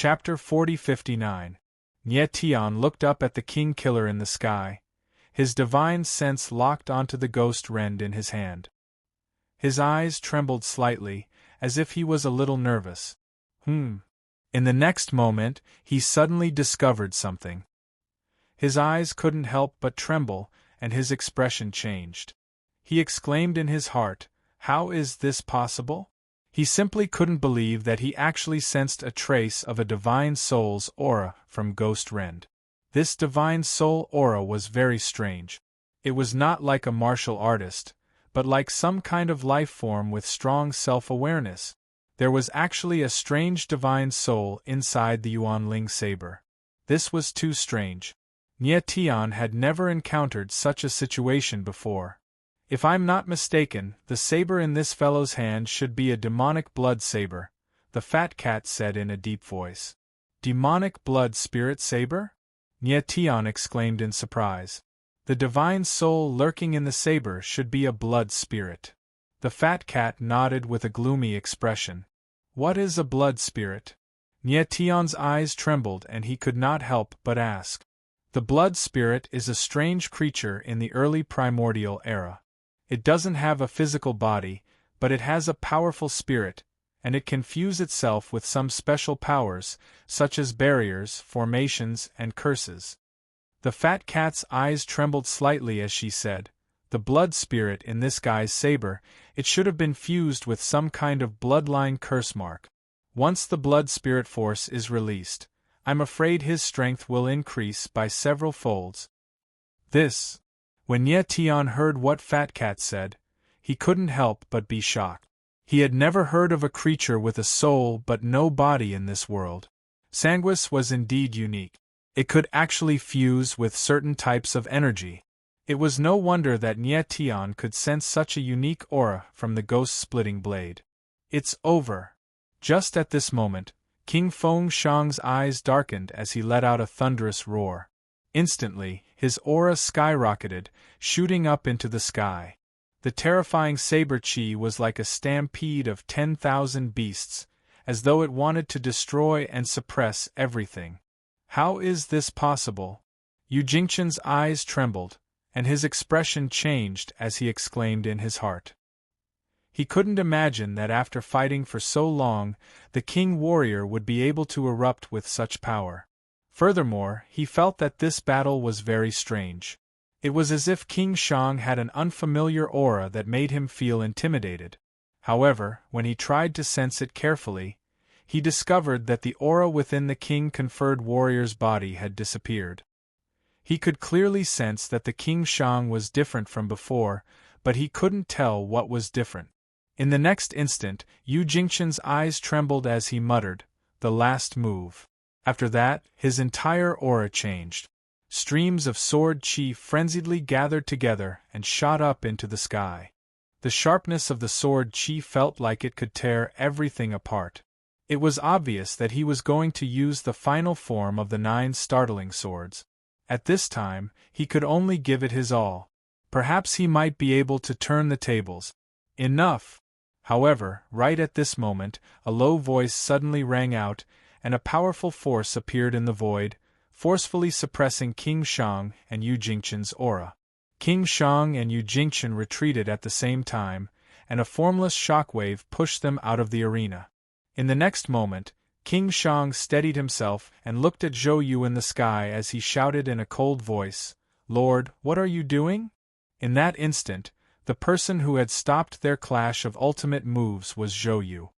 Chapter 40-59. Nye Tian looked up at the king killer in the sky, his divine sense locked onto the ghost rend in his hand. His eyes trembled slightly, as if he was a little nervous. In the next moment, he suddenly discovered something. His eyes couldn't help but tremble, and his expression changed. He exclaimed in his heart, "How is this possible?" He simply couldn't believe that he actually sensed a trace of a divine soul's aura from Ghost Rend. This divine soul aura was very strange. It was not like a martial artist, but like some kind of life form with strong self-awareness. There was actually a strange divine soul inside the Yuanling saber. This was too strange. Nye Tian had never encountered such a situation before. "If I'm not mistaken, the saber in this fellow's hand should be a demonic blood saber," the fat cat said in a deep voice. "Demonic blood spirit saber?" Nye Tian exclaimed in surprise. "The divine soul lurking in the saber should be a blood spirit." The fat cat nodded with a gloomy expression. "What is a blood spirit?" Nye Tian's eyes trembled and he could not help but ask. The blood spirit is a strange creature in the early primordial era. It doesn't have a physical body, but it has a powerful spirit, and it can fuse itself with some special powers, such as barriers, formations, and curses. The fat cat's eyes trembled slightly as she said, "The blood spirit in this guy's saber, it should have been fused with some kind of bloodline curse mark. Once the blood spirit force is released, I'm afraid his strength will increase by several folds." When Nye Tian heard what Fat Cat said, he couldn't help but be shocked. He had never heard of a creature with a soul but no body in this world. Sanguis was indeed unique. It could actually fuse with certain types of energy. It was no wonder that Nye Tian could sense such a unique aura from the ghost-splitting blade. "It's over." Just at this moment, King Feng Shang's eyes darkened as he let out a thunderous roar. Instantly, his aura skyrocketed, shooting up into the sky. The terrifying saber chi was like a stampede of 10,000 beasts, as though it wanted to destroy and suppress everything. "How is this possible?" Yu Jingchen's eyes trembled, and his expression changed as he exclaimed in his heart. He couldn't imagine that after fighting for so long, the king warrior would be able to erupt with such power. Furthermore, he felt that this battle was very strange. It was as if King Shang had an unfamiliar aura that made him feel intimidated. However, when he tried to sense it carefully, he discovered that the aura within the king-conferred warrior's body had disappeared. He could clearly sense that the King Shang was different from before, but he couldn't tell what was different. In the next instant, Yu Jingchen's eyes trembled as he muttered, "The last move." After that, his entire aura changed. Streams of sword chi frenziedly gathered together and shot up into the sky. The sharpness of the sword chi felt like it could tear everything apart. It was obvious that he was going to use the final form of the 9 startling swords. At this time, he could only give it his all. Perhaps he might be able to turn the tables. Enough! However, right at this moment, a low voice suddenly rang out, and a powerful force appeared in the void, forcefully suppressing King Shang and Yu Jingchen's aura. King Shang and Yu Jingchen retreated at the same time, and a formless shockwave pushed them out of the arena. In the next moment, King Shang steadied himself and looked at Zhou Yu in the sky as he shouted in a cold voice, "Lord, what are you doing?" In that instant, the person who had stopped their clash of ultimate moves was Zhou Yu.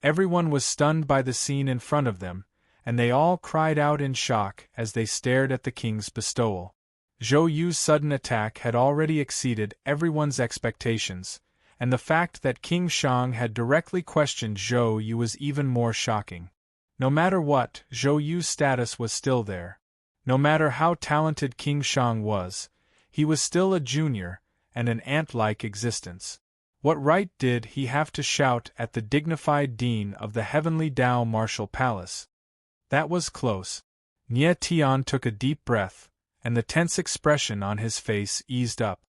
Everyone was stunned by the scene in front of them, and they all cried out in shock as they stared at the king's bestowal. Zhou Yu's sudden attack had already exceeded everyone's expectations, and the fact that King Shang had directly questioned Zhou Yu was even more shocking. No matter what, Zhou Yu's status was still there. No matter how talented King Shang was, he was still a junior, and an ant-like existence. What right did he have to shout at the dignified dean of the Heavenly Dao Martial Palace? That was close. Nye Tian took a deep breath, and the tense expression on his face eased up.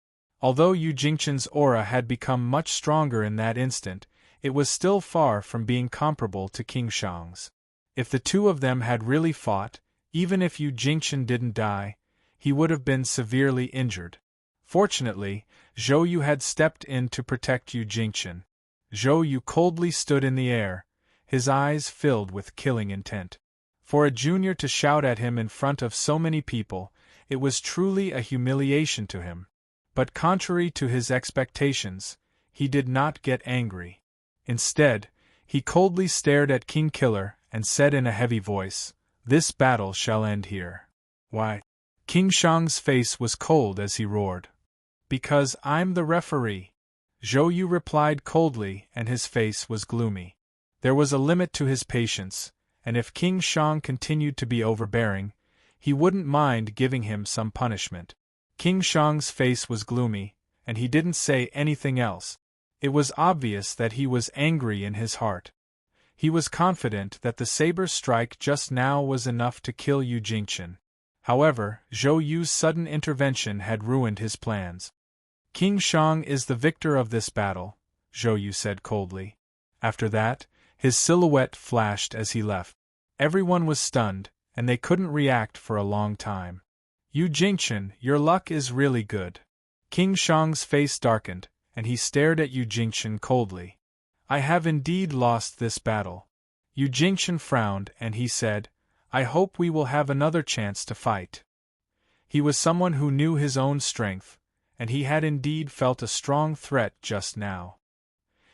Although Yu Jingchen's aura had become much stronger in that instant, it was still far from being comparable to King Shang's. If the two of them had really fought, even if Yu Jingchen didn't die, he would have been severely injured. Fortunately, Zhou Yu had stepped in to protect Yu Jingchen. Zhou Yu coldly stood in the air, his eyes filled with killing intent. For a junior to shout at him in front of so many people, it was truly a humiliation to him. But contrary to his expectations, he did not get angry. Instead, he coldly stared at King Killer and said in a heavy voice, "This battle shall end here." "Why?" King Shang's face was cold as he roared. "Because I'm the referee," Zhou Yu replied coldly, and his face was gloomy. There was a limit to his patience, and if King Shang continued to be overbearing, he wouldn't mind giving him some punishment. King Shang's face was gloomy, and he didn't say anything else. It was obvious that he was angry in his heart. He was confident that the saber strike just now was enough to kill Yu Jingchen. However, Zhou Yu's sudden intervention had ruined his plans. "King Shang is the victor of this battle," Zhou Yu said coldly. After that, his silhouette flashed as he left. Everyone was stunned, and they couldn't react for a long time. "Yu Jingchen, your luck is really good." King Shang's face darkened, and he stared at Yu Jingchen coldly. "I have indeed lost this battle." Yu Jingchen frowned and he said, "I hope we will have another chance to fight." He was someone who knew his own strength, and he had indeed felt a strong threat just now.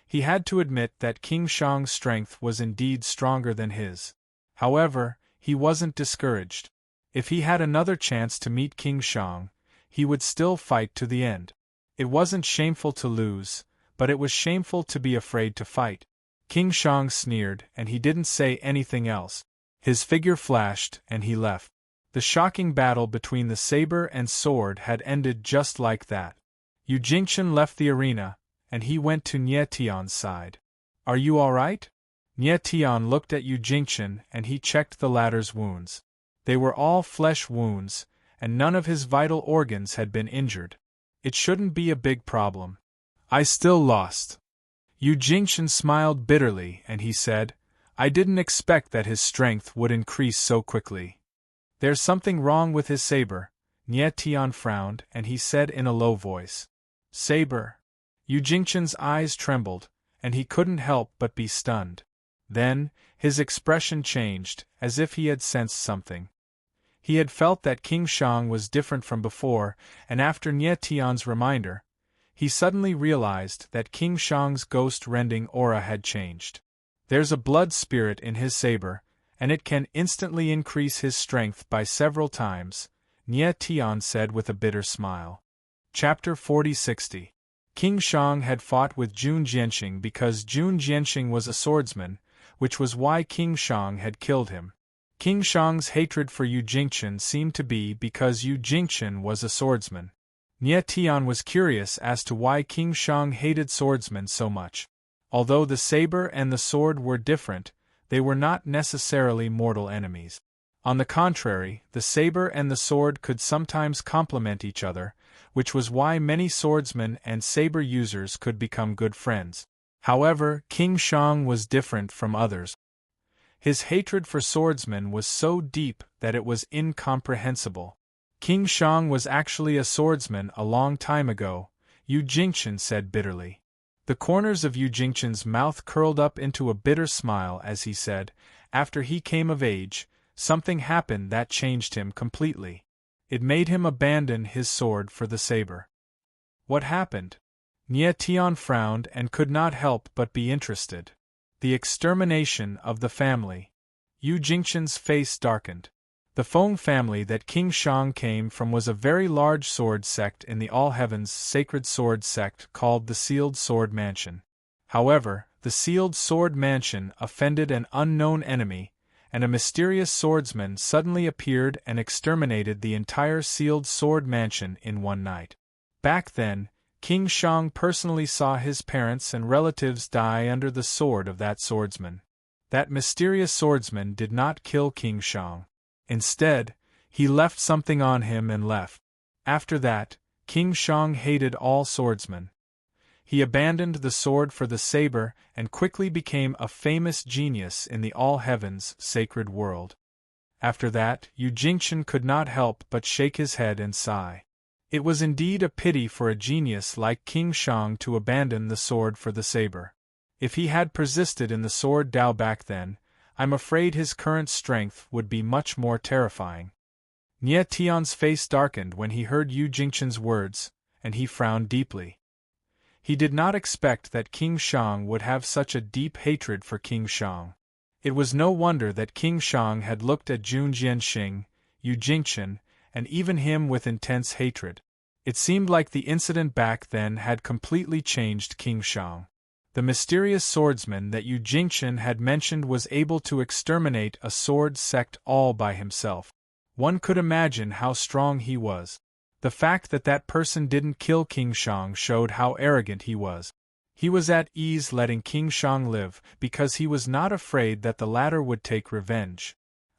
He had to admit that King Shang's strength was indeed stronger than his. However, he wasn't discouraged. If he had another chance to meet King Shang, he would still fight to the end. It wasn't shameful to lose, but it was shameful to be afraid to fight. King Shang sneered, and he didn't say anything else. His figure flashed, and he left. The shocking battle between the saber and sword had ended just like that. Yu Jingchen left the arena, and he went to Nie Tian's side. "Are you all right?" Nie Tian looked at Yu Jingchen and he checked the latter's wounds. They were all flesh wounds, and none of his vital organs had been injured. It shouldn't be a big problem. "I still lost." Yu Jingchen smiled bitterly and he said, "I didn't expect that his strength would increase so quickly." "There's something wrong with his saber," Nie Tian frowned and he said in a low voice. "Saber?" Yu Jingchen's eyes trembled, and he couldn't help but be stunned. Then, his expression changed, as if he had sensed something. He had felt that King Shang was different from before, and after Nie Tian's reminder, he suddenly realized that King Shang's ghost-rending aura had changed. "There's a blood spirit in his saber, and it can instantly increase his strength by several times," Nie Tian said with a bitter smile. Chapter 4060. King Shang had fought with Jun Jianxing because Jun Jianxing was a swordsman, which was why King Shang had killed him. King Shang's hatred for Yu Jingchen seemed to be because Yu Jingchen was a swordsman. Nie Tian was curious as to why King Shang hated swordsmen so much. Although the saber and the sword were different, they were not necessarily mortal enemies. On the contrary, the saber and the sword could sometimes complement each other, which was why many swordsmen and saber users could become good friends. However, King Shang was different from others. His hatred for swordsmen was so deep that it was incomprehensible. "King Shang was actually a swordsman a long time ago," Yu Jingchen said bitterly. The corners of Yu Jingchen's mouth curled up into a bitter smile as he said, "After he came of age, something happened that changed him completely. It made him abandon his sword for the saber." "What happened?" Nie Tian frowned and could not help but be interested. "The extermination of the family." Yu Jingchen's face darkened. The Feng family that King Shang came from was a very large sword sect in the All Heavens sacred sword sect called the Sealed Sword Mansion. However, the Sealed Sword Mansion offended an unknown enemy, and a mysterious swordsman suddenly appeared and exterminated the entire Sealed Sword Mansion in one night. Back then, King Shang personally saw his parents and relatives die under the sword of that swordsman. That mysterious swordsman did not kill King Shang. Instead, he left something on him and left. After that, King Shang hated all swordsmen. He abandoned the sword for the saber and quickly became a famous genius in the all-heavens sacred world. After that, Yu Jingchen could not help but shake his head and sigh. It was indeed a pity for a genius like King Shang to abandon the sword for the saber. If he had persisted in the sword Dao back then, I'm afraid his current strength would be much more terrifying. Nie Tian's face darkened when he heard Yu Jingchen's words, and he frowned deeply. He did not expect that King Shang would have such a deep hatred for King Shang. It was no wonder that King Shang had looked at Jun Jianxing, Yu Jingchen, and even him with intense hatred. It seemed like the incident back then had completely changed King Shang. The mysterious swordsman that Yu Jingchen had mentioned was able to exterminate a sword sect all by himself. One could imagine how strong he was. The fact that that person didn't kill King Shang showed how arrogant he was. He was at ease letting King Shang live because he was not afraid that the latter would take revenge.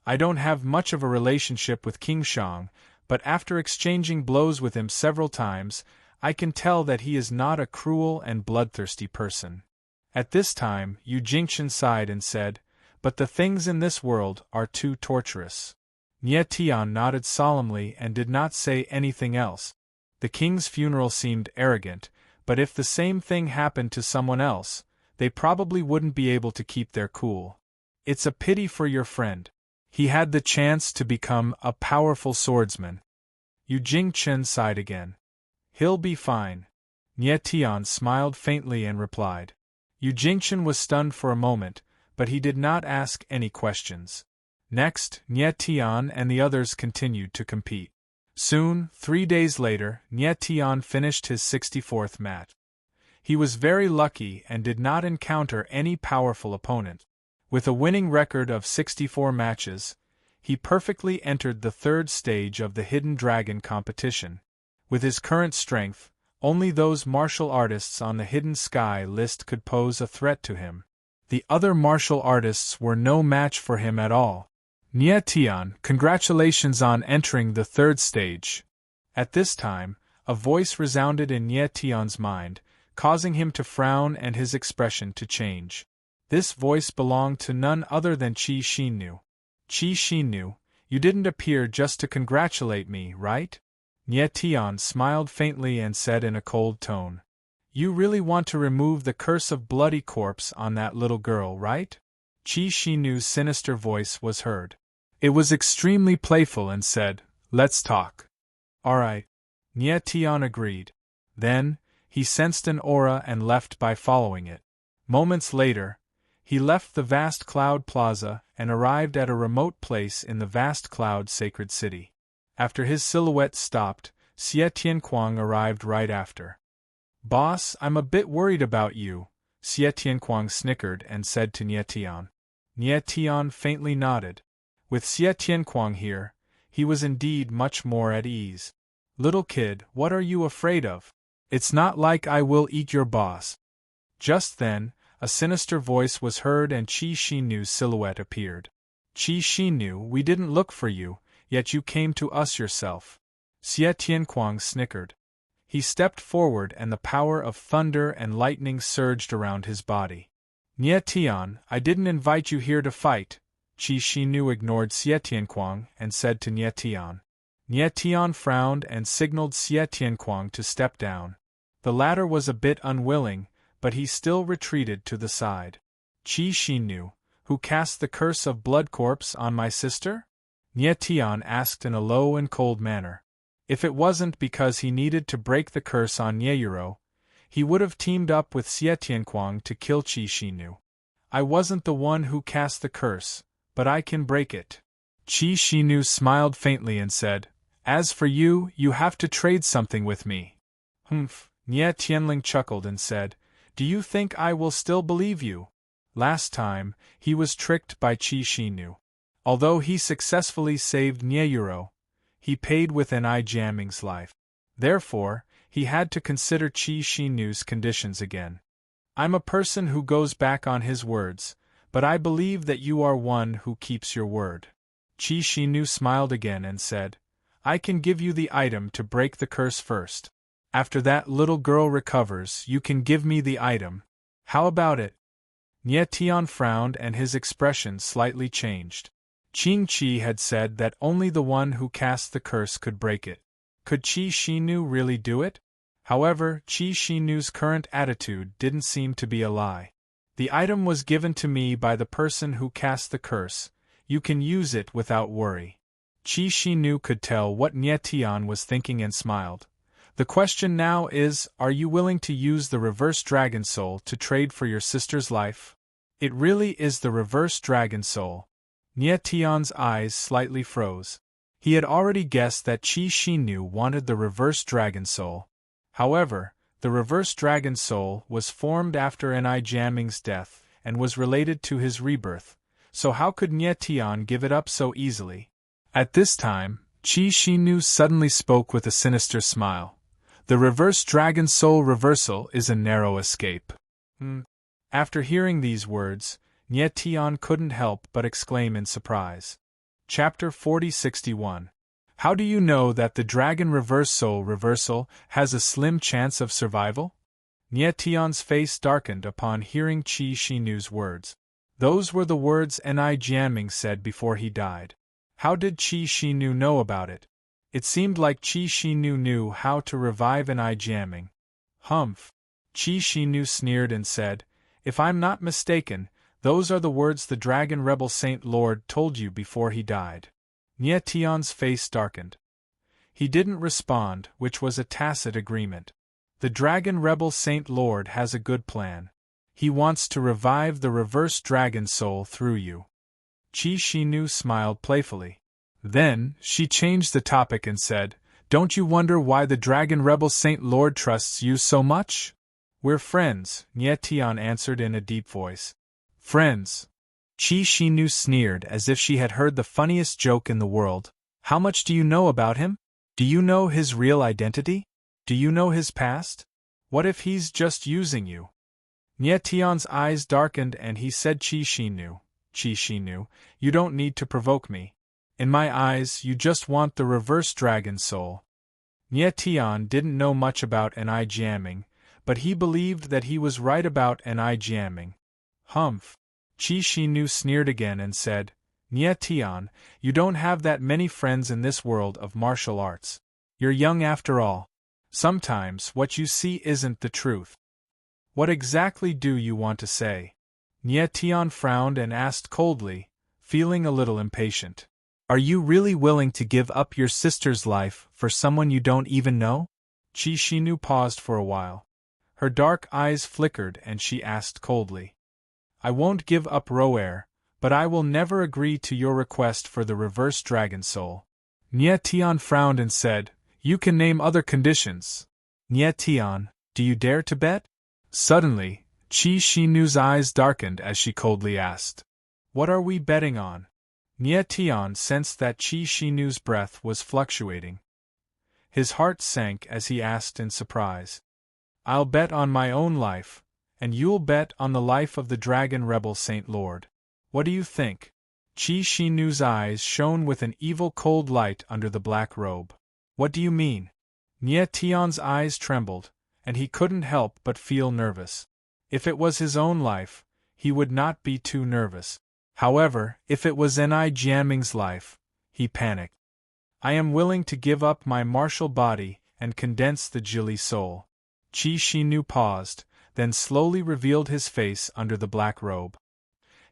I don't have much of a relationship with King Shang, but after exchanging blows with him several times, I can tell that he is not a cruel and bloodthirsty person. At this time, Yu Jingchen sighed and said, "But the things in this world are too torturous." Nie Tian nodded solemnly and did not say anything else. The king's funeral seemed arrogant, but if the same thing happened to someone else, they probably wouldn't be able to keep their cool. It's a pity for your friend. He had the chance to become a powerful swordsman. Yu Jingchen sighed again. He'll be fine. Nie Tian smiled faintly and replied. Yu Jingchen was stunned for a moment, but he did not ask any questions. Next, Nie Tian and the others continued to compete. Soon, 3 days later, Nie Tian finished his 64th match. He was very lucky and did not encounter any powerful opponent. With a winning record of 64 matches, he perfectly entered the 3rd stage of the Hidden Dragon competition. With his current strength, only those martial artists on the Hidden Sky list could pose a threat to him. The other martial artists were no match for him at all. Nie Tian, congratulations on entering the 3rd stage. At this time, a voice resounded in Nie Tian's mind, causing him to frown and his expression to change. This voice belonged to none other than Qi Xinnu. Qi Xinnu, you didn't appear just to congratulate me, right? Nie Tian smiled faintly and said in a cold tone. You really want to remove the curse of bloody corpse on that little girl, right? Qi Xinnu's sinister voice was heard. It was extremely playful and said, "Let's talk." "All right." Nie Tian agreed. Then, he sensed an aura and left by following it. Moments later, he left the vast cloud plaza and arrived at a remote place in the vast cloud sacred city. After his silhouette stopped, Xie Tianquang arrived right after. "Boss, I'm a bit worried about you," Xie Tianquang snickered and said to Nie Tian. Nie Tian faintly nodded. With Xie Tianquang here, he was indeed much more at ease. "Little kid, what are you afraid of? It's not like I will eat your boss." Just then, a sinister voice was heard and Qi Xinnu's silhouette appeared. "Qi Xinnu, we didn't look for you, yet you came to us yourself." Xie Tianquang snickered. He stepped forward and the power of thunder and lightning surged around his body. "Nie Tian, I didn't invite you here to fight." Qi Xinnu ignored Xie Tianquang and said to Nie Tian. Nie Tian frowned and signaled Xie Tianquang to step down. The latter was a bit unwilling, but he still retreated to the side. "Qi Xinnu, who cast the curse of blood corpse on my sister?" Nie Tian asked in a low and cold manner. If it wasn't because he needed to break the curse on Nieyuro, he would have teamed up with Xie Tianquang to kill Qi Xinnu. "I wasn't the one who cast the curse, but I can break it." Qi Xinnu smiled faintly and said, "As for you, you have to trade something with me." "Humph," Nie Tianling chuckled and said, "Do you think I will still believe you?" Last time, he was tricked by Qi Xinnu. Although he successfully saved Nieyuro, he paid with an Ai Jiaming's life. Therefore, he had to consider Qi Xinnu's conditions again. "I'm a person who goes back on his words, but I believe that you are one who keeps your word." Qi Xinnu smiled again and said, "I can give you the item to break the curse first." After that little girl recovers, you can give me the item. How about it? Nie Tian frowned and his expression slightly changed. Qing Chi had said that only the one who cast the curse could break it. Could Qi Shinu really do it? However, Qi Shinu's current attitude didn't seem to be a lie. The item was given to me by the person who cast the curse. You can use it without worry. Qi Shinu could tell what Nie Tian was thinking and smiled. The question now is, are you willing to use the reverse dragon soul to trade for your sister's life? It really is the reverse dragon soul. Nie Tian's eyes slightly froze. He had already guessed that Qi Shinu wanted the reverse dragon soul. However, the reverse dragon soul was formed after Ni Jiaming's death and was related to his rebirth, so how could Nie Tian give it up so easily? At this time, Qi Shinu suddenly spoke with a sinister smile. The reverse dragon soul reversal is a narrow escape. After hearing these words, Nie Tian couldn't help but exclaim in surprise. Chapter 4061. How do you know that the dragon reverse soul reversal has a slim chance of survival? Nie Tian's face darkened upon hearing Qi Shinu's words. Those were the words Ni Jiaming said before he died. How did Qi Shinu know about it? It seemed like Qi Shinu knew how to revive Ni Jiaming. Humph! Qi Shinu sneered and said, if I'm not mistaken, those are the words the Dragon Rebel Saint Lord told you before he died. Nie Tian's face darkened. He didn't respond, which was a tacit agreement. The Dragon Rebel Saint Lord has a good plan. He wants to revive the reverse dragon soul through you. Qi Shinu smiled playfully. Then, she changed the topic and said, don't you wonder why the Dragon Rebel Saint Lord trusts you so much? We're friends, Nie Tian answered in a deep voice. Friends? Qi Shinu sneered as if she had heard the funniest joke in the world. How much do you know about him? Do you know his real identity? Do you know his past? What if he's just using you? Nie Tian's eyes darkened and he said, Qi Shinu, you don't need to provoke me. In my eyes, you just want the reverse dragon soul. Nie Tian didn't know much about Ni Jiaming, but he believed that he was right about Ni Jiaming. Humph! Qi Shinu sneered again and said, Nie Tian, you don't have that many friends in this world of martial arts. You're young after all. Sometimes what you see isn't the truth. What exactly do you want to say? Nie Tian frowned and asked coldly, feeling a little impatient. Are you really willing to give up your sister's life for someone you don't even know? Qi Shinu paused for a while. Her dark eyes flickered and she asked coldly. I won't give up Roer, but I will never agree to your request for the reverse dragon soul. Nie Tian frowned and said, you can name other conditions. Nie Tian, do you dare to bet? Suddenly, Qi Shinu's eyes darkened as she coldly asked. What are we betting on? Nie Tian sensed that Qi Shinu's breath was fluctuating. His heart sank as he asked in surprise. I'll bet on my own life, and you'll bet on the life of the Dragon Rebel Saint Lord. What do you think? Qi Shinu's eyes shone with an evil cold light under the black robe. What do you mean? Nie Tian's eyes trembled, and he couldn't help but feel nervous. If it was his own life, he would not be too nervous. However, if it was Ni Jiaming's life, he panicked. I am willing to give up my martial body and condense the Jili soul. Qi Shinu paused, then slowly revealed his face under the black robe.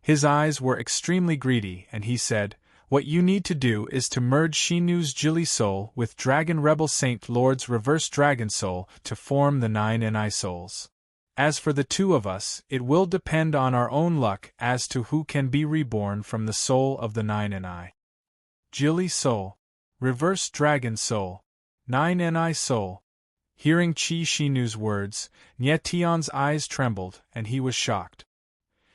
His eyes were extremely greedy and he said, what you need to do is to merge Shinu's Jili soul with Dragon Rebel Saint Lord's reverse dragon soul to form the 9 Ni souls. As for the two of us, it will depend on our own luck as to who can be reborn from the soul of the 9 Ni. Jili soul. Reverse dragon soul. 9 Ni soul. Hearing Qi Shinu's words, Nie Tian's eyes trembled and he was shocked.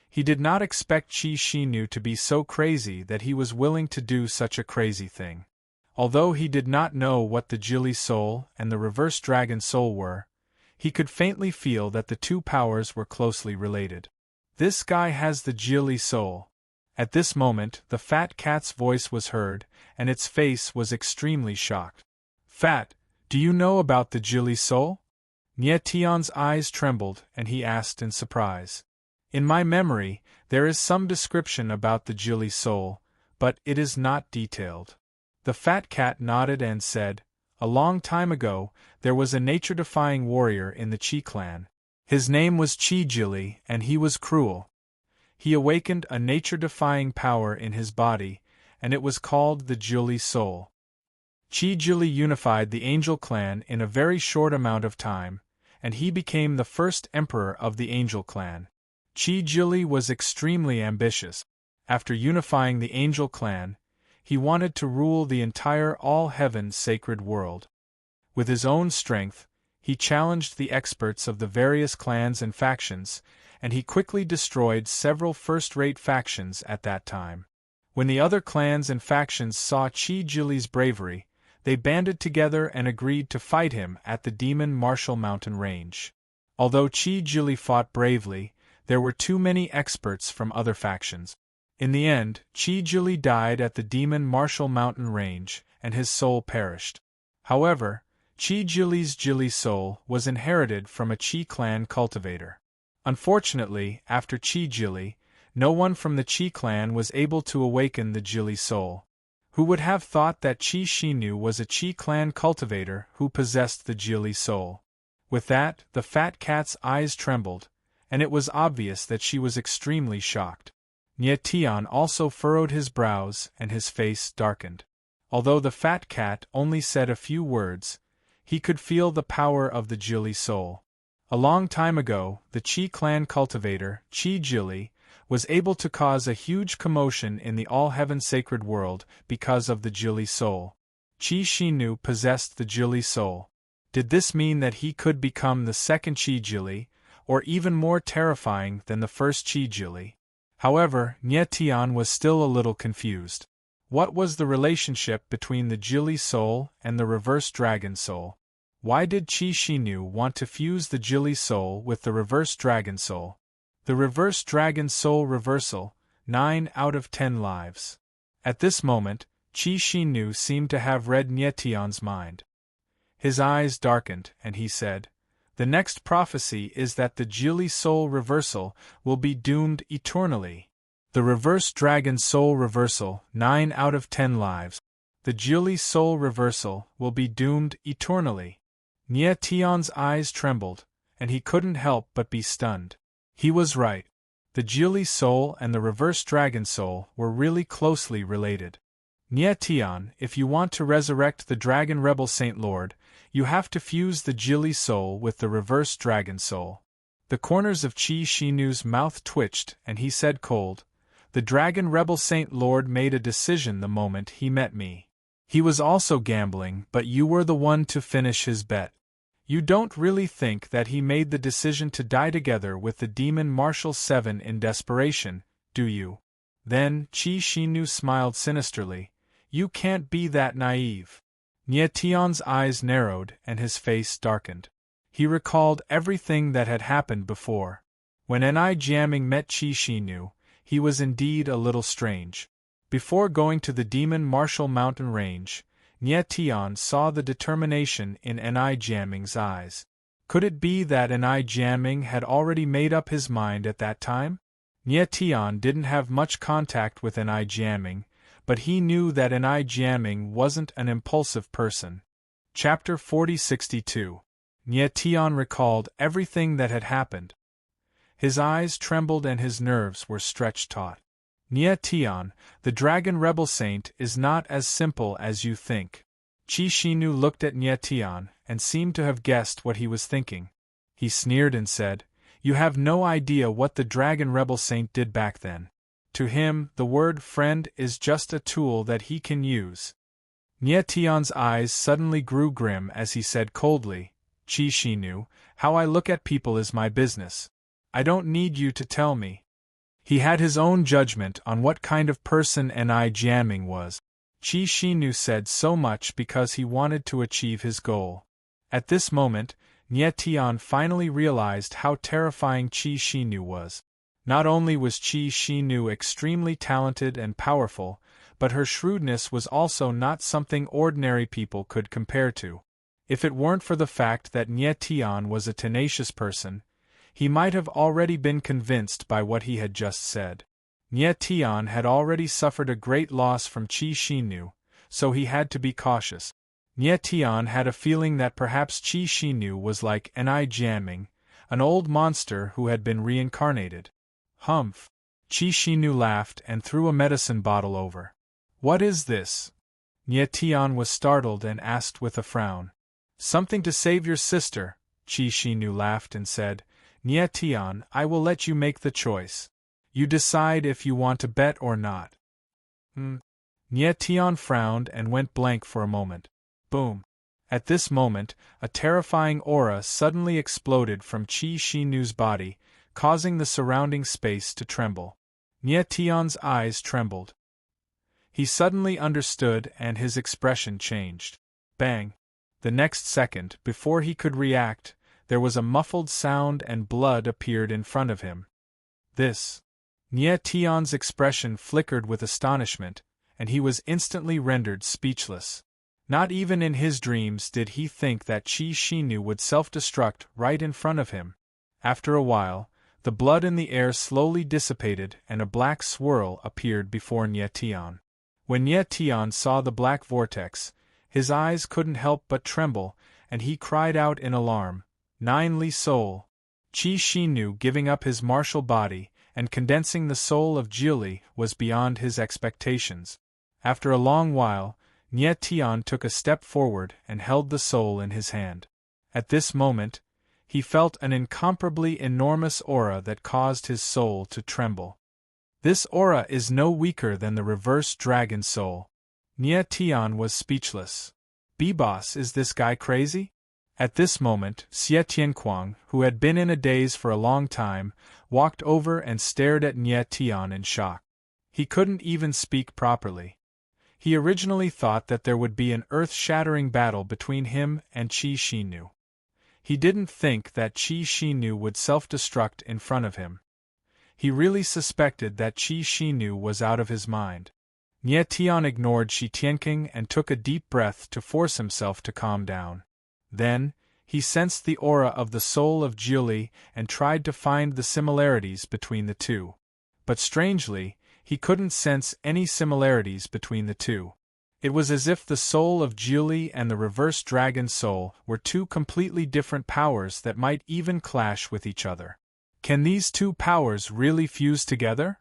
He did not expect Qi Shinu to be so crazy that he was willing to do such a crazy thing. Although he did not know what the Jili soul and the reverse dragon soul were, he could faintly feel that the two powers were closely related. This guy has the Jili soul. At this moment, the fat cat's voice was heard, and its face was extremely shocked. Fat, Do you know about the Jili soul? Nie Tian's eyes trembled, and he asked in surprise. In my memory, there is some description about the Jili soul, but it is not detailed. The fat cat nodded and said, a long time ago, there was a nature-defying warrior in the Qi clan. His name was Qi Jili, and he was cruel. He awakened a nature-defying power in his body, and it was called the Jili soul. Qi Jili unified the angel clan in a very short amount of time, and he became the first emperor of the angel clan. Qi Jili was extremely ambitious. After unifying the angel clan, he wanted to rule the entire all-heaven sacred world. With his own strength, he challenged the experts of the various clans and factions, and he quickly destroyed several first-rate factions at that time. When the other clans and factions saw Qi Jili's bravery, they banded together and agreed to fight him at the Demon Martial Mountain Range. Although Qi Jili fought bravely, there were too many experts from other factions. In the end, Qi Jili died at the Demon Martial Mountain Range, and his soul perished. However, Qi Jili's Jili soul was inherited from a Qi clan cultivator. Unfortunately, after Qi Jili, no one from the Qi clan was able to awaken the Jili soul. Who would have thought that Qi Xinu was a Qi clan cultivator who possessed the Jili soul? With that, the fat cat's eyes trembled, and it was obvious that she was extremely shocked. Nie Tian also furrowed his brows and his face darkened. Although the fat cat only said a few words, he could feel the power of the Jili soul. A long time ago, the Qi clan cultivator, Qi Jili, was able to cause a huge commotion in the all-heaven sacred world because of the Jili soul. Qi Xinu possessed the Jili soul. Did this mean that he could become the second Qi Jili, or even more terrifying than the first Qi Jili? However, Nie Tian was still a little confused. What was the relationship between the Jili soul and the reverse dragon soul? Why did Qi Xinu want to fuse the Jili soul with the reverse dragon soul? The reverse dragon soul reversal, 9 out of 10 lives. At this moment, Qi Xinu seemed to have read Nie Tian's mind. His eyes darkened, and he said, the next prophecy is that the Jili soul reversal will be doomed eternally. The reverse dragon soul reversal, 9 out of 10 lives. The Jili soul reversal will be doomed eternally. Nie Tian's eyes trembled, and he couldn't help but be stunned. He was right. The Jili soul and the reverse dragon soul were really closely related. Nie Tian, if you want to resurrect the dragon rebel Saint Lord, you have to fuse the Jili soul with the reverse dragon soul. The corners of Qi Xinu's mouth twitched, and he said cold, the dragon rebel Saint Lord made a decision the moment he met me. He was also gambling, but you were the one to finish his bet. You don't really think that he made the decision to die together with the Demon Martial 7 in desperation, do you? Then, Qi Xinu smiled sinisterly. You can't be that naive. Nie Tian's eyes narrowed and his face darkened. He recalled everything that had happened before. When Ni Jiaming met Qi Xinu, he was indeed a little strange. Before going to the Demon Martial Mountain Range, Nie Tian saw the determination in Ni Jiaming's eyes. Could it be that Ni Jiaming had already made up his mind at that time? Nie Tian didn't have much contact with Ni Jiaming, but he knew that Ni Jiaming wasn't an impulsive person. Chapter 4062. Nie Tian recalled everything that had happened. His eyes trembled and his nerves were stretched taut. Nie Tian, the dragon rebel saint, is not as simple as you think. Qi Xinu looked at Nie Tian and seemed to have guessed what he was thinking. He sneered and said, you have no idea what the dragon rebel saint did back then. To him, the word friend is just a tool that he can use. Nie Tian's eyes suddenly grew grim as he said coldly, Qi Xinu, how I look at people is my business. I don't need you to tell me. He had his own judgment on what kind of person Ni Jiaming was. Qi Xinu said so much because he wanted to achieve his goal. At this moment, Nie Tian finally realized how terrifying Qi Xinu was. Not only was Qi Xinu extremely talented and powerful, but her shrewdness was also not something ordinary people could compare to. If it weren't for the fact that Nye Tian was a tenacious person, he might have already been convinced by what he had just said. Nye Tian had already suffered a great loss from Qi Xinu, so he had to be cautious. Nye Tian had a feeling that perhaps Qi Xinu was like Ni Jianming, an old monster who had been reincarnated. Humph! Qi Xinu laughed and threw a medicine bottle over. What is this? Nye Tian was startled and asked with a frown. Something to save your sister, Qi Xinu laughed and said. Nye Tian, I will let you make the choice. You decide if you want to bet or not. Nye Tian frowned and went blank for a moment. Boom! At this moment, a terrifying aura suddenly exploded from Qi Xinu's body, causing the surrounding space to tremble. Nye Tian's eyes trembled. He suddenly understood and his expression changed. Bang! The next second, before he could react, there was a muffled sound and blood appeared in front of him. This! Nye Tian's expression flickered with astonishment, and he was instantly rendered speechless. Not even in his dreams did he think that Qi Xinu would self-destruct right in front of him. After a while, the blood in the air slowly dissipated and a black swirl appeared before Nye Tian. When Nye Tian saw the black vortex, his eyes couldn't help but tremble, and he cried out in alarm, Nine Li Soul! Qi Xinu giving up his martial body and condensing the soul of Jili was beyond his expectations. After a long while, Nye Tian took a step forward and held the soul in his hand. At this moment, he felt an incomparably enormous aura that caused his soul to tremble. This aura is no weaker than the reverse dragon soul. Nye Tian was speechless. B-Boss, is this guy crazy? At this moment, Xie Tianquang, who had been in a daze for a long time, walked over and stared at Nye Tian in shock. He couldn't even speak properly. He originally thought that there would be an earth-shattering battle between him and Qi Xinu. He didn't think that Qi Xinu would self-destruct in front of him. He really suspected that Qi Xinu was out of his mind. Nye Tian ignored Shi Tianqing and took a deep breath to force himself to calm down. Then, he sensed the aura of the soul of Jili and tried to find the similarities between the two. But strangely, he couldn't sense any similarities between the two. It was as if the soul of Jili and the reverse dragon soul were two completely different powers that might even clash with each other. Can these two powers really fuse together?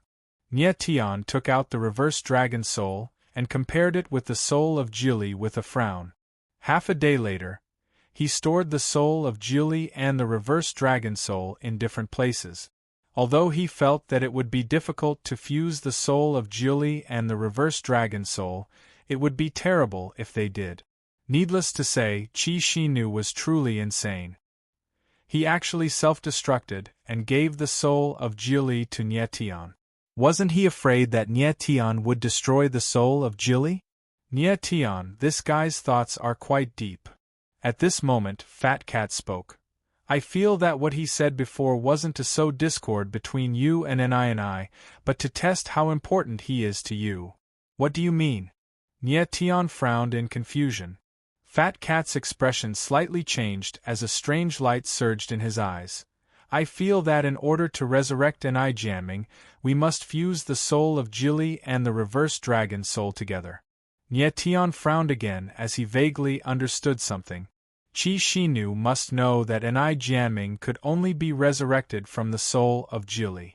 Nye Tian took out the reverse dragon soul and compared it with the soul of Jili with a frown. Half a day later, he stored the soul of Jili and the reverse dragon soul in different places. Although he felt that it would be difficult to fuse the soul of Jili and the reverse dragon soul, it would be terrible if they did. Needless to say, Qi Xinu was truly insane. He actually self-destructed and gave the soul of Jili to Nye Tian. Wasn't he afraid that Nye Tian would destroy the soul of Jili? Nye Tian, this guy's thoughts are quite deep. At this moment, Fat Cat spoke. I feel that what he said before wasn't to sow discord between you and I, but to test how important he is to you. What do you mean? Nye Tian frowned in confusion. Fat Cat's expression slightly changed as a strange light surged in his eyes. I feel that in order to resurrect Ni Jianming, we must fuse the soul of Jili and the reverse dragon soul together. Nye Tian frowned again as he vaguely understood something. Qi Xinu must know that Ni Jianming could only be resurrected from the soul of Jili.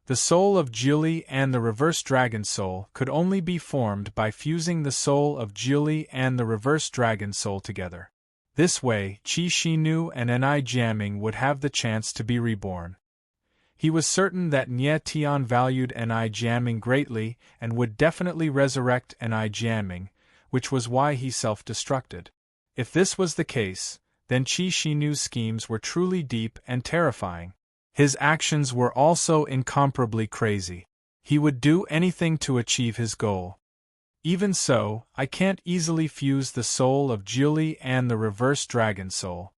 The soul of Jili and the reverse dragon soul could only be formed by fusing the soul of Jili and the reverse dragon soul together. This way, Qi Xinu and Ni Jianming would have the chance to be reborn. He was certain that Nye Tian valued Ni Jianming greatly and would definitely resurrect Ni Jianming, which was why he self-destructed. If this was the case, then Qi Xinu's schemes were truly deep and terrifying. His actions were also incomparably crazy. He would do anything to achieve his goal. Even so, I can't easily fuse the soul of Jili and the reverse dragon soul.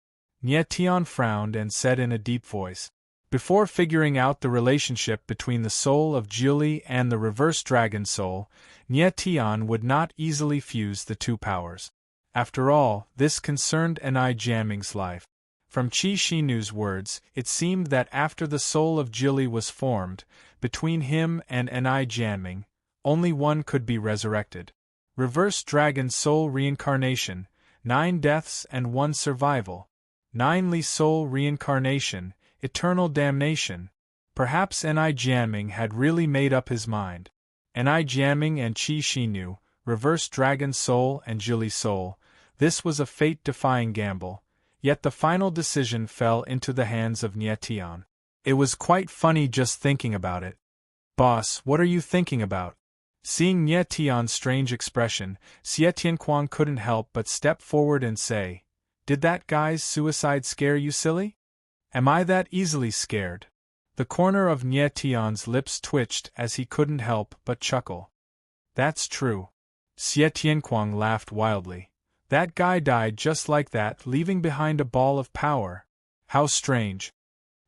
Nye Tian frowned and said in a deep voice. Before figuring out the relationship between the soul of Jili and the reverse dragon soul, Nye Tian would not easily fuse the two powers. After all, this concerned Ni Jiaming's life. From Qi Shinu's words, it seemed that after the soul of Jili was formed, between him and Ni Jiaming, only one could be resurrected. Reverse Dragon Soul Reincarnation, 9 deaths and 1 survival. 9 Li Soul Reincarnation, eternal damnation. Perhaps Ni Jiaming had really made up his mind. Ni Jiaming and Qi Shinu, Reverse Dragon Soul and Jili Soul, this was a fate-defying gamble, yet the final decision fell into the hands of Nie Tian. It was quite funny just thinking about it. "Boss, what are you thinking about?" Seeing Nie Tian's strange expression, Xie Tianquang couldn't help but step forward and say, "Did that guy's suicide scare you silly? Am I that easily scared?" The corner of Nie Tian's lips twitched as he couldn't help but chuckle. "That's true." Xie Tianquang laughed wildly. "That guy died just like that, leaving behind a ball of power. How strange."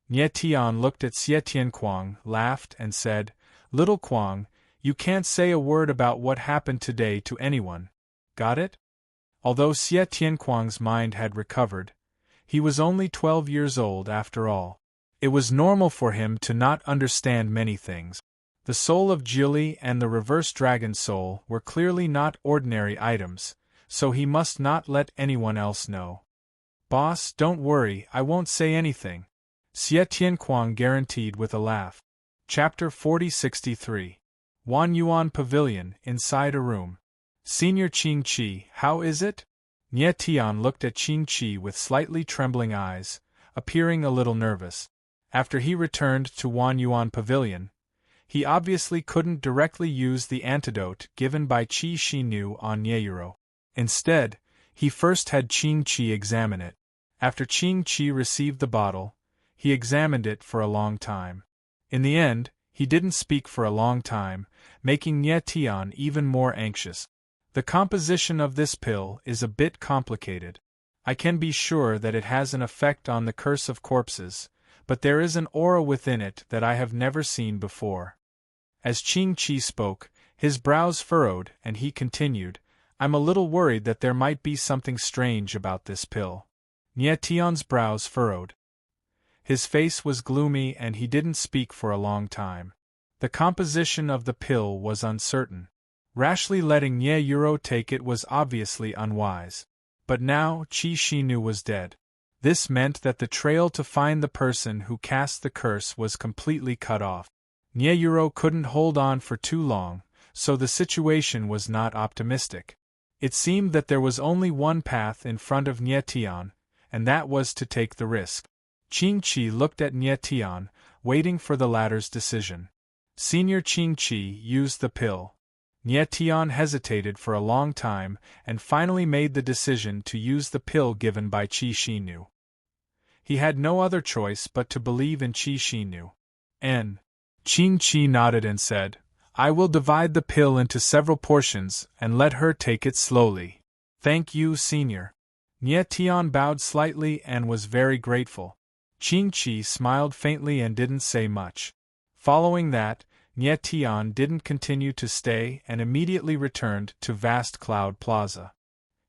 Nie Tian looked at Xie Tianquang, laughed, and said, "Little Quang, you can't say a word about what happened today to anyone. Got it?" Although Xie Tianquang's mind had recovered, he was only 12 years old after all. It was normal for him to not understand many things. The soul of Jili and the reverse dragon soul were clearly not ordinary items, so he must not let anyone else know. "Boss, don't worry, I won't say anything," Xie Tianquang guaranteed with a laugh. Chapter 4063. Wan Yuan Pavilion, inside a room. "Senior Qing Qi, how is it?" Nie Tian looked at Qing Qi with slightly trembling eyes, appearing a little nervous. After he returned to Wan Yuan Pavilion, he obviously couldn't directly use the antidote given by Qi Shinu on Nieyuro. Instead, he first had Qing Qi examine it. After Qing Qi received the bottle, he examined it for a long time. In the end, he didn't speak for a long time, making Nie Tian even more anxious. "The composition of this pill is a bit complicated. I can be sure that it has an effect on the curse of corpses, but there is an aura within it that I have never seen before." As Qing Qi spoke, his brows furrowed and he continued, "I'm a little worried that there might be something strange about this pill." Nie Tian's brows furrowed. His face was gloomy and he didn't speak for a long time. The composition of the pill was uncertain. Rashly letting Nieyuro take it was obviously unwise. But now Qi Shinu was dead. This meant that the trail to find the person who cast the curse was completely cut off. Nieyuro couldn't hold on for too long, so the situation was not optimistic. It seemed that there was only one path in front of Nie Tian, and that was to take the risk. Qing Qi looked at Nie Tian, waiting for the latter's decision. Senior Qing Qi used the pill. Nie Tian hesitated for a long time and finally made the decision to use the pill given by Qi Shinu. He had no other choice but to believe in Qi Shinu. Qing Qi nodded and said, "I will divide the pill into several portions and let her take it slowly." "Thank you, Senior." Nie Tian bowed slightly and was very grateful. Qing Qi smiled faintly and didn't say much. Following that, Nie Tian didn't continue to stay and immediately returned to Vast Cloud Plaza.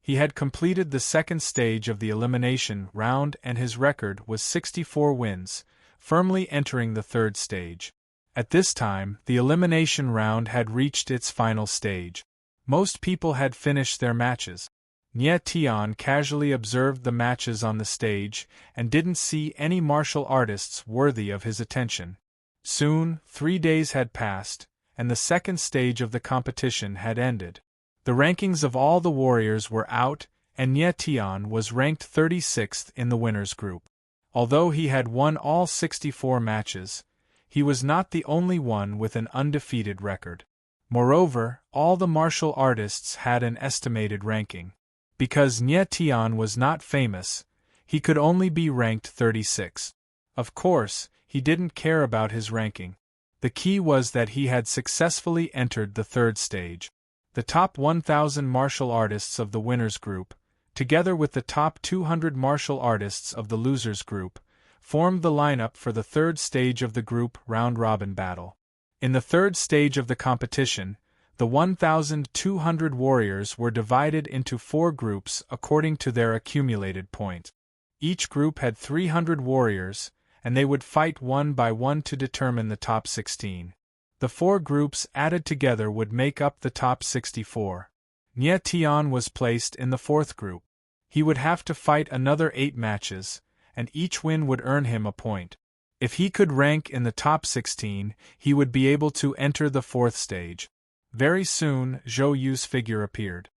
He had completed the second stage of the elimination round and his record was 64 wins, firmly entering the third stage. At this time, the elimination round had reached its final stage. Most people had finished their matches. Nie Tian casually observed the matches on the stage and didn't see any martial artists worthy of his attention. Soon, 3 days had passed, and the second stage of the competition had ended. The rankings of all the warriors were out, and Nie Tian was ranked 36th in the winners group. Although he had won all 64 matches, he was not the only one with an undefeated record. Moreover, all the martial artists had an estimated ranking. Because Nie Tian was not famous, he could only be ranked 36. Of course, he didn't care about his ranking. The key was that he had successfully entered the third stage. The top 1,000 martial artists of the winners group, together with the top 200 martial artists of the losers group, formed the lineup for the third stage of the group round-robin battle. In the third stage of the competition, The 1,200 warriors were divided into 4 groups according to their accumulated points. Each group had 300 warriors, and they would fight one by one to determine the top 16. The 4 groups added together would make up the top 64. Nye Tian was placed in the 4th group. He would have to fight another 8 matches, and each win would earn him a point. If he could rank in the top 16, he would be able to enter the 4th stage. Very soon, Zhou Yu's figure appeared.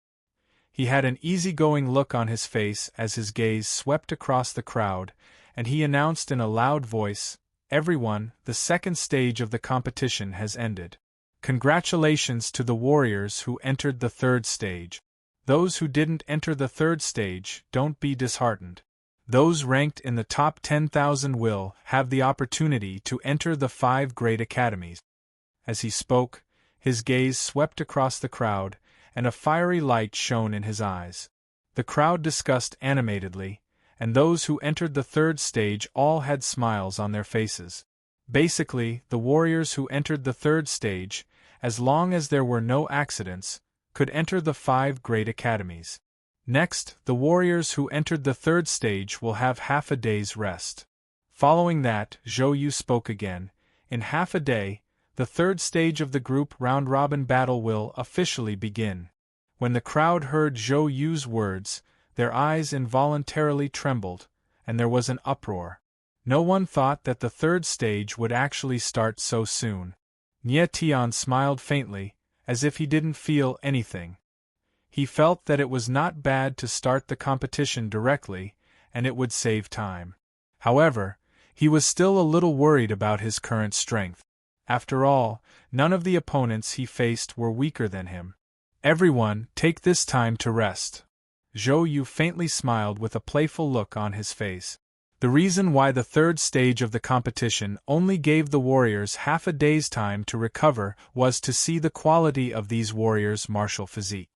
He had an easygoing look on his face as his gaze swept across the crowd, and he announced in a loud voice, "Everyone, the 2nd stage of the competition has ended. Congratulations to the warriors who entered the 3rd stage. Those who didn't enter the 3rd stage, don't be disheartened. Those ranked in the top 10,000 will have the opportunity to enter the 5 great academies." As he spoke, his gaze swept across the crowd, and a fiery light shone in his eyes. The crowd discussed animatedly, and those who entered the 3rd stage all had smiles on their faces. Basically, the warriors who entered the 3rd stage, as long as there were no accidents, could enter the 5 great academies. Next, the warriors who entered the 3rd stage will have half a day's rest. Following that, Zhou Yu spoke again. In half a day, the 3rd stage of the group round-robin battle will officially begin. When the crowd heard Zhou Yu's words, their eyes involuntarily trembled, and there was an uproar. No one thought that the 3rd stage would actually start so soon. Nye Tian smiled faintly, as if he didn't feel anything. He felt that it was not bad to start the competition directly, and it would save time. However, he was still a little worried about his current strength. After all, none of the opponents he faced were weaker than him. "Everyone, take this time to rest." Zhou Yu faintly smiled with a playful look on his face. The reason why the 3rd stage of the competition only gave the warriors half a day's time to recover was to see the quality of these warriors' martial physique.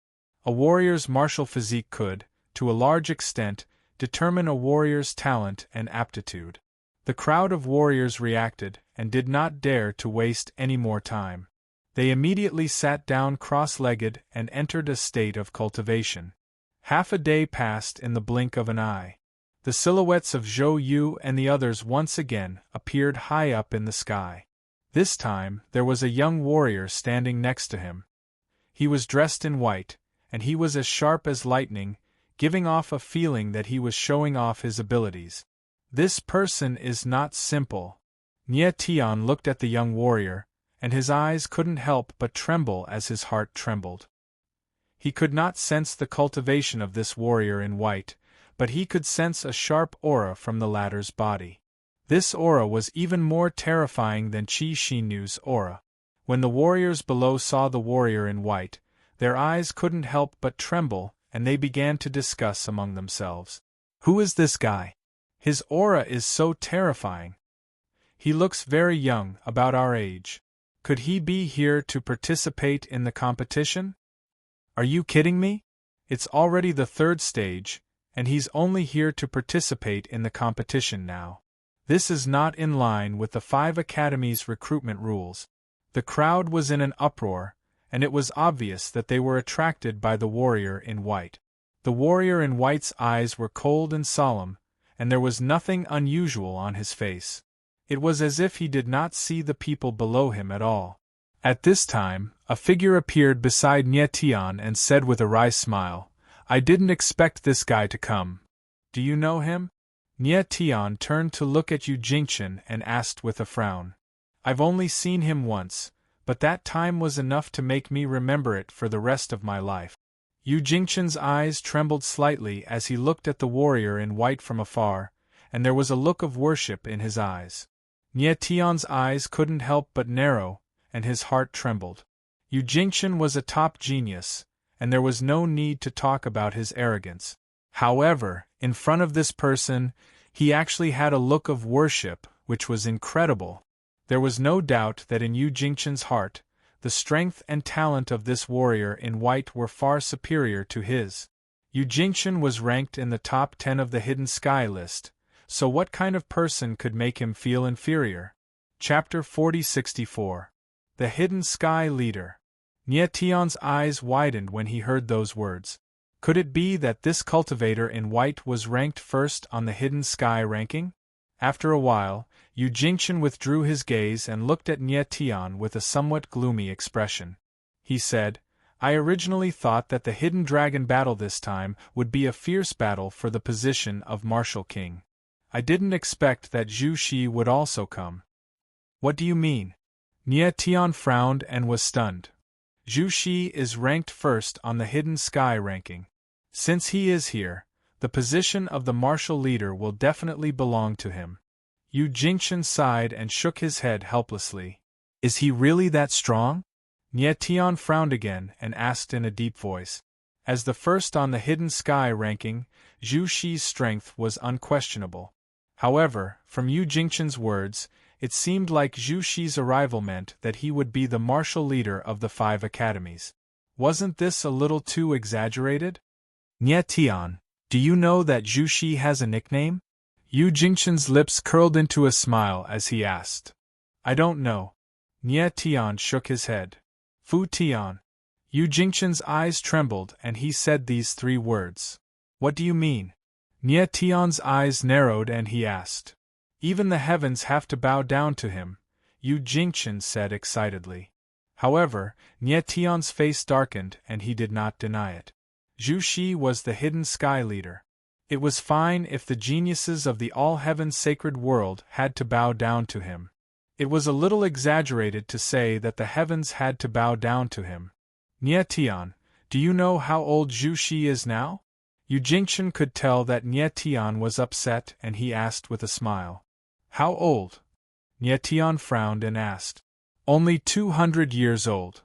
A warrior's martial physique could, to a large extent, determine a warrior's talent and aptitude. The crowd of warriors reacted, and did not dare to waste any more time. They immediately sat down cross-legged and entered a state of cultivation. Half a day passed in the blink of an eye. The silhouettes of Zhou Yu and the others once again appeared high up in the sky. This time, there was a young warrior standing next to him. He was dressed in white, and he was as sharp as lightning, giving off a feeling that he was showing off his abilities. This person is not simple. Nye Tian looked at the young warrior, and his eyes couldn't help but tremble as his heart trembled. He could not sense the cultivation of this warrior in white, but he could sense a sharp aura from the latter's body. This aura was even more terrifying than Qi Xinu's aura. When the warriors below saw the warrior in white, their eyes couldn't help but tremble, and they began to discuss among themselves. "Who is this guy? His aura is so terrifying. He looks very young, about our age. Could he be here to participate in the competition? Are you kidding me? It's already the 3rd stage, and he's only here to participate in the competition now. This is not in line with the 5 academies' recruitment rules." The crowd was in an uproar, and it was obvious that they were attracted by the warrior in white. The warrior in white's eyes were cold and solemn, and there was nothing unusual on his face. It was as if he did not see the people below him at all. At this time, a figure appeared beside Nye Tian and said with a wry smile, "I didn't expect this guy to come. Do you know him?" Nye Tian turned to look at Yu Jingchen and asked with a frown. "I've only seen him once, but that time was enough to make me remember it for the rest of my life." Yu Jingchen's eyes trembled slightly as he looked at the warrior in white from afar, and there was a look of worship in his eyes. Nye Tian's eyes couldn't help but narrow, and his heart trembled. Yu Jingchen was a top genius, and there was no need to talk about his arrogance. However, in front of this person, he actually had a look of worship, which was incredible. There was no doubt that in Yu Jingchen's heart, the strength and talent of this warrior in white were far superior to his. Yu Jingchen was ranked in the top 10 of the Hidden Sky list, so what kind of person could make him feel inferior? Chapter 4064. The Hidden Sky Leader. Nie Tian's eyes widened when he heard those words. Could it be that this cultivator in white was ranked first on the hidden sky ranking? After a while, Yu Jingchen withdrew his gaze and looked at Nie Tian with a somewhat gloomy expression. He said, I originally thought that the hidden dragon battle this time would be a fierce battle for the position of Martial King. I didn't expect that Zhu Shi would also come. What do you mean? Nie Tian frowned and was stunned. Zhu Shi is ranked first on the hidden sky ranking. Since he is here, the position of the martial leader will definitely belong to him. Yu Jingchen sighed and shook his head helplessly. Is he really that strong? Nie Tian frowned again and asked in a deep voice. As the first on the hidden sky ranking, Zhu Shi's strength was unquestionable. However, from Yu Jingchen's words, it seemed like Zhu Shi's arrival meant that he would be the martial leader of the 5 academies. Wasn't this a little too exaggerated? Nie Tian, do you know that Zhu Shi has a nickname? Yu Jingchen's lips curled into a smile as he asked. I don't know. Nie Tian shook his head. Fu Tian. Yu Jingchen's eyes trembled and he said these 3 words. What do you mean? Nie Tian's eyes narrowed and he asked. Even the heavens have to bow down to him, Yu Jingchen said excitedly. However, Nie Tian's face darkened and he did not deny it. Zhu Shi was the hidden sky leader. It was fine if the geniuses of the all-heaven sacred world had to bow down to him. It was a little exaggerated to say that the heavens had to bow down to him. Nie Tian, do you know how old Zhu Shi is now? Yu Jingchen could tell that Nie Tian was upset and he asked with a smile. How old? Nie Tian frowned and asked. Only 200 years old.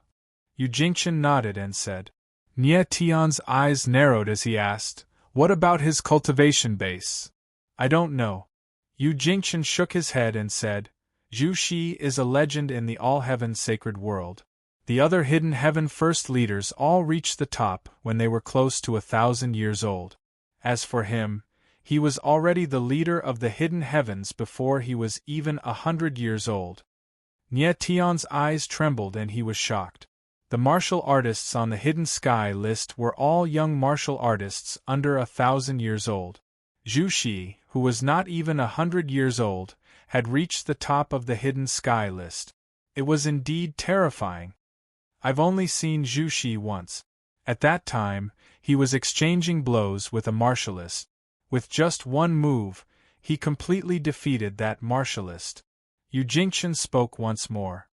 Yu Jingchen nodded and said. Nie Tian's eyes narrowed as he asked, what about his cultivation base? I don't know. Yu Jingchen shook his head and said, Zhu Shi is a legend in the all-heaven sacred world. The other hidden heaven first leaders all reached the top when they were close to 1,000 years old. As for him, he was already the leader of the hidden heavens before he was even 100 years old. Nie Tian's eyes trembled and he was shocked. The martial artists on the hidden sky list were all young martial artists under 1,000 years old. Zhu Shi, who was not even 100 years old, had reached the top of the hidden sky list. It was indeed terrifying. I've only seen Zhu Shi once. At that time, he was exchanging blows with a martialist. With just one move, he completely defeated that martialist. Yu Jingchen spoke once more.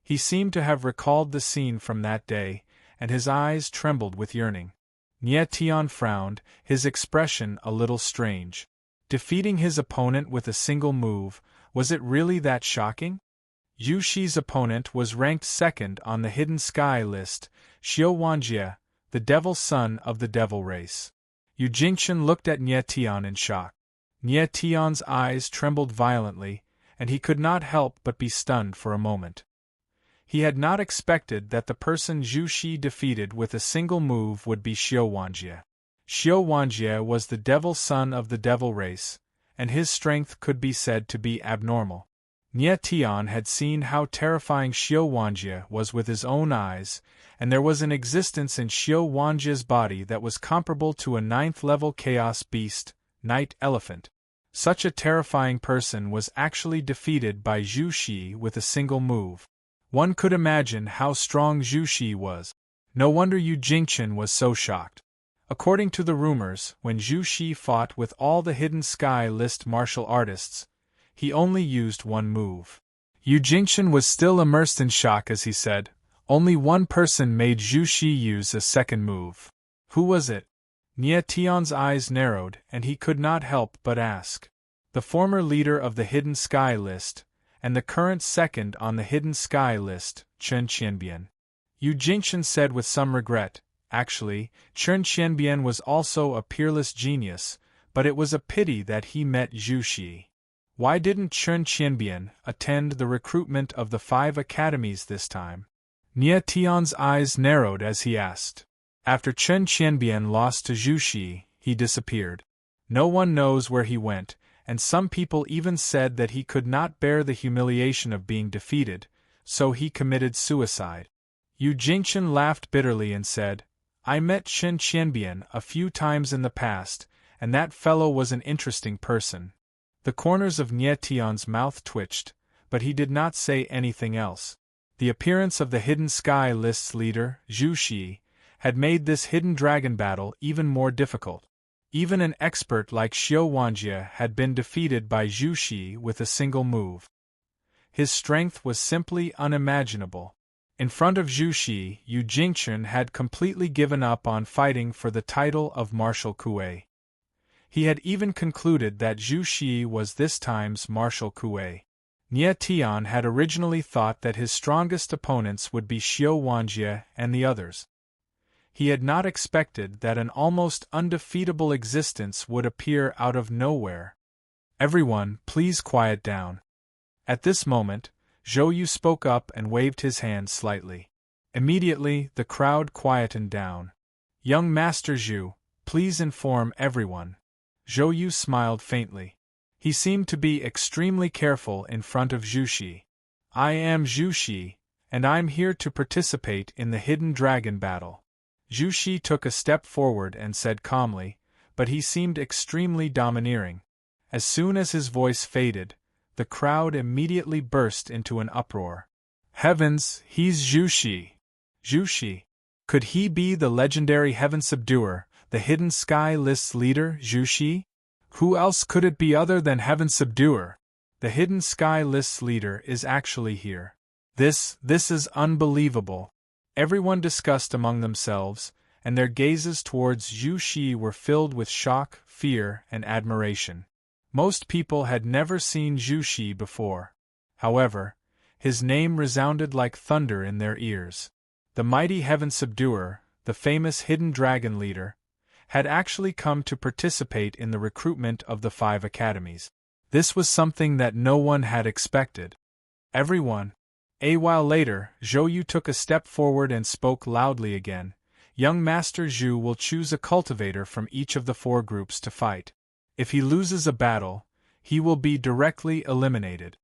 He seemed to have recalled the scene from that day, and his eyes trembled with yearning. Nie Tian frowned, his expression a little strange. Defeating his opponent with a single move, was it really that shocking? Zhu Shi's opponent was ranked second on the hidden sky list, Xiao Wanjie, the devil son of the devil race. Yu Jingchen looked at Nie Tian in shock. Nie Tian's eyes trembled violently, and he could not help but be stunned for a moment. He had not expected that the person Zhu Shi defeated with a single move would be Xiao Wanjie. Xiao Wanjie was the devil son of the devil race, and his strength could be said to be abnormal. Nie Tian had seen how terrifying Xiao Wanjie was with his own eyes, and there was an existence in Xiao Wanjie's body that was comparable to a 9th-level chaos beast, night elephant. Such a terrifying person was actually defeated by Zhu Shi with a single move. One could imagine how strong Zhu Shi was. No wonder Yu Jingchen was so shocked. According to the rumors, when Zhu Shi fought with all the hidden sky list martial artists, he only used one move. Yu Jingchen was still immersed in shock as he said, only one person made Zhu Shi use a second move. Who was it? Nie Tian's eyes narrowed and he could not help but ask. The former leader of the hidden sky list, and the current second on the hidden sky list, Chen Qianbian. Yu Jingchen said with some regret, actually, Chen Qianbian was also a peerless genius, but it was a pity that he met Zhu Shi. Why didn't Chen Qianbian attend the recruitment of the 5 academies this time? Nie Tian's eyes narrowed as he asked. After Chen Qianbian lost to Zhu Shi, he disappeared. No one knows where he went, and some people even said that he could not bear the humiliation of being defeated, so he committed suicide. Yu Jingchen laughed bitterly and said, I met Shen Qianbian a few times in the past, and that fellow was an interesting person. The corners of Nie Tian's mouth twitched, but he did not say anything else. The appearance of the Hidden Sky List's leader, Zhu Shi, had made this hidden dragon battle even more difficult. Even an expert like Xiao Wanjie had been defeated by Zhu Shi with a single move. His strength was simply unimaginable. In front of Zhu Shi, Yu Jingchen had completely given up on fighting for the title of Marshal Kuei. He had even concluded that Zhu Shi was this time's Marshal Kuei. Nie Tian had originally thought that his strongest opponents would be Xiao Wanjie and the others. He had not expected that an almost undefeatable existence would appear out of nowhere. Everyone, please quiet down. At this moment, Zhou Yu spoke up and waved his hand slightly. Immediately, the crowd quietened down. Young Master Zhu, please inform everyone. Zhou Yu smiled faintly. He seemed to be extremely careful in front of Zhu Shi. I am Zhu Shi, and I'm here to participate in the Hidden Dragon battle. Zhu Shi took a step forward and said calmly, but he seemed extremely domineering. As soon as his voice faded, the crowd immediately burst into an uproar. Heavens, he's Zhu Shi! Zhu Shi! Could he be the legendary Heaven Subduer, the Hidden Sky List's leader, Zhu Shi? Who else could it be other than Heaven Subduer? The Hidden Sky List's leader is actually here. This is unbelievable. Everyone discussed among themselves, and their gazes towards Zhu Shi were filled with shock, fear, and admiration. Most people had never seen Zhu Shi before. However, his name resounded like thunder in their ears. The mighty Heaven Subduer, the famous Hidden Dragon leader, had actually come to participate in the recruitment of the 5 academies. This was something that no one had expected. Everyone. A while later, Zhou Yu took a step forward and spoke loudly again. Young Master Zhu will choose a cultivator from each of the 4 groups to fight. If he loses a battle, he will be directly eliminated.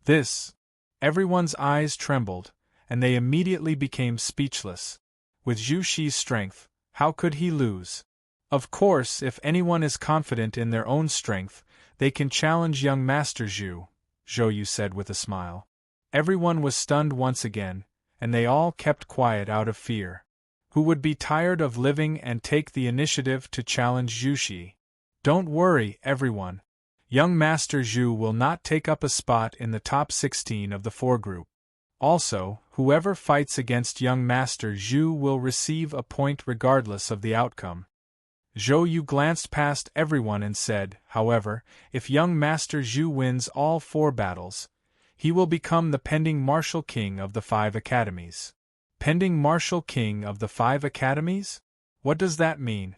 This. Everyone's eyes trembled, and they immediately became speechless. With Zhu Shi's strength, how could he lose? Of course, if anyone is confident in their own strength, they can challenge young Master Zhu, Zhou Yu said with a smile. Everyone was stunned once again, and they all kept quiet out of fear. Who would be tired of living and take the initiative to challenge Zhu Shi? Don't worry, everyone. Young Master Zhu will not take up a spot in the top 16 of the 4 group. Also, whoever fights against young Master Zhu will receive a point regardless of the outcome. Zhou Yu glanced past everyone and said, however, if young Master Zhu wins all 4 battles, he will become the pending Martial King of the 5 academies. Pending Martial King of the 5 academies? What does that mean?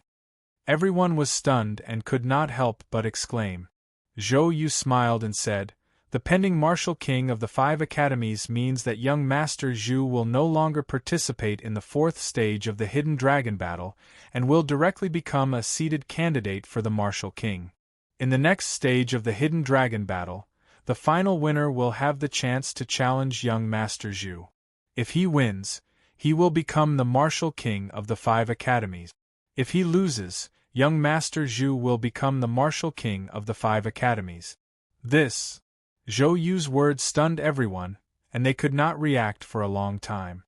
Everyone was stunned and could not help but exclaim. Zhou Yu smiled and said, the pending Martial King of the 5 academies means that young Master Zhu will no longer participate in the 4th stage of the Hidden Dragon battle, and will directly become a seated candidate for the Martial King. In the next stage of the Hidden Dragon battle, the final winner will have the chance to challenge young Master Zhu. If he wins, he will become the Martial King of the 5 academies. If he loses, young Master Zhu will become the Martial King of the 5 academies. This. Zhou Yu's words stunned everyone, and they could not react for a long time.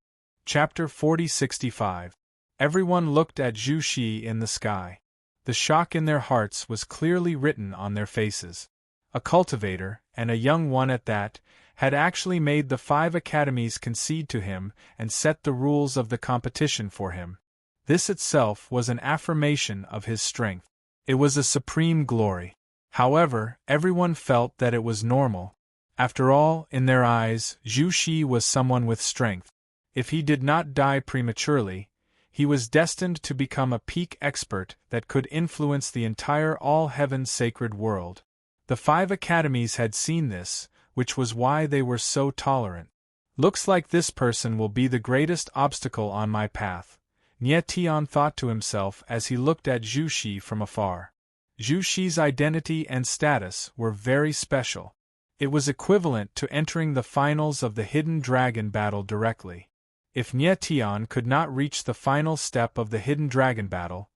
Chapter 4065. Everyone looked at Zhu Shi in the sky. The shock in their hearts was clearly written on their faces. A cultivator, and a young one at that, had actually made the 5 academies concede to him and set the rules of the competition for him. This itself was an affirmation of his strength. It was a supreme glory. However, everyone felt that it was normal. After all, in their eyes, Zhu Shi was someone with strength. If he did not die prematurely, he was destined to become a peak expert that could influence the entire all-heaven sacred world. The 5 academies had seen this, which was why they were so tolerant. Looks like this person will be the greatest obstacle on my path, Nie Tian thought to himself as he looked at Zhu Shi from afar. Zhu Shi's identity and status were very special. It was equivalent to entering the finals of the Hidden Dragon battle directly. If Nie Tian could not reach the final step of the hidden dragon battle,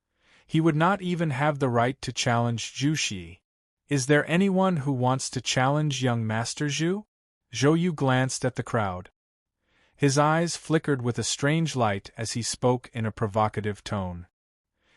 he would not even have the right to challenge Zhu Shi. Is there anyone who wants to challenge young Master Zhu? Zhou Yu glanced at the crowd. His eyes flickered with a strange light as he spoke in a provocative tone.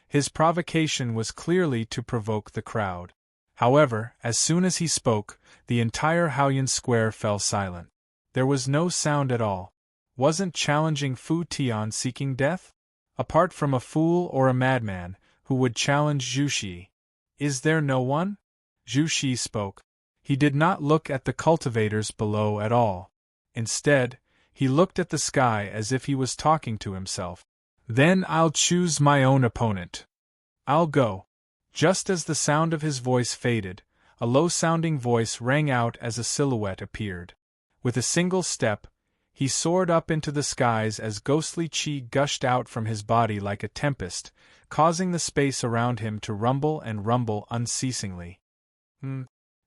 His provocation was clearly to provoke the crowd. However, as soon as he spoke, the entire Haoyan Square fell silent. There was no sound at all. Wasn't challenging Fu Tian seeking death? Apart from a fool or a madman, who would challenge Zhu Shi? Is there no one? Zhu Shi spoke. He did not look at the cultivators below at all. Instead, he looked at the sky as if he was talking to himself. Then I'll choose my own opponent. I'll go. Just as the sound of his voice faded, a low-sounding voice rang out as a silhouette appeared. With a single step, he soared up into the skies as ghostly qi gushed out from his body like a tempest, causing the space around him to rumble and rumble unceasingly.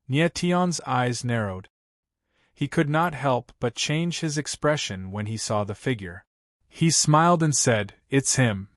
Nie Tian's eyes narrowed. He could not help but change his expression when he saw the figure. He smiled and said, "It's him.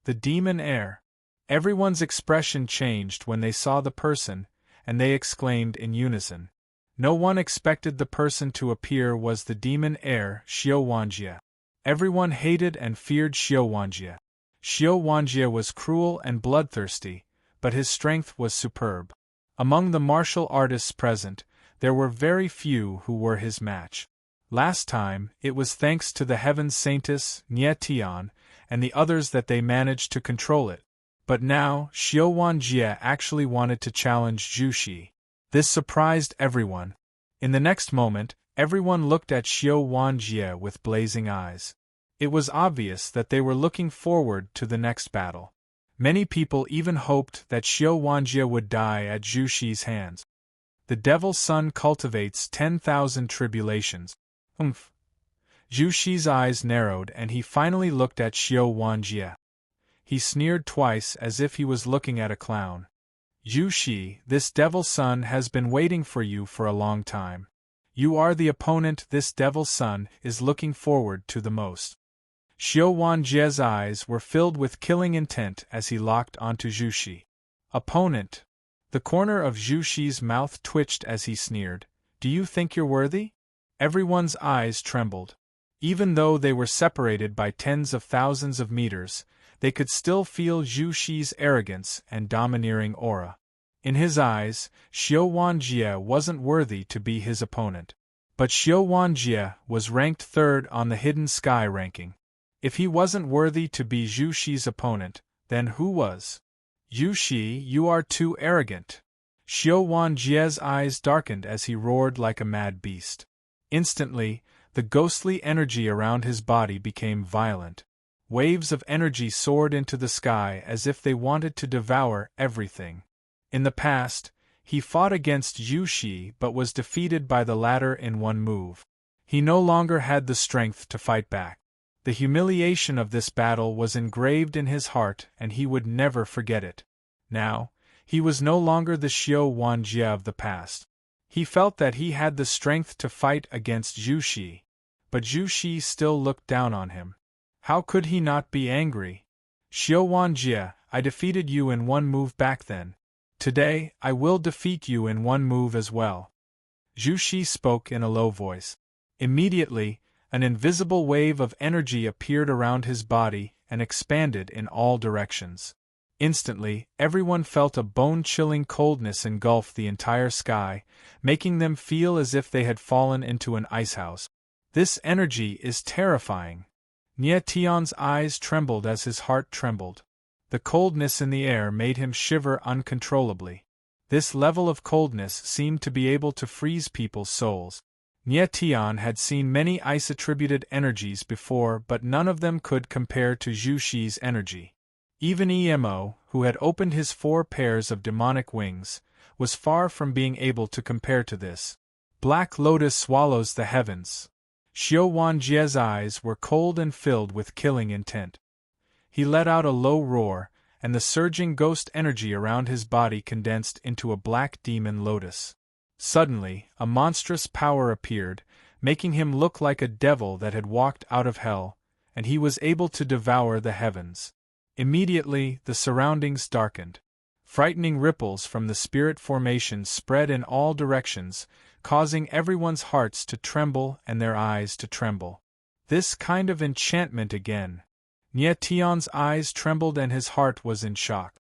The demon heir." Everyone's expression changed when they saw the person, and they exclaimed in unison. No one expected the person to appear was the demon heir, Xiao Wanjie. Everyone hated and feared Xiao Wanjie. Xiao Wanjie was cruel and bloodthirsty, but his strength was superb. Among the martial artists present, there were very few who were his match. Last time, it was thanks to the Heaven Saintess, Nie Tian, and the others that they managed to control it. But now, Xiao Wanjie actually wanted to challenge Zhu Shi. This surprised everyone. In the next moment, everyone looked at Xiao Wanjie with blazing eyes. It was obvious that they were looking forward to the next battle. Many people even hoped that Xiao Wanjie would die at Zhu Shi's hands. The Devil's Son cultivates 10,000 tribulations. Zhu Shi's eyes narrowed and he finally looked at Xiao Wanjie. He sneered twice as if he was looking at a clown. Zhu Shi, this Devil's Son has been waiting for you for a long time. You are the opponent this Devil's Son is looking forward to the most. Xiao Wanjie's eyes were filled with killing intent as he locked onto Zhu Shi. Opponent. The corner of Zhu Shi's mouth twitched as he sneered. Do you think you're worthy? Everyone's eyes trembled. Even though they were separated by tens of thousands of meters, they could still feel Zhu Shi's arrogance and domineering aura. In his eyes, Xiao Wanjie wasn't worthy to be his opponent. But Xiao Wanjie was ranked third on the Hidden Sky ranking. If he wasn't worthy to be Zhu Shi's opponent, then who was? Zhu Shi, you are too arrogant. Xiao Wanjie's eyes darkened as he roared like a mad beast. Instantly, the ghostly energy around his body became violent. Waves of energy soared into the sky as if they wanted to devour everything. In the past, he fought against Zhu Shi but was defeated by the latter in one move. He no longer had the strength to fight back. The humiliation of this battle was engraved in his heart and he would never forget it. Now, he was no longer the Xiao Wanjie of the past. He felt that he had the strength to fight against Zhu Shi. But Zhu Shi still looked down on him. How could he not be angry? Xiao Wanjie, I defeated you in one move back then. Today, I will defeat you in one move as well. Zhu Shi spoke in a low voice. Immediately, an invisible wave of energy appeared around his body and expanded in all directions. Instantly, everyone felt a bone-chilling coldness engulf the entire sky, making them feel as if they had fallen into an icehouse. This energy is terrifying. Nie Tian's eyes trembled as his heart trembled. The coldness in the air made him shiver uncontrollably. This level of coldness seemed to be able to freeze people's souls. Nie Tian had seen many ice-attributed energies before, but none of them could compare to Zhu Shi's energy. Even Emo, who had opened his 4 pairs of demonic wings, was far from being able to compare to this. Black Lotus swallows the heavens. Xiao Wanjie's eyes were cold and filled with killing intent. He let out a low roar, and the surging ghost energy around his body condensed into a black demon lotus. Suddenly, a monstrous power appeared, making him look like a devil that had walked out of hell, and he was able to devour the heavens. Immediately, the surroundings darkened. Frightening ripples from the spirit formation spread in all directions, causing everyone's hearts to tremble and their eyes to tremble. This kind of enchantment again. Nie Tian's eyes trembled and his heart was in shock.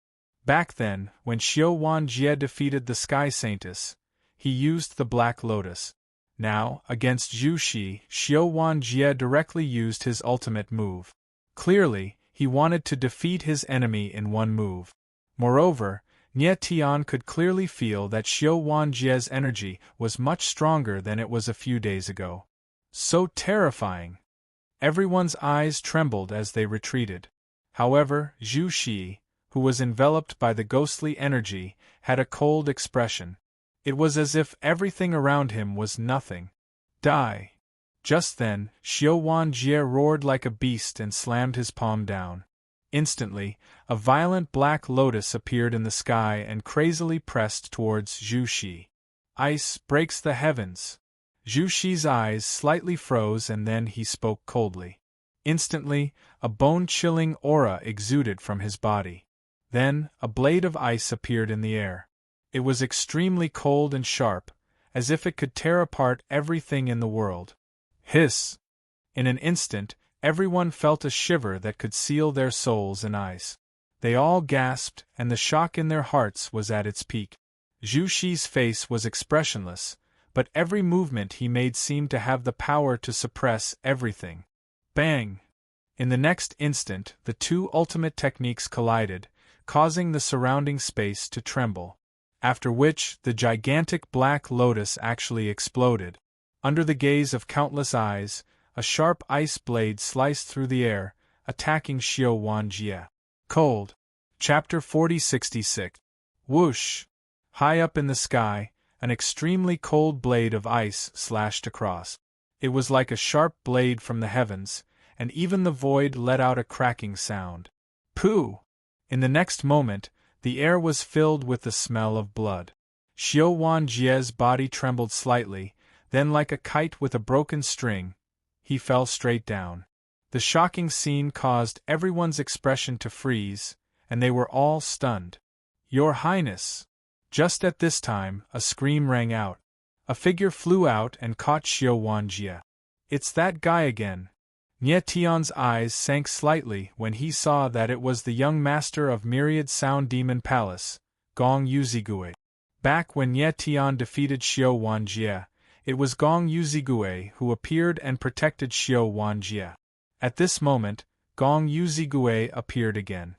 Back then, when Xiao Wanjie defeated the Sky Saintess, he used the Black Lotus. Now, against Zhu Shi, Xiao Wanjie directly used his ultimate move. Clearly, he wanted to defeat his enemy in one move. Moreover, Nie Tian could clearly feel that Xiao Wanjie's energy was much stronger than it was a few days ago. So terrifying! Everyone's eyes trembled as they retreated. However, Zhu Shi, who was enveloped by the ghostly energy, had a cold expression. It was as if everything around him was nothing. Die! Just then, Xiao Wanjie roared like a beast and slammed his palm down. Instantly, a violent black lotus appeared in the sky and crazily pressed towards Zhu Shi. Ice breaks the heavens. Zhu Shi's eyes slightly froze and then he spoke coldly. Instantly, a bone-chilling aura exuded from his body. Then, a blade of ice appeared in the air. It was extremely cold and sharp, as if it could tear apart everything in the world. Hiss! In an instant, everyone felt a shiver that could seal their souls and eyes. They all gasped, and the shock in their hearts was at its peak. Zhu Shi's face was expressionless, but every movement he made seemed to have the power to suppress everything. Bang! In the next instant, the two ultimate techniques collided, causing the surrounding space to tremble. After which, the gigantic black lotus actually exploded. Under the gaze of countless eyes, a sharp ice blade sliced through the air, attacking Xiao Wanjie. Cold. Chapter 4066. Whoosh! High up in the sky, an extremely cold blade of ice slashed across. It was like a sharp blade from the heavens, and even the void let out a cracking sound. Pooh! In the next moment, the air was filled with the smell of blood. Xiao Wanjie's body trembled slightly, then like a kite with a broken string, he fell straight down. The shocking scene caused everyone's expression to freeze, and they were all stunned. Your Highness! Just at this time, a scream rang out. A figure flew out and caught Xiao Wanjie. It's that guy again. Nie Tian's eyes sank slightly when he saw that it was the young master of Myriad Sound Demon Palace, Gong Yuzhigue. Back when Nie Tian defeated Xiao Wanjie, it was Gong Yuzhigue who appeared and protected Xiao Wanjie. At this moment, Gong Yuzhigue appeared again.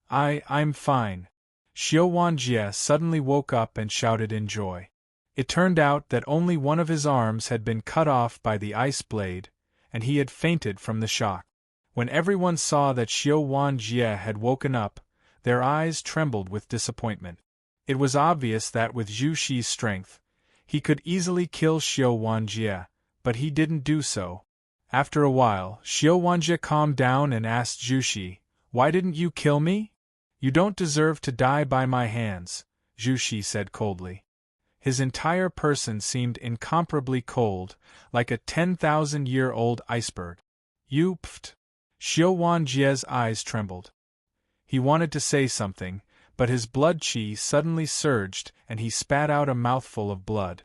I'm fine. Xiao Wanjie suddenly woke up and shouted in joy. It turned out that only one of his arms had been cut off by the ice blade, and he had fainted from the shock. When everyone saw that Xiao Wanjie had woken up, their eyes trembled with disappointment. It was obvious that with Zhu Shi's strength, he could easily kill Xiao Wanjie, but he didn't do so. After a while, Xiao Wanjie calmed down and asked Zhu Shi, "Why didn't you kill me?" "You don't deserve to die by my hands," Zhu Shi said coldly. His entire person seemed incomparably cold, like a 10,000-year-old iceberg. You pfft! Xiao Wanjie's eyes trembled. He wanted to say something, but his blood qi suddenly surged and he spat out a mouthful of blood.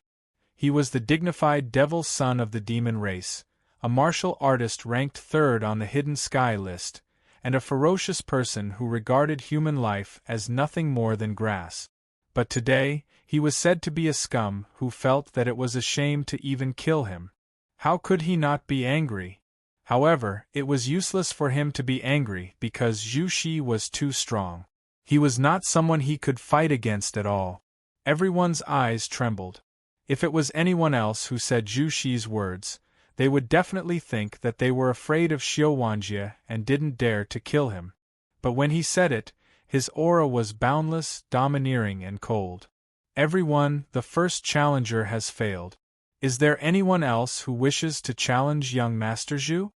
He was the dignified devil son of the demon race, a martial artist ranked third on the hidden sky list, and a ferocious person who regarded human life as nothing more than grass. But today, he was said to be a scum who felt that it was a shame to even kill him. How could he not be angry? However, it was useless for him to be angry because Zhu Shi was too strong. He was not someone he could fight against at all. Everyone's eyes trembled. If it was anyone else who said Zhu Shi's words, they would definitely think that they were afraid of Xiao Wanjie and didn't dare to kill him. But when he said it, his aura was boundless, domineering and cold. Everyone, the first challenger has failed. Is there anyone else who wishes to challenge young Master Zhu?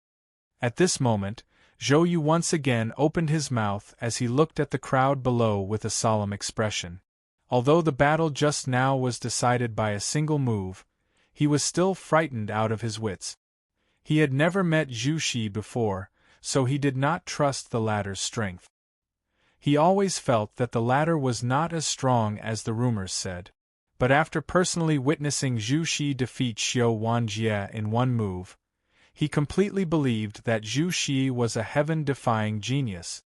At this moment, Zhou Yu once again opened his mouth as he looked at the crowd below with a solemn expression. Although the battle just now was decided by a single move, he was still frightened out of his wits. He had never met Zhu Shi before, so he did not trust the latter's strength. He always felt that the latter was not as strong as the rumors said. But after personally witnessing Zhu Xi defeat Xiao Wanjie in one move, he completely believed that Zhu Xi was a heaven-defying genius.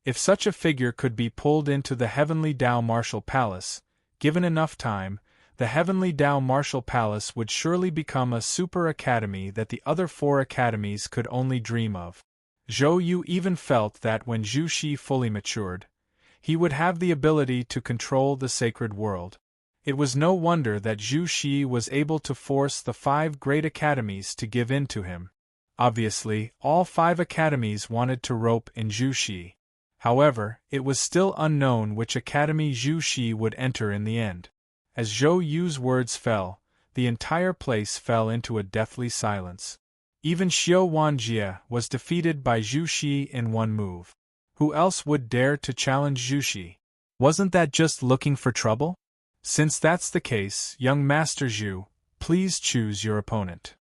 If such a figure could be pulled into the Heavenly Dao Martial Palace, given enough time, the Heavenly Dao Martial Palace would surely become a super academy that the other 4 academies could only dream of. Zhou Yu even felt that when Zhu Xi fully matured, he would have the ability to control the sacred world. It was no wonder that Zhu Xi was able to force the 5 great academies to give in to him. Obviously, all 5 academies wanted to rope in Zhu Xi. However, it was still unknown which academy Zhu Xi would enter in the end. As Zhou Yu's words fell, the entire place fell into a deathly silence. Even Xiao Wanjie was defeated by Zhu Xi in one move. Who else would dare to challenge Zhu Xi? Wasn't that just looking for trouble? Since that's the case, young Master Zhu, please choose your opponent.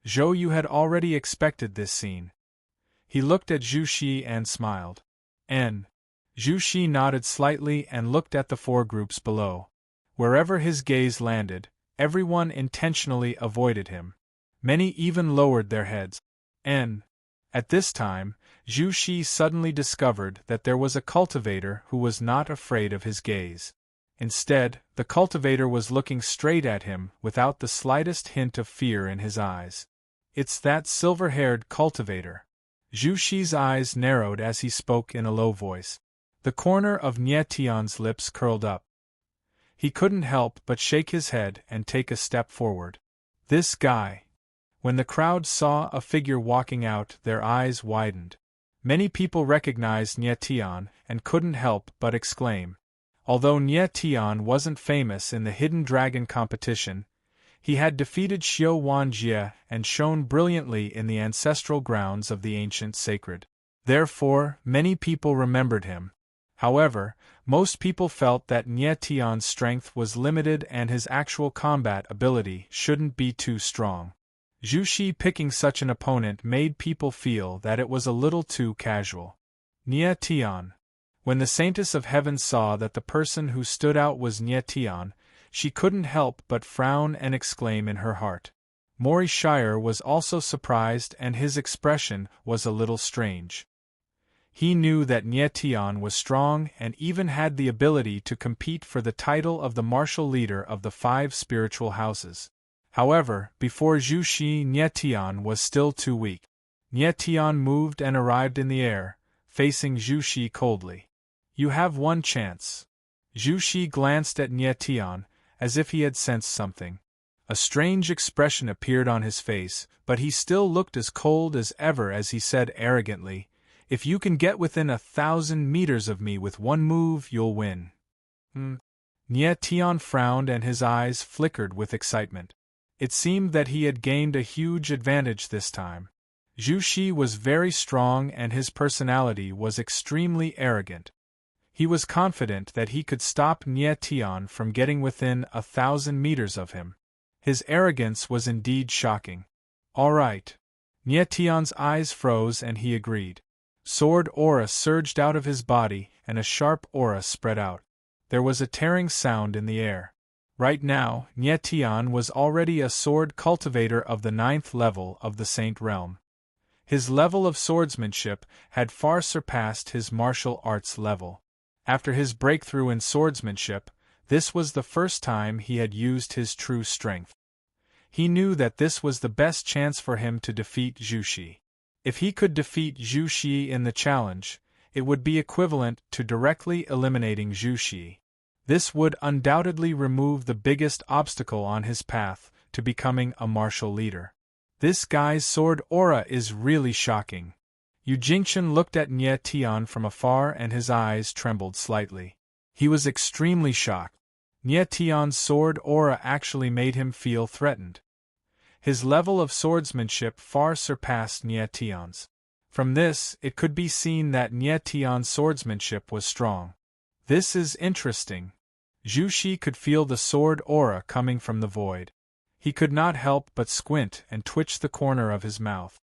Zhou Yu had already expected this scene. He looked at Zhu Xi and smiled. Zhu Xi nodded slightly and looked at the 4 groups below. Wherever his gaze landed, everyone intentionally avoided him. Many even lowered their heads. At this time, Zhu Xi suddenly discovered that there was a cultivator who was not afraid of his gaze. Instead, the cultivator was looking straight at him without the slightest hint of fear in his eyes. It's that silver-haired cultivator. Zhu Xi's eyes narrowed as he spoke in a low voice. The corner of Nie Tian's lips curled up. He couldn't help but shake his head and take a step forward. This guy. When the crowd saw a figure walking out, their eyes widened. Many people recognized Nie Tian and couldn't help but exclaim. Although Nie Tian wasn't famous in the Hidden Dragon competition, he had defeated Xiao Wanjie and shone brilliantly in the ancestral grounds of the ancient sacred. Therefore, many people remembered him. However, most people felt that Nie Tian's strength was limited and his actual combat ability shouldn't be too strong. Zhu Xi picking such an opponent made people feel that it was a little too casual. Nie Tian. When the Saintess of Heaven saw that the person who stood out was Nie Tian, she couldn't help but frown and exclaim in her heart. Mori Shire was also surprised and his expression was a little strange. He knew that Nie Tian was strong and even had the ability to compete for the title of the martial leader of the 5 spiritual houses. However, before Zhu Xi, Nie Tian was still too weak. Nie Tian moved and arrived in the air, facing Zhu Xi coldly. You have one chance. Zhu Xi glanced at Nie Tian, as if he had sensed something. A strange expression appeared on his face, but he still looked as cold as ever as he said arrogantly, "If you can get within 1,000 meters of me with one move, you'll win." Nie Tian frowned and his eyes flickered with excitement. It seemed that he had gained a huge advantage this time. Zhu Xi was very strong and his personality was extremely arrogant. He was confident that he could stop Nie Tian from getting within 1,000 meters of him. His arrogance was indeed shocking. All right. Nie Tian's eyes froze and he agreed. Sword aura surged out of his body and a sharp aura spread out. There was a tearing sound in the air. Right now, Nie Tian was already a sword cultivator of the 9th level of the Saint Realm. His level of swordsmanship had far surpassed his martial arts level. After his breakthrough in swordsmanship, this was the first time he had used his true strength. He knew that this was the best chance for him to defeat Zhu Xi. If he could defeat Zhu Xi in the challenge, it would be equivalent to directly eliminating Zhu Xi. This would undoubtedly remove the biggest obstacle on his path to becoming a martial leader. This guy's sword aura is really shocking. Yu Jingchen looked at Nie Tian from afar and his eyes trembled slightly. He was extremely shocked. Nie Tian's sword aura actually made him feel threatened. His level of swordsmanship far surpassed Nie Tian's. From this, it could be seen that Nie Tian's swordsmanship was strong. This is interesting. Zhu Xi could feel the sword aura coming from the void. He could not help but squint and twitch the corner of his mouth.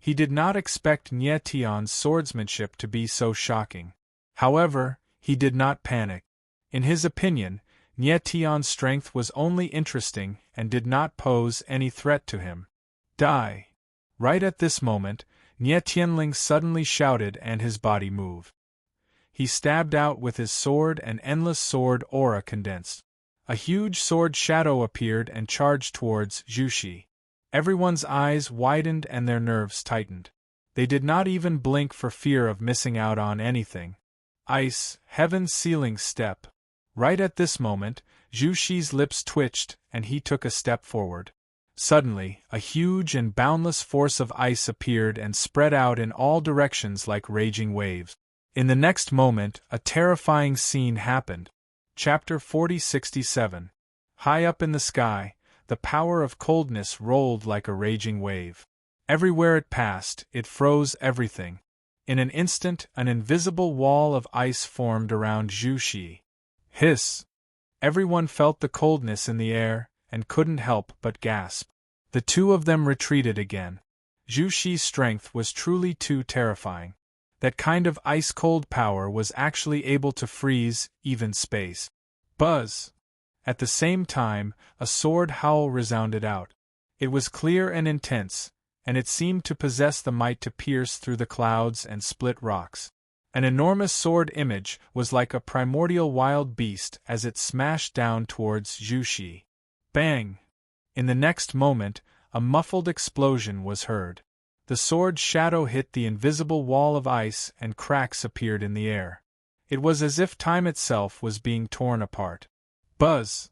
He did not expect Nie Tian's swordsmanship to be so shocking. However, he did not panic. In his opinion, Nie Tian's strength was only interesting and did not pose any threat to him. Die! Right at this moment, Nie Tianling suddenly shouted and his body moved. He stabbed out with his sword and endless sword aura condensed. A huge sword shadow appeared and charged towards Zhu Shi. Everyone's eyes widened and their nerves tightened. They did not even blink for fear of missing out on anything. Ice, heaven's ceiling step. Right at this moment, Zhu Shi's lips twitched and he took a step forward. Suddenly, a huge and boundless force of ice appeared and spread out in all directions like raging waves. In the next moment, a terrifying scene happened. Chapter 4067. High up in the sky, the power of coldness rolled like a raging wave. Everywhere it passed, it froze everything. In an instant, an invisible wall of ice formed around Zhu Shi. Hiss! Everyone felt the coldness in the air, and couldn't help but gasp. The two of them retreated again. Zhu Shi's strength was truly too terrifying. That kind of ice-cold power was actually able to freeze even space. Buzz! At the same time, a sword howl resounded out. It was clear and intense, and it seemed to possess the might to pierce through the clouds and split rocks. An enormous sword image was like a primordial wild beast as it smashed down towards Zhu Shi. Bang! In the next moment, a muffled explosion was heard. The sword's shadow hit the invisible wall of ice and cracks appeared in the air. It was as if time itself was being torn apart. Buzz!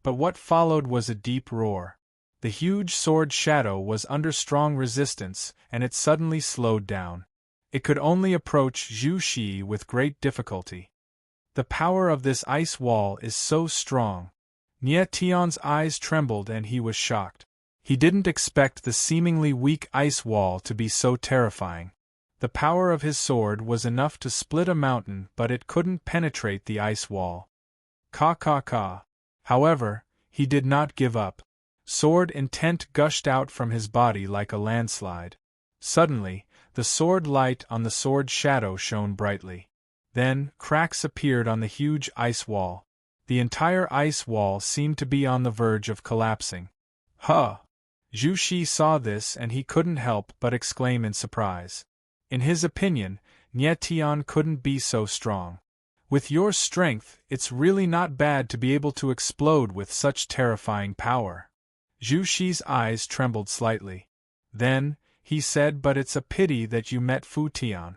But what followed was a deep roar. The huge sword's shadow was under strong resistance, and it suddenly slowed down. It could only approach Zhu Shi with great difficulty. The power of this ice wall is so strong. Nie Tian's eyes trembled and he was shocked. He didn't expect the seemingly weak ice wall to be so terrifying. The power of his sword was enough to split a mountain, but it couldn't penetrate the ice wall. Ka. However, he did not give up. Sword intent gushed out from his body like a landslide. Suddenly, the sword light on the sword's shadow shone brightly. Then, cracks appeared on the huge ice wall. The entire ice wall seemed to be on the verge of collapsing. Huh! Zhu Shi saw this and he couldn't help but exclaim in surprise. In his opinion, Nie Tian couldn't be so strong. With your strength, it's really not bad to be able to explode with such terrifying power. Zhu Shi's eyes trembled slightly. Then, he said, but it's a pity that you met Fu Tian.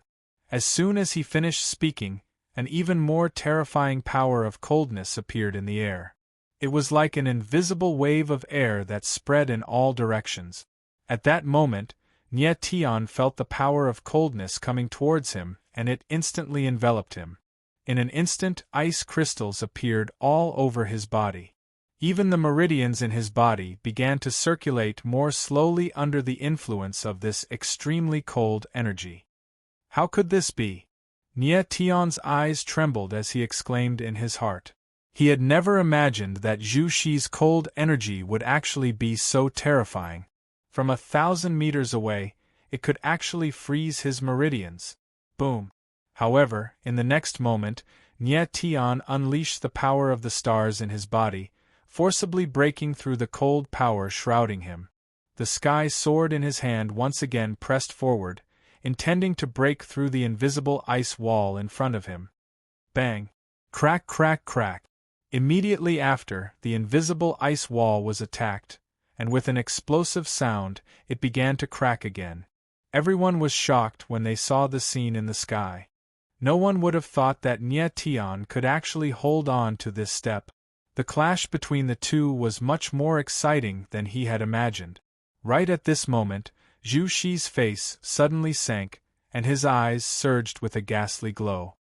As soon as he finished speaking, an even more terrifying power of coldness appeared in the air. It was like an invisible wave of air that spread in all directions. At that moment, Nie Tian felt the power of coldness coming towards him, and it instantly enveloped him. In an instant, ice crystals appeared all over his body. Even the meridians in his body began to circulate more slowly under the influence of this extremely cold energy. How could this be? Nie Tian's eyes trembled as he exclaimed in his heart. He had never imagined that Zhu Shi's cold energy would actually be so terrifying. From 1,000 meters away, it could actually freeze his meridians. Boom! However, in the next moment, Nie Tian unleashed the power of the stars in his body, forcibly breaking through the cold power shrouding him. The sky sword in his hand once again pressed forward, intending to break through the invisible ice wall in front of him. Bang! Crack, crack, crack! Immediately after, the invisible ice wall was attacked, and with an explosive sound, it began to crack again. Everyone was shocked when they saw the scene in the sky. No one would have thought that Nie Tian could actually hold on to this step. The clash between the two was much more exciting than he had imagined. Right at this moment, Zhu Shi's face suddenly sank, and his eyes surged with a ghastly glow.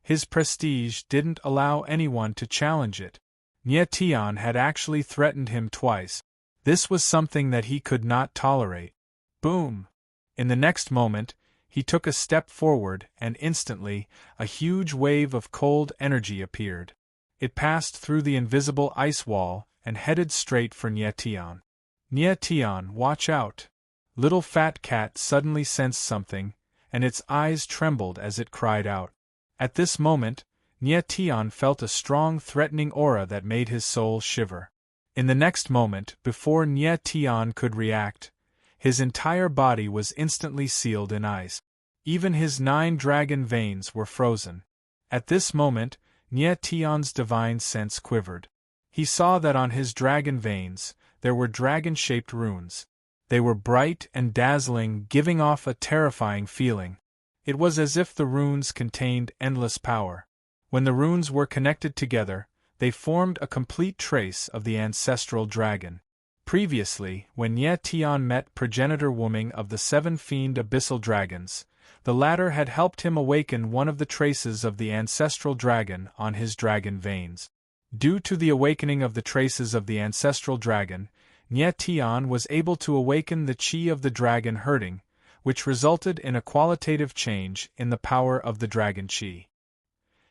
His prestige didn't allow anyone to challenge it. Nie Tian had actually threatened him twice. This was something that he could not tolerate. Boom! In the next moment, he took a step forward and instantly, a huge wave of cold energy appeared. It passed through the invisible ice wall and headed straight for Nie Tian. Nie Tian, watch out! Little fat cat suddenly sensed something, and its eyes trembled as it cried out. At this moment, Nye Tian felt a strong threatening aura that made his soul shiver. In the next moment, before Nye Tian could react, his entire body was instantly sealed in ice. Even his 9 dragon veins were frozen. At this moment, Nye Tian's divine sense quivered. He saw that on his dragon veins, there were dragon-shaped runes. They were bright and dazzling, giving off a terrifying feeling. It was as if the runes contained endless power. When the runes were connected together, they formed a complete trace of the ancestral dragon. Previously, when Nye Tian met progenitor Wuming of the 7 fiend abyssal dragons, the latter had helped him awaken one of the traces of the ancestral dragon on his dragon veins. Due to the awakening of the traces of the ancestral dragon, Nye Tian was able to awaken the chi of the dragon herding, which resulted in a qualitative change in the power of the dragon chi.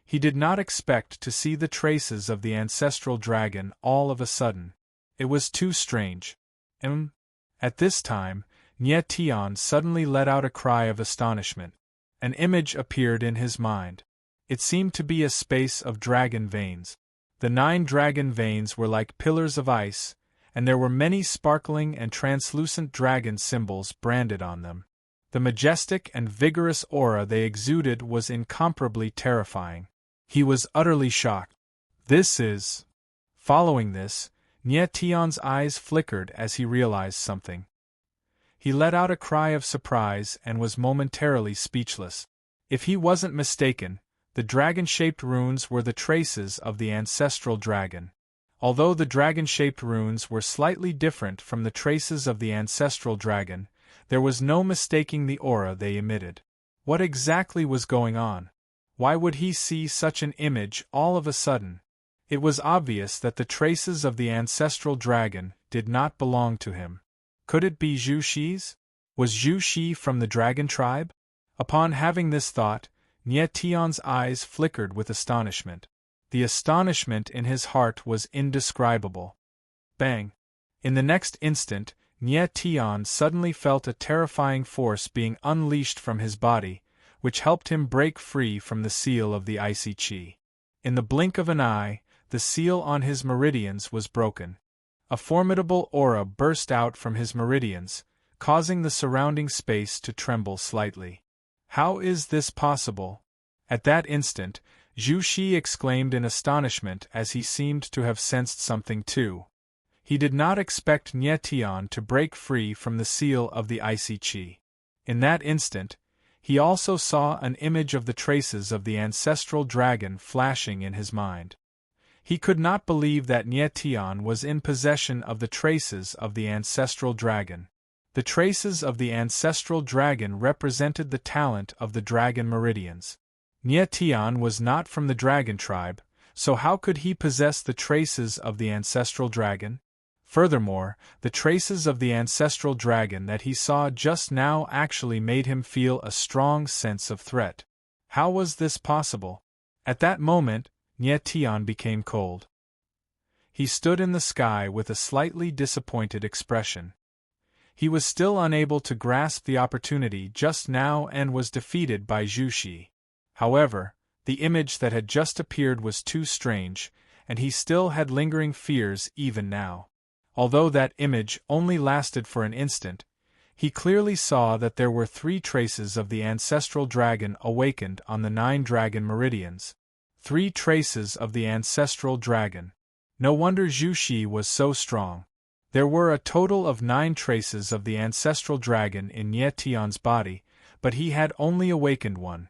He did not expect to see the traces of the ancestral dragon all of a sudden. It was too strange. At this time, Nye Tian suddenly let out a cry of astonishment. An image appeared in his mind. It seemed to be a space of dragon veins. The 9 dragon veins were like pillars of ice, and there were many sparkling and translucent dragon symbols branded on them. The majestic and vigorous aura they exuded was incomparably terrifying. He was utterly shocked. This is... Following this, Nye Tian's eyes flickered as he realized something. He let out a cry of surprise and was momentarily speechless. If he wasn't mistaken, the dragon-shaped runes were the traces of the ancestral dragon. Although the dragon-shaped runes were slightly different from the traces of the ancestral dragon, there was no mistaking the aura they emitted. What exactly was going on? Why would he see such an image all of a sudden? It was obvious that the traces of the ancestral dragon did not belong to him. Could it be Zhu Shi's? Was Zhu Shi from the dragon tribe? Upon having this thought, Nye Tian's eyes flickered with astonishment. The astonishment in his heart was indescribable. Bang! In the next instant, Nye Tian suddenly felt a terrifying force being unleashed from his body, which helped him break free from the seal of the icy chi. In the blink of an eye, the seal on his meridians was broken. A formidable aura burst out from his meridians, causing the surrounding space to tremble slightly. How is this possible? At that instant, Zhu Shi exclaimed in astonishment as he seemed to have sensed something too. He did not expect Nye Tian to break free from the seal of the icy chi. In that instant, he also saw an image of the traces of the ancestral dragon flashing in his mind. He could not believe that Nye Tian was in possession of the traces of the ancestral dragon. The traces of the ancestral dragon represented the talent of the dragon meridians. Nye Tian was not from the dragon tribe, so how could he possess the traces of the ancestral dragon? Furthermore, the traces of the ancestral dragon that he saw just now actually made him feel a strong sense of threat. How was this possible? At that moment, Nye Tian became cold. He stood in the sky with a slightly disappointed expression. He was still unable to grasp the opportunity just now and was defeated by Zhu Shi. However, the image that had just appeared was too strange, and he still had lingering fears even now. Although that image only lasted for an instant, he clearly saw that there were 3 traces of the ancestral dragon awakened on the 9 dragon meridians. 3 traces of the ancestral dragon. No wonder Zhu Shi was so strong. There were a total of 9 traces of the ancestral dragon in Nye Tian's body, but he had only awakened one.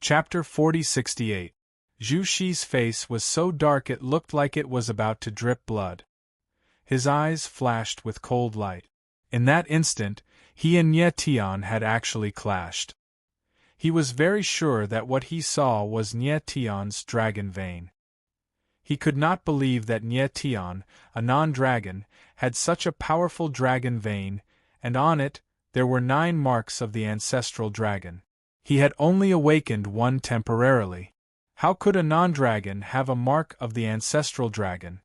Chapter 4068. Zhu Shi's face was so dark it looked like it was about to drip blood. His eyes flashed with cold light. In that instant, he and Nye Tian had actually clashed. He was very sure that what he saw was Nye Tian's dragon vein. He could not believe that Nye Tian, a non-dragon, had such a powerful dragon vein, and on it, there were 9 marks of the ancestral dragon. He had only awakened one temporarily. How could a non-dragon have a mark of the ancestral dragon?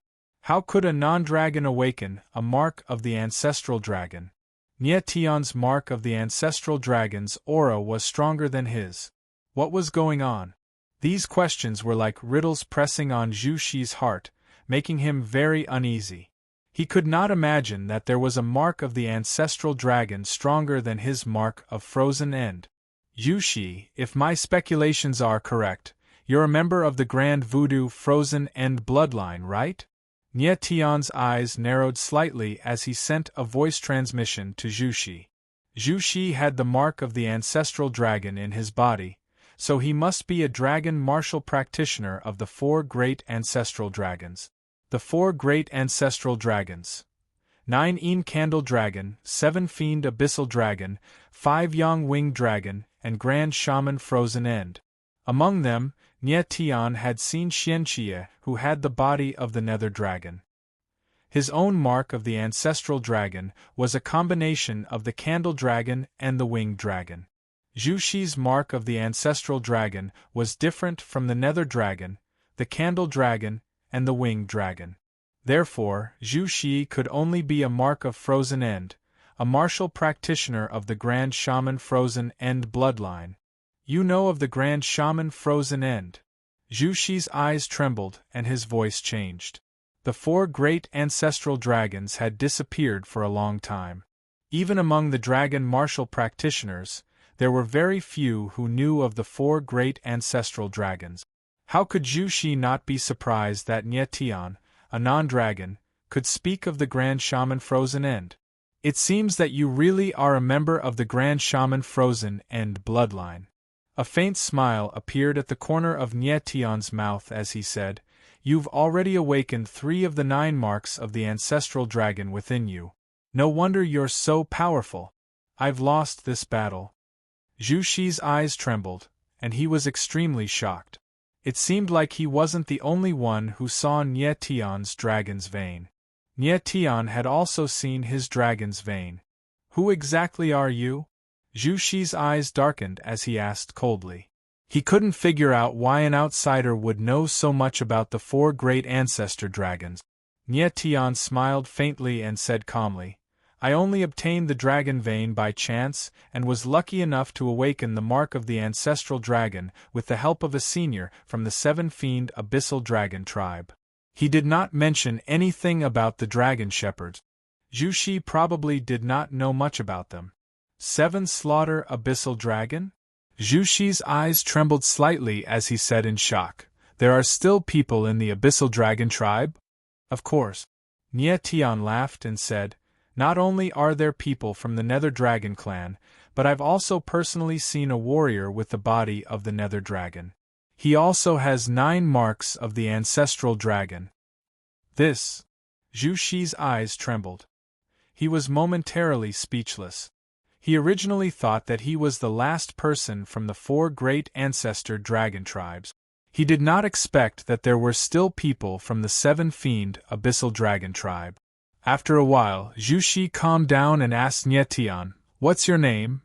How could a non-dragon awaken a mark of the ancestral dragon? Nie Tian's mark of the ancestral dragon's aura was stronger than his. What was going on? These questions were like riddles pressing on Zhu Shi's heart, making him very uneasy. He could not imagine that there was a mark of the ancestral dragon stronger than his mark of frozen end. Zhu Shi, if my speculations are correct, you're a member of the Grand Voodoo Frozen End bloodline, right? Nie Tian's eyes narrowed slightly as he sent a voice transmission to Zhu Shi. Zhu Shi had the mark of the ancestral dragon in his body, so he must be a dragon martial practitioner of the 4 great ancestral dragons. The 4 great ancestral dragons. 9 Yin Candle Dragon, 7 Fiend Abyssal Dragon, 5 Yang Winged Dragon, and Grand Shaman Frozen End. Among them, Nie Tian had seen Xianxie, who had the body of the Nether Dragon. His own mark of the ancestral dragon was a combination of the Candle Dragon and the Winged Dragon. Zhu Shi's mark of the ancestral dragon was different from the Nether Dragon, the Candle Dragon, and the Winged Dragon. Therefore, Zhu Shi could only be a mark of Frozen End, a martial practitioner of the Grand Shaman Frozen End bloodline. You know of the Grand Shaman Frozen End? Zhu Shi's eyes trembled and his voice changed. The 4 great ancestral dragons had disappeared for a long time. Even among the dragon martial practitioners, there were very few who knew of the 4 great ancestral dragons. How could Zhu Shi not be surprised that Nie Tian, a non-dragon, could speak of the Grand Shaman Frozen End? It seems that you really are a member of the Grand Shaman Frozen End bloodline. A faint smile appeared at the corner of Nie Tian's mouth as he said, "You've already awakened 3 of the 9 marks of the ancestral dragon within you. No wonder you're so powerful. I've lost this battle." Zhu Shi's eyes trembled, and he was extremely shocked. It seemed like he wasn't the only one who saw Nie Tian's dragon's vein. Nie Tian had also seen his dragon's vein. "Who exactly are you?" Zhu Shi's eyes darkened as he asked coldly. He couldn't figure out why an outsider would know so much about the 4 great ancestor dragons. Nie Tian smiled faintly and said calmly, "I only obtained the dragon vein by chance and was lucky enough to awaken the mark of the ancestral dragon with the help of a senior from the 7 Fiend Abyssal Dragon tribe." He did not mention anything about the dragon shepherds. Zhu Shi probably did not know much about them. 7 Slaughter Abyssal Dragon? Zhu Shi's eyes trembled slightly as he said in shock, "There are still people in the Abyssal Dragon tribe?" "Of course." Nie Tian laughed and said, "Not only are there people from the Nether Dragon clan, but I've also personally seen a warrior with the body of the Nether Dragon. He also has 9 marks of the ancestral dragon." This. Zhu Shi's eyes trembled. He was momentarily speechless. He originally thought that he was the last person from the 4 great ancestor dragon tribes. He did not expect that there were still people from the 7 Fiend Abyssal Dragon tribe. After a while, Zhu Shi calmed down and asked Nie Tian, "What's your name?"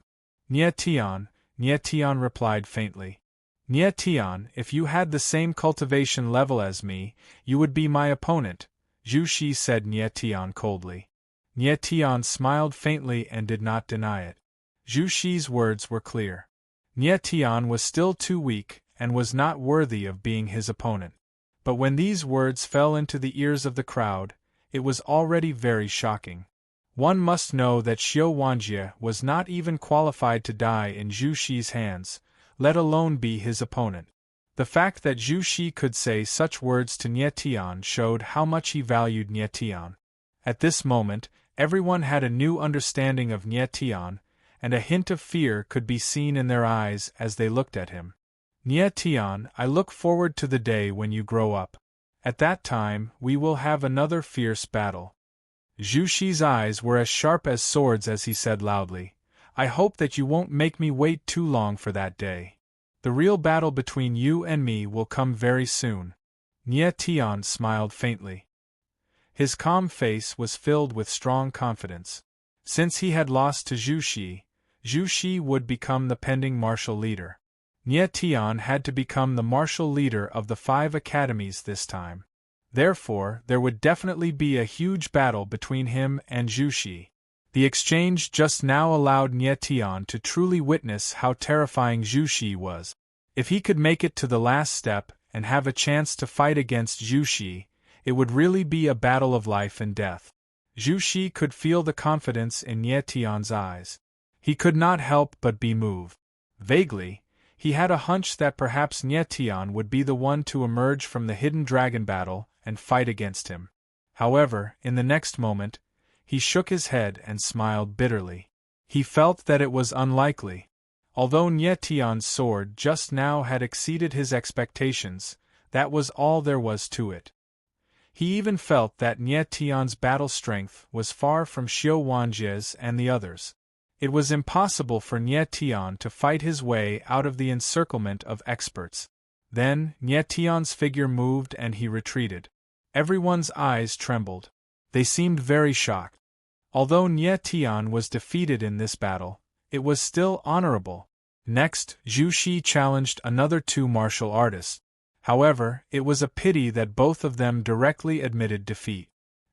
Nie Tian replied faintly. "Nie Tian, if you had the same cultivation level as me, you would be my opponent," Zhu Shi said Nie Tian coldly. Nie Tian smiled faintly and did not deny it. Zhu Shi's words were clear. Nie Tian was still too weak and was not worthy of being his opponent. But when these words fell into the ears of the crowd, it was already very shocking. One must know that Xiu Wanjie was not even qualified to die in Zhu Shi's hands, let alone be his opponent. The fact that Zhu Shi could say such words to Nie Tian showed how much he valued Nie Tian. At this moment, everyone had a new understanding of Nie Tian, and a hint of fear could be seen in their eyes as they looked at him. "Nie Tian, I look forward to the day when you grow up. At that time, we will have another fierce battle." Zhu Shi's eyes were as sharp as swords as he said loudly, "I hope that you won't make me wait too long for that day. The real battle between you and me will come very soon." Nie Tian smiled faintly. His calm face was filled with strong confidence. Since he had lost to Zhu Shi would become the pending martial leader. Nie Tian had to become the martial leader of the 5 academies this time. Therefore, there would definitely be a huge battle between him and Zhu Shi. The exchange just now allowed Nie Tian to truly witness how terrifying Zhu Shi was. If he could make it to the last step and have a chance to fight against Zhu Shi, it would really be a battle of life and death. Zhu Shi could feel the confidence in Nie Tian's eyes. He could not help but be moved. Vaguely, he had a hunch that perhaps Nie Tian would be the one to emerge from the hidden dragon battle and fight against him. However, in the next moment, he shook his head and smiled bitterly. He felt that it was unlikely. Although Nie Tian's sword just now had exceeded his expectations, that was all there was to it. He even felt that Nie Tian's battle strength was far from Xiao Wanjie's and the others. It was impossible for Nie Tian to fight his way out of the encirclement of experts. Then, Nie Tian's figure moved and he retreated. Everyone's eyes trembled. They seemed very shocked. Although Nie Tian was defeated in this battle, it was still honorable. Next, Zhu Shi challenged another two martial artists. However, it was a pity that both of them directly admitted defeat.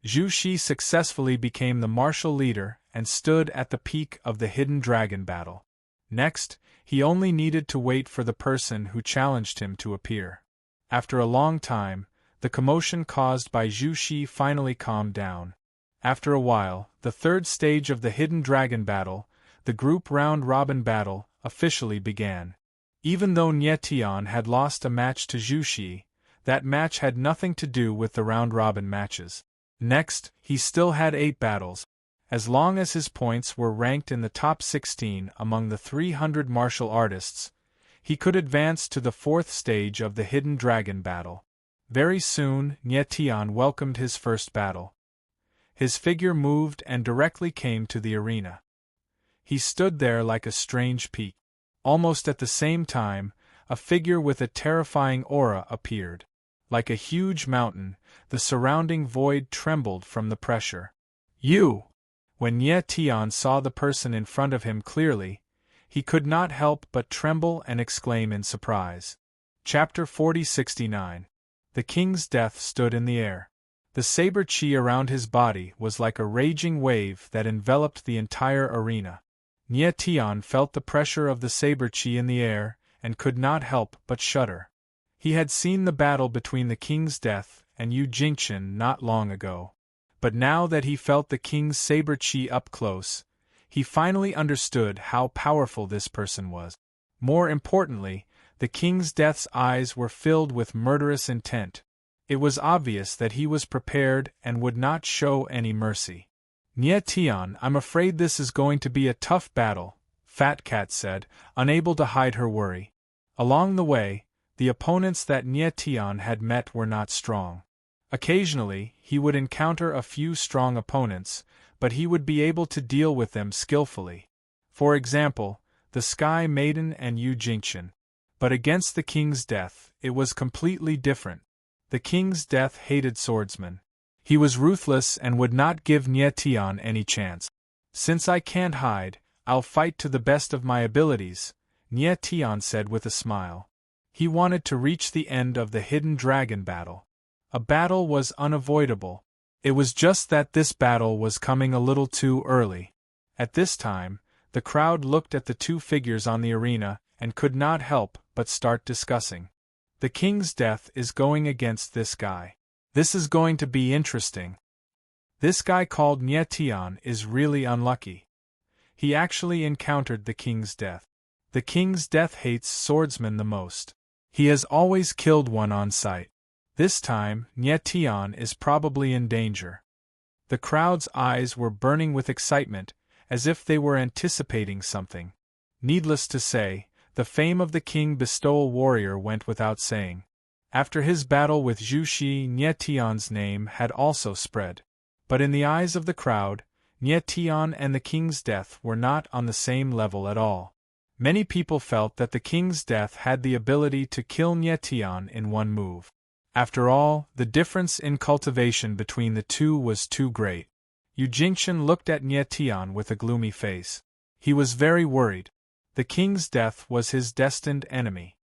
Zhu Shi successfully became the martial leader and stood at the peak of the hidden dragon battle. Next, he only needed to wait for the person who challenged him to appear. After a long time, the commotion caused by Zhu Shi finally calmed down. After a while, the third stage of the hidden dragon battle, the group round-robin battle, officially began. Even though Nie Tian had lost a match to Zhu Shi, that match had nothing to do with the round-robin matches. Next, he still had 8 battles. As long as his points were ranked in the top 16 among the 300 martial artists, he could advance to the 4th stage of the hidden dragon battle. Very soon, Nie Tian welcomed his first battle. His figure moved and directly came to the arena. He stood there like a strange peak. Almost at the same time, a figure with a terrifying aura appeared. Like a huge mountain, the surrounding void trembled from the pressure. "You!" When Nie Tian saw the person in front of him clearly, he could not help but tremble and exclaim in surprise. Chapter 4069. The king's death stood in the air. The saber chi around his body was like a raging wave that enveloped the entire arena. Nie Tian felt the pressure of the saber chi in the air and could not help but shudder. He had seen the battle between the king's death and Yu Jingchen not long ago. But now that he felt the king's saber chi up close, he finally understood how powerful this person was. More importantly, the king's death's eyes were filled with murderous intent. It was obvious that he was prepared and would not show any mercy. "Nie Tian, I'm afraid this is going to be a tough battle," Fat Cat said, unable to hide her worry. Along the way, the opponents that Nie Tian had met were not strong. Occasionally, he would encounter a few strong opponents, but he would be able to deal with them skillfully. For example, the Sky Maiden and Yu Jingchen. But against the king's death, it was completely different. The king's death hated swordsmen. He was ruthless and would not give Nie Tian any chance. "Since I can't hide, I'll fight to the best of my abilities," Nie Tian said with a smile. He wanted to reach the end of the hidden dragon battle. A battle was unavoidable. It was just that this battle was coming a little too early. At this time, the crowd looked at the two figures on the arena and could not help but start discussing. "The king's death is going against this guy. This is going to be interesting. This guy called Nie Tian is really unlucky. He actually encountered the king's death. The king's death hates swordsmen the most. He has always killed one on sight. This time, Nie Tian is probably in danger." The crowd's eyes were burning with excitement, as if they were anticipating something. Needless to say, the fame of the king bestowal warrior went without saying. After his battle with Zhu Shi, Nie Tian's name had also spread. But in the eyes of the crowd, Nie Tian and the king's death were not on the same level at all. Many people felt that the king's death had the ability to kill Nie Tian in one move. After all, the difference in cultivation between the two was too great. Yu Jingchen looked at Nie Tian with a gloomy face. He was very worried. The king's death was his destined enemy.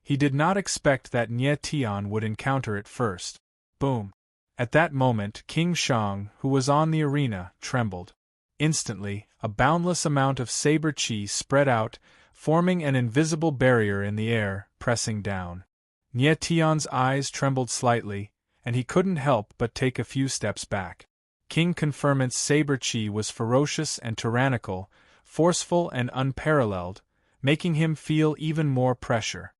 He did not expect that Nie Tian would encounter it first. Boom! At that moment, King Shang, who was on the arena, trembled. Instantly, a boundless amount of saber chi spread out, forming an invisible barrier in the air, pressing down. Nie Tian's eyes trembled slightly, and he couldn't help but take a few steps back. King Confirmant's saber chi was ferocious and tyrannical, forceful and unparalleled, making him feel even more pressure.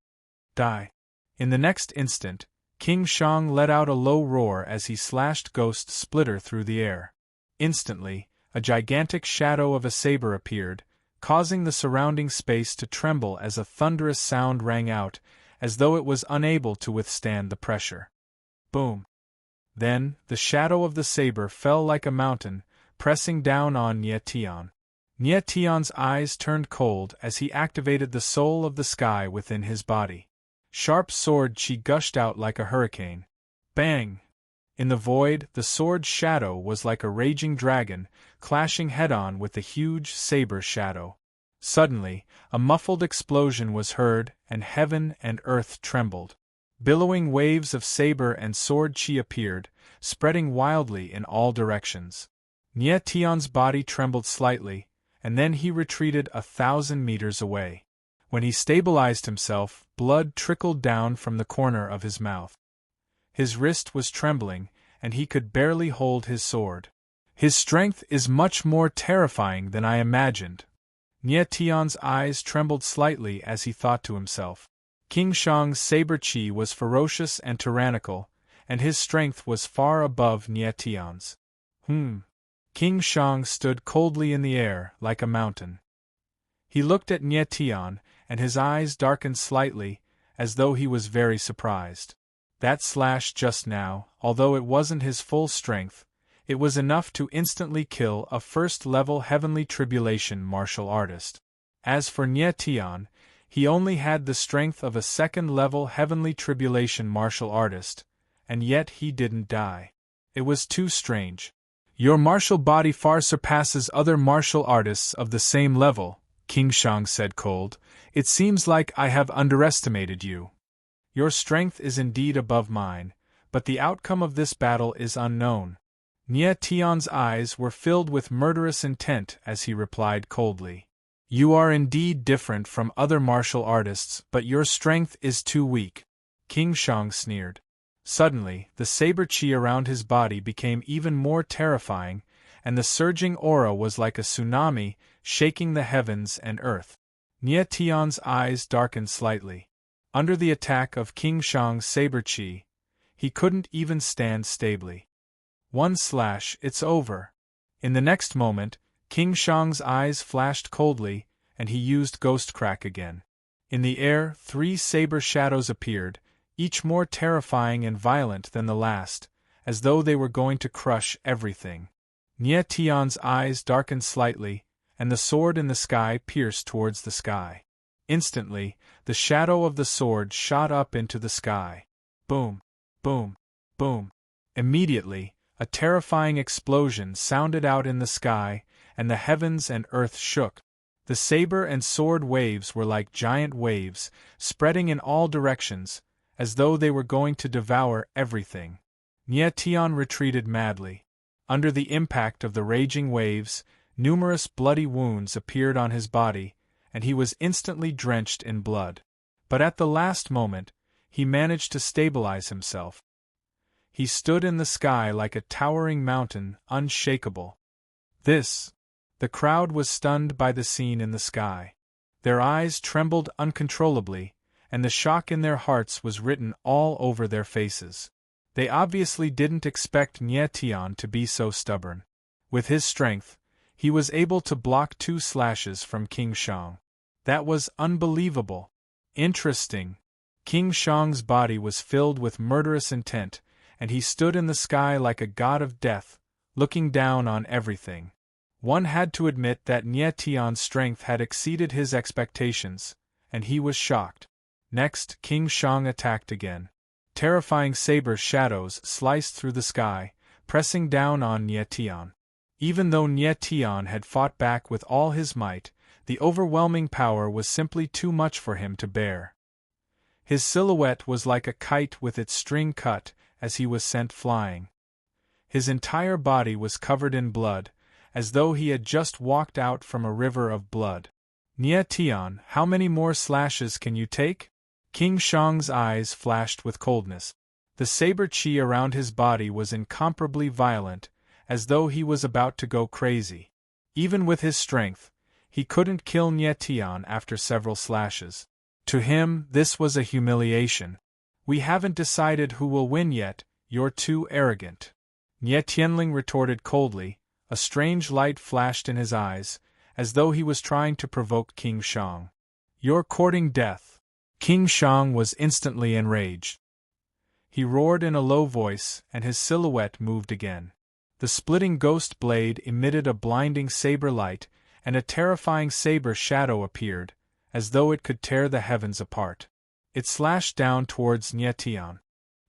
Die. In the next instant, King Shang let out a low roar as he slashed Ghost Splitter through the air. Instantly, a gigantic shadow of a saber appeared, causing the surrounding space to tremble as a thunderous sound rang out, as though it was unable to withstand the pressure. Boom! Then, the shadow of the saber fell like a mountain, pressing down on Nie Tian. Nie Tian's eyes turned cold as he activated the soul of the sky within his body. Sharp sword chi gushed out like a hurricane. Bang! In the void, the sword's shadow was like a raging dragon, clashing head-on with the huge saber shadow. Suddenly, a muffled explosion was heard, and heaven and earth trembled. Billowing waves of saber and sword chi appeared, spreading wildly in all directions. Nie Tian's body trembled slightly, and then he retreated 1,000 meters away. When he stabilized himself, blood trickled down from the corner of his mouth. His wrist was trembling, and he could barely hold his sword. His strength is much more terrifying than I imagined. Nie Tian's eyes trembled slightly as he thought to himself. King Shang's saber chi was ferocious and tyrannical, and his strength was far above Nie Tian's. King Shang stood coldly in the air, like a mountain. He looked at Nie Tian, and his eyes darkened slightly, as though he was very surprised. That slash just now, although it wasn't his full strength, it was enough to instantly kill a first-level heavenly tribulation martial artist. As for Nie Tian, he only had the strength of a second-level heavenly tribulation martial artist, and yet he didn't die. It was too strange. Your martial body far surpasses other martial artists of the same level, King Shang said cold. It seems like I have underestimated you. Your strength is indeed above mine, but the outcome of this battle is unknown. Nie Tian's eyes were filled with murderous intent as he replied coldly. You are indeed different from other martial artists, but your strength is too weak. King Shang sneered. Suddenly, the saber chi around his body became even more terrifying, and the surging aura was like a tsunami, shaking the heavens and earth. Nie Tian's eyes darkened slightly. Under the attack of King Shang's saber chi, he couldn't even stand stably. One slash, it's over. In the next moment, King Shang's eyes flashed coldly, and he used Ghost Crack again. In the air, 3 saber shadows appeared, each more terrifying and violent than the last, as though they were going to crush everything. Nie Tian's eyes darkened slightly, and the sword in the sky pierced towards the sky. Instantly, the shadow of the sword shot up into the sky. Boom! Boom! Boom! Immediately, a terrifying explosion sounded out in the sky, and the heavens and earth shook. The saber and sword waves were like giant waves, spreading in all directions, as though they were going to devour everything. Nie Tian retreated madly. Under the impact of the raging waves, numerous bloody wounds appeared on his body, and he was instantly drenched in blood. But at the last moment, he managed to stabilize himself. He stood in the sky like a towering mountain, unshakable. The crowd was stunned by the scene in the sky. Their eyes trembled uncontrollably, and the shock in their hearts was written all over their faces. They obviously didn't expect Nie Tian to be so stubborn. With his strength, he was able to block 2 slashes from King Shang. That was unbelievable. Interesting. King Shang's body was filled with murderous intent, and he stood in the sky like a god of death, looking down on everything. One had to admit that Nie Tian's strength had exceeded his expectations, and he was shocked. Next, King Shang attacked again. Terrifying saber shadows sliced through the sky, pressing down on Nie Tian. Even though Nie Tian had fought back with all his might, the overwhelming power was simply too much for him to bear. His silhouette was like a kite with its string cut as he was sent flying. His entire body was covered in blood, as though he had just walked out from a river of blood. "Nye Tian, how many more slashes can you take?" King Shang's eyes flashed with coldness. The saber chi around his body was incomparably violent, as though he was about to go crazy. Even with his strength, he couldn't kill Nye Tian after several slashes. To him, this was a humiliation. "We haven't decided who will win yet, you're too arrogant." Nye Tianling retorted coldly, a strange light flashed in his eyes, as though he was trying to provoke King Shang. "You're courting death." King Shang was instantly enraged. He roared in a low voice, and his silhouette moved again. The splitting ghost blade emitted a blinding saber light, and a terrifying saber shadow appeared, as though it could tear the heavens apart. It slashed down towards Nye Tian.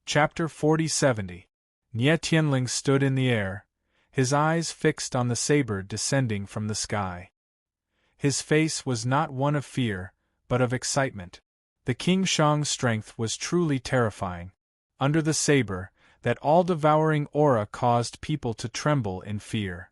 Chapter 40-70. Nye Tianling stood in the air, his eyes fixed on the saber descending from the sky. His face was not one of fear, but of excitement. The King Shang's strength was truly terrifying. Under the saber, that all-devouring aura caused people to tremble in fear.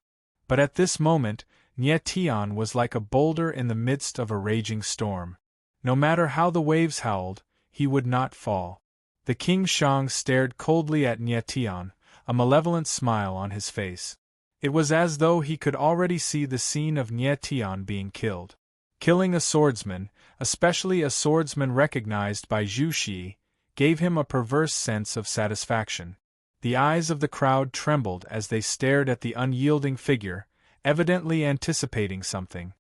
But at this moment, Nye Tian was like a boulder in the midst of a raging storm. No matter how the waves howled, he would not fall. The King Shang stared coldly at Nye Tian, a malevolent smile on his face. It was as though he could already see the scene of Nye Tian being killed. Killing a swordsman, especially a swordsman recognized by Zhu Shi, gave him a perverse sense of satisfaction. The eyes of the crowd trembled as they stared at the unyielding figure, evidently anticipating something.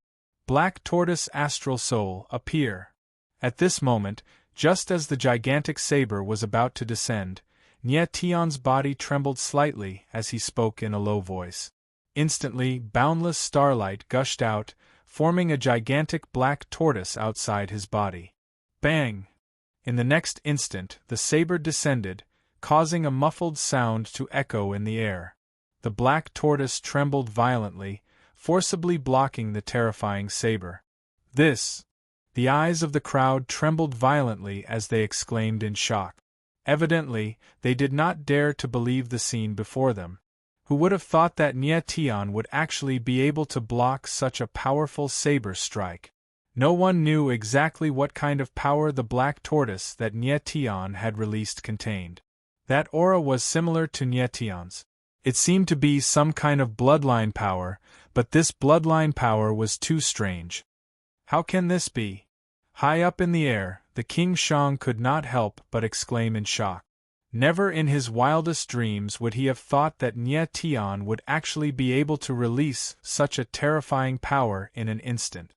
Black Tortoise Astral Soul, appear. At this moment, just as the gigantic saber was about to descend, Nye Tian's body trembled slightly as he spoke in a low voice. Instantly, boundless starlight gushed out, forming a gigantic black tortoise outside his body. Bang! In the next instant, the saber descended, causing a muffled sound to echo in the air. The black tortoise trembled violently, forcibly blocking the terrifying saber. "This!" The eyes of the crowd trembled violently as they exclaimed in shock. Evidently, they did not dare to believe the scene before them. Who would have thought that Nye Tian would actually be able to block such a powerful saber strike? No one knew exactly what kind of power the black tortoise that Nye Tian had released contained. That aura was similar to Nye Tian's. It seemed to be some kind of bloodline power, but this bloodline power was too strange. How can this be? High up in the air, the King Shang could not help but exclaim in shock. Never in his wildest dreams would he have thought that Nye Tian would actually be able to release such a terrifying power in an instant.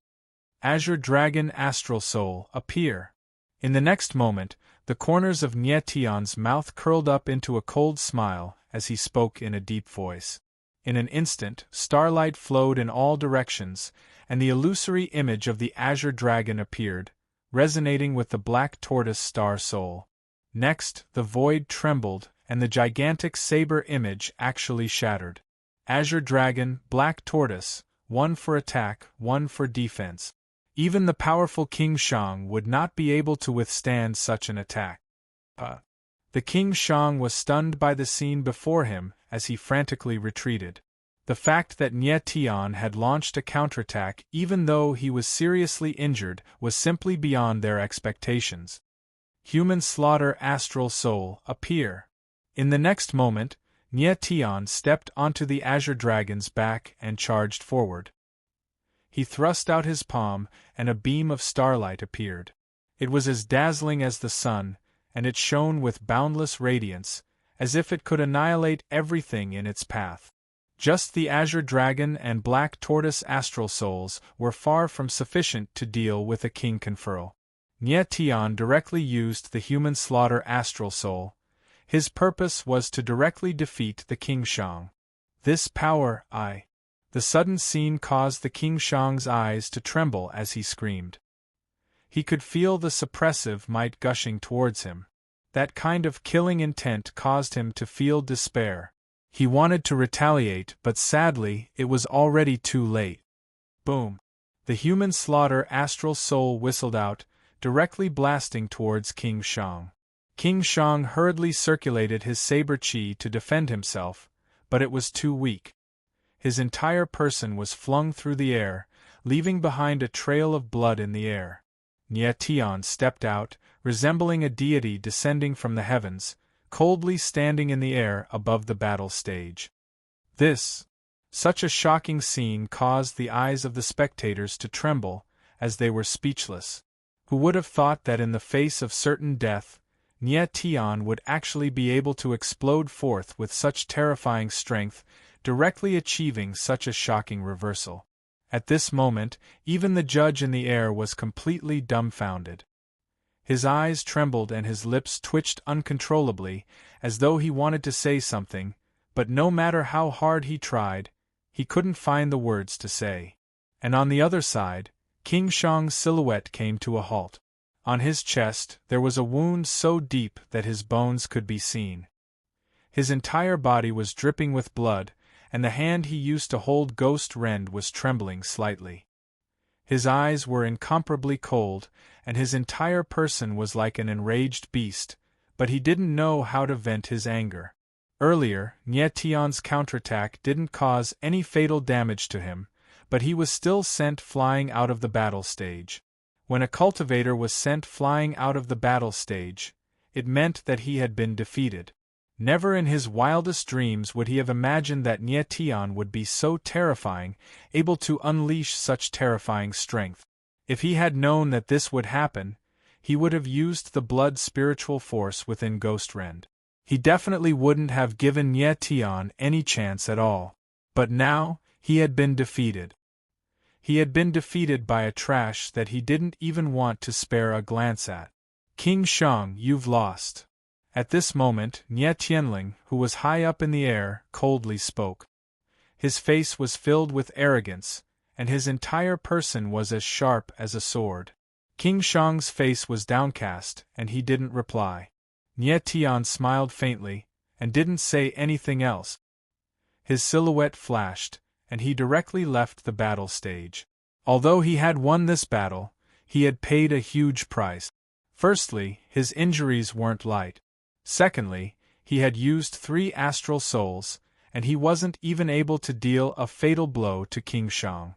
Azure Dragon Astral Soul, appear. In the next moment, the corners of Nye Tian's mouth curled up into a cold smile as he spoke in a deep voice. In an instant, starlight flowed in all directions, and the illusory image of the Azure Dragon appeared, resonating with the Black Tortoise Star Soul. Next, the void trembled, and the gigantic saber image actually shattered. Azure Dragon, Black Tortoise, one for attack, one for defense. Even the powerful King Shang would not be able to withstand such an attack. The King Shang was stunned by the scene before him as he frantically retreated. The fact that Nye Tian had launched a counterattack even though he was seriously injured was simply beyond their expectations. Human Slaughter Astral Soul, appear. In the next moment, Nye Tian stepped onto the Azure Dragon's back and charged forward. He thrust out his palm, and a beam of starlight appeared. It was as dazzling as the sun, and it shone with boundless radiance, as if it could annihilate everything in its path. Just the Azure Dragon and Black Tortoise Astral Souls were far from sufficient to deal with a King Confurl. Nye Tian directly used the Human Slaughter Astral Soul. His purpose was to directly defeat the King Shang. This power, The sudden scene caused the King Shang's eyes to tremble as he screamed. He could feel the suppressive might gushing towards him. That kind of killing intent caused him to feel despair. He wanted to retaliate, but sadly, it was already too late. Boom! The Human Slaughter Astral Soul whistled out, directly blasting towards King Shang. King Shang hurriedly circulated his saber chi to defend himself, but it was too weak. His entire person was flung through the air, leaving behind a trail of blood in the air. Nye Tian stepped out, resembling a deity descending from the heavens, coldly standing in the air above the battle stage. Such a shocking scene caused the eyes of the spectators to tremble, as they were speechless. Who would have thought that in the face of certain death, Nye Tian would actually be able to explode forth with such terrifying strength, directly achieving such a shocking reversal. At this moment, even the judge in the air was completely dumbfounded. His eyes trembled and his lips twitched uncontrollably, as though he wanted to say something, but no matter how hard he tried, he couldn't find the words to say. And on the other side, King Shang's silhouette came to a halt. On his chest there was a wound so deep that his bones could be seen. His entire body was dripping with blood, and the hand he used to hold Ghost Rend was trembling slightly. His eyes were incomparably cold, and his entire person was like an enraged beast, but he didn't know how to vent his anger. Earlier, Nye Tian's counterattack didn't cause any fatal damage to him, but he was still sent flying out of the battle stage. When a cultivator was sent flying out of the battle stage, it meant that he had been defeated. Never in his wildest dreams would he have imagined that Nye Tian would be so terrifying, able to unleash such terrifying strength. If he had known that this would happen, he would have used the blood spiritual force within Ghost Rend. He definitely wouldn't have given Nye Tian any chance at all. But now, he had been defeated. He had been defeated by a trash that he didn't even want to spare a glance at. King Shang, you've lost. At this moment, Nye Tianling, who was high up in the air, coldly spoke. His face was filled with arrogance, and his entire person was as sharp as a sword. King Shang's face was downcast, and he didn't reply. Nye Tian smiled faintly, and didn't say anything else. His silhouette flashed, and he directly left the battle stage. Although he had won this battle, he had paid a huge price. Firstly, his injuries weren't light. Secondly, he had used 3 astral souls, and he wasn't even able to deal a fatal blow to King Shang.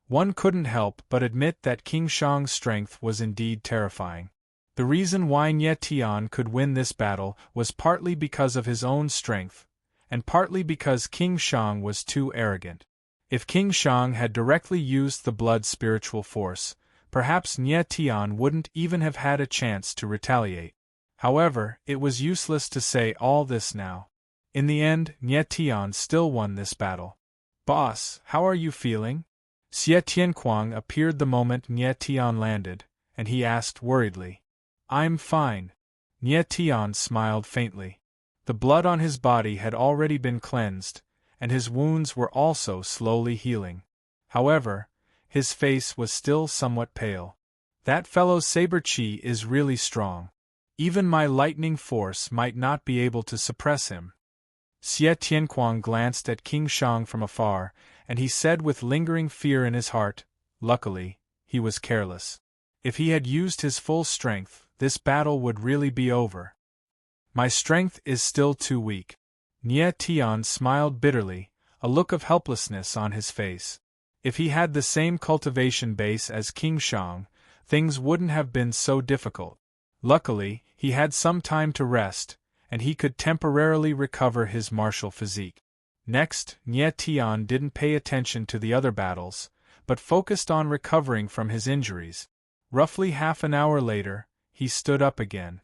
One couldn't help but admit that King Shang's strength was indeed terrifying. The reason why Nye Tian could win this battle was partly because of his own strength, and partly because King Shang was too arrogant. If King Shang had directly used the blood spiritual force, perhaps Nye Tian wouldn't even have had a chance to retaliate. However, it was useless to say all this now. In the end, Nye Tian still won this battle. Boss, how are you feeling? Xie Tianquang appeared the moment Nye Tian landed, and he asked worriedly. I'm fine. Nye Tian smiled faintly. The blood on his body had already been cleansed, and his wounds were also slowly healing. However, his face was still somewhat pale. That fellow's saber chi is really strong. Even my lightning force might not be able to suppress him. Xie Tianquang glanced at King Shang from afar, and he said with lingering fear in his heart, luckily, he was careless. If he had used his full strength, this battle would really be over. My strength is still too weak. Nye Tian smiled bitterly, a look of helplessness on his face. If he had the same cultivation base as King Shang, things wouldn't have been so difficult. Luckily, he had some time to rest, and he could temporarily recover his martial physique. Next, Nye Tian didn't pay attention to the other battles, but focused on recovering from his injuries. Roughly half an hour later, he stood up again.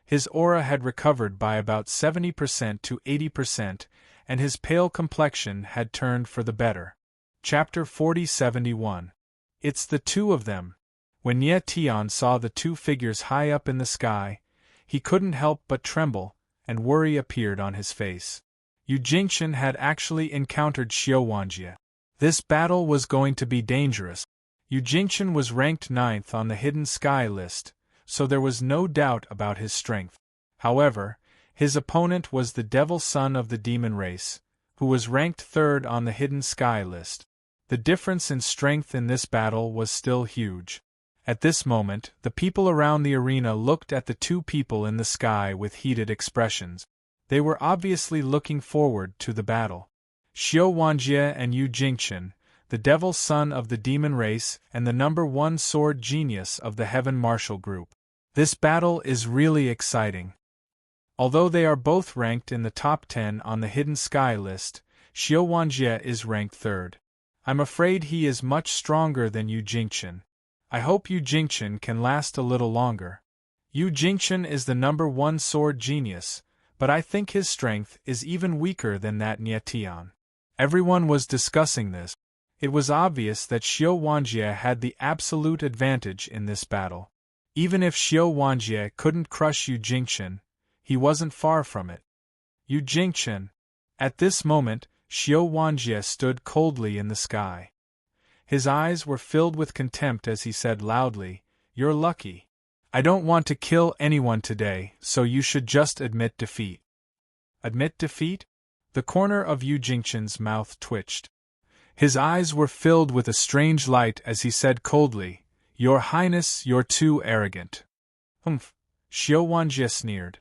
His aura had recovered by about 70% to 80%, and his pale complexion had turned for the better. Chapter 4071. It's the two of them. When Nye Tian saw the 2 figures high up in the sky, he couldn't help but tremble, and worry appeared on his face. Yu Jingchen had actually encountered Xiao Wanjie. This battle was going to be dangerous. Yu Jingchen was ranked 9th on the Hidden Sky list, so there was no doubt about his strength. However, his opponent was the Devil Son of the Demon Race, who was ranked 3rd on the Hidden Sky list. The difference in strength in this battle was still huge. At this moment, the people around the arena looked at the 2 people in the sky with heated expressions. They were obviously looking forward to the battle. Xiao Wanjie and Yu Jingchen, the devil son of the demon race and the #1 sword genius of the Heaven Martial Group. This battle is really exciting. Although they are both ranked in the top 10 on the Hidden Sky list, Xiao Wanjie is ranked 3rd. I'm afraid he is much stronger than Yu Jingchen. I hope Yu Jingchen can last a little longer. Yu Jingchen is the #1 sword genius, but I think his strength is even weaker than that Nie Tian. Everyone was discussing this. It was obvious that Xiao Wanjie had the absolute advantage in this battle. Even if Xiao Wanjie couldn't crush Yu Jingchen, he wasn't far from it. Yu Jingchen. At this moment, Xiao Wanjie stood coldly in the sky. His eyes were filled with contempt as he said loudly, "You're lucky. I don't want to kill anyone today, so you should just admit defeat." Admit defeat? The corner of Yu Jingchen's mouth twitched. His eyes were filled with a strange light as he said coldly, "Your Highness, you're too arrogant." Humph, Xiao Wanjie sneered.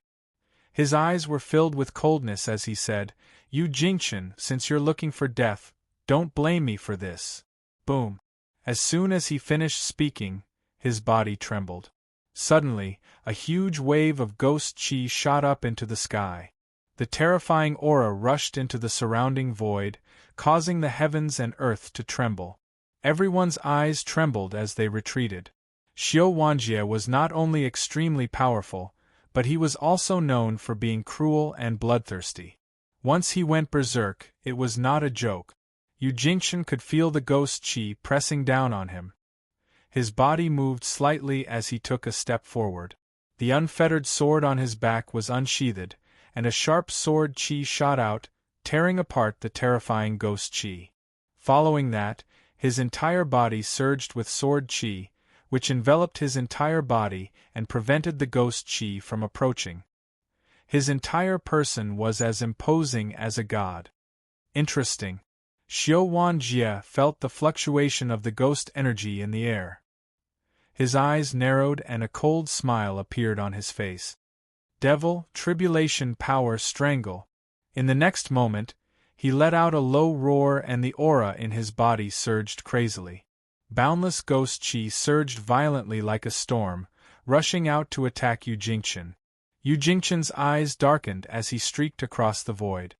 His eyes were filled with coldness as he said, "Yu Jingchen, since you're looking for death, don't blame me for this." Boom. As soon as he finished speaking, his body trembled. Suddenly, a huge wave of ghost chi shot up into the sky. The terrifying aura rushed into the surrounding void, causing the heavens and earth to tremble. Everyone's eyes trembled as they retreated. Xiao Wanjie was not only extremely powerful, but he was also known for being cruel and bloodthirsty. Once he went berserk, it was not a joke. Yu Jingchen could feel the ghost chi pressing down on him. His body moved slightly as he took a step forward. The unfettered sword on his back was unsheathed, and a sharp sword chi shot out, tearing apart the terrifying ghost chi. Following that, his entire body surged with sword chi, which enveloped his entire body and prevented the ghost chi from approaching. His entire person was as imposing as a god. Interesting. Xiao Wanjie felt the fluctuation of the ghost energy in the air. His eyes narrowed and a cold smile appeared on his face. Devil, tribulation, power, strangle. In the next moment, he let out a low roar and the aura in his body surged crazily. Boundless ghost chi surged violently like a storm, rushing out to attack Yu Jingchen. Yu Jingchen's eyes darkened as he streaked across the void.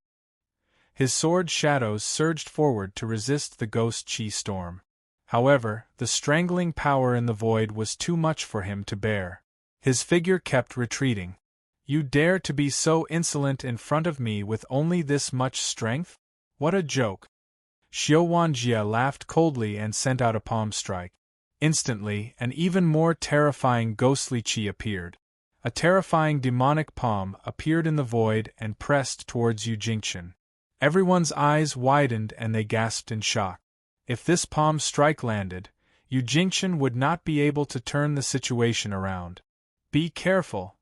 His sword shadows surged forward to resist the ghost chi storm. However, the strangling power in the void was too much for him to bear. His figure kept retreating. "You dare to be so insolent in front of me with only this much strength? What a joke!" Xiao Wanjie laughed coldly and sent out a palm strike. Instantly, an even more terrifying ghostly chi appeared. A terrifying demonic palm appeared in the void and pressed towards Yu Jingchen. Everyone's eyes widened and they gasped in shock. If this palm strike landed, Yu Jingchen would not be able to turn the situation around. "Be careful."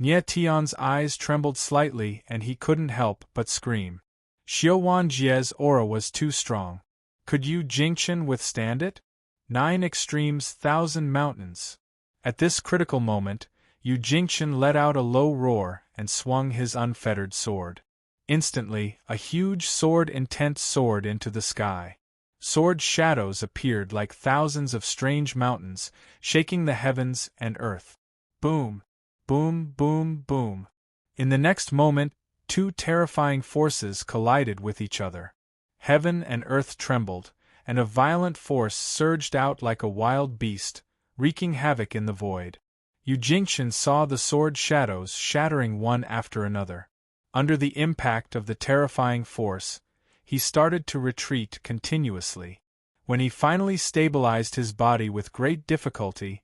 Nie Tian's eyes trembled slightly and he couldn't help but scream. Xiao Wanjie's aura was too strong. Could Yu Jingchen withstand it? 9 extremes, 1,000 mountains. At this critical moment, Yu Jingchen let out a low roar and swung his unfettered sword. Instantly, a huge sword-intent soared into the sky. Sword shadows appeared like thousands of strange mountains, shaking the heavens and earth. Boom! Boom, boom, boom. In the next moment, 2 terrifying forces collided with each other. Heaven and earth trembled, and a violent force surged out like a wild beast, wreaking havoc in the void. Yu Jingchen saw the sword shadows shattering one after another. Under the impact of the terrifying force, he started to retreat continuously. When he finally stabilized his body with great difficulty,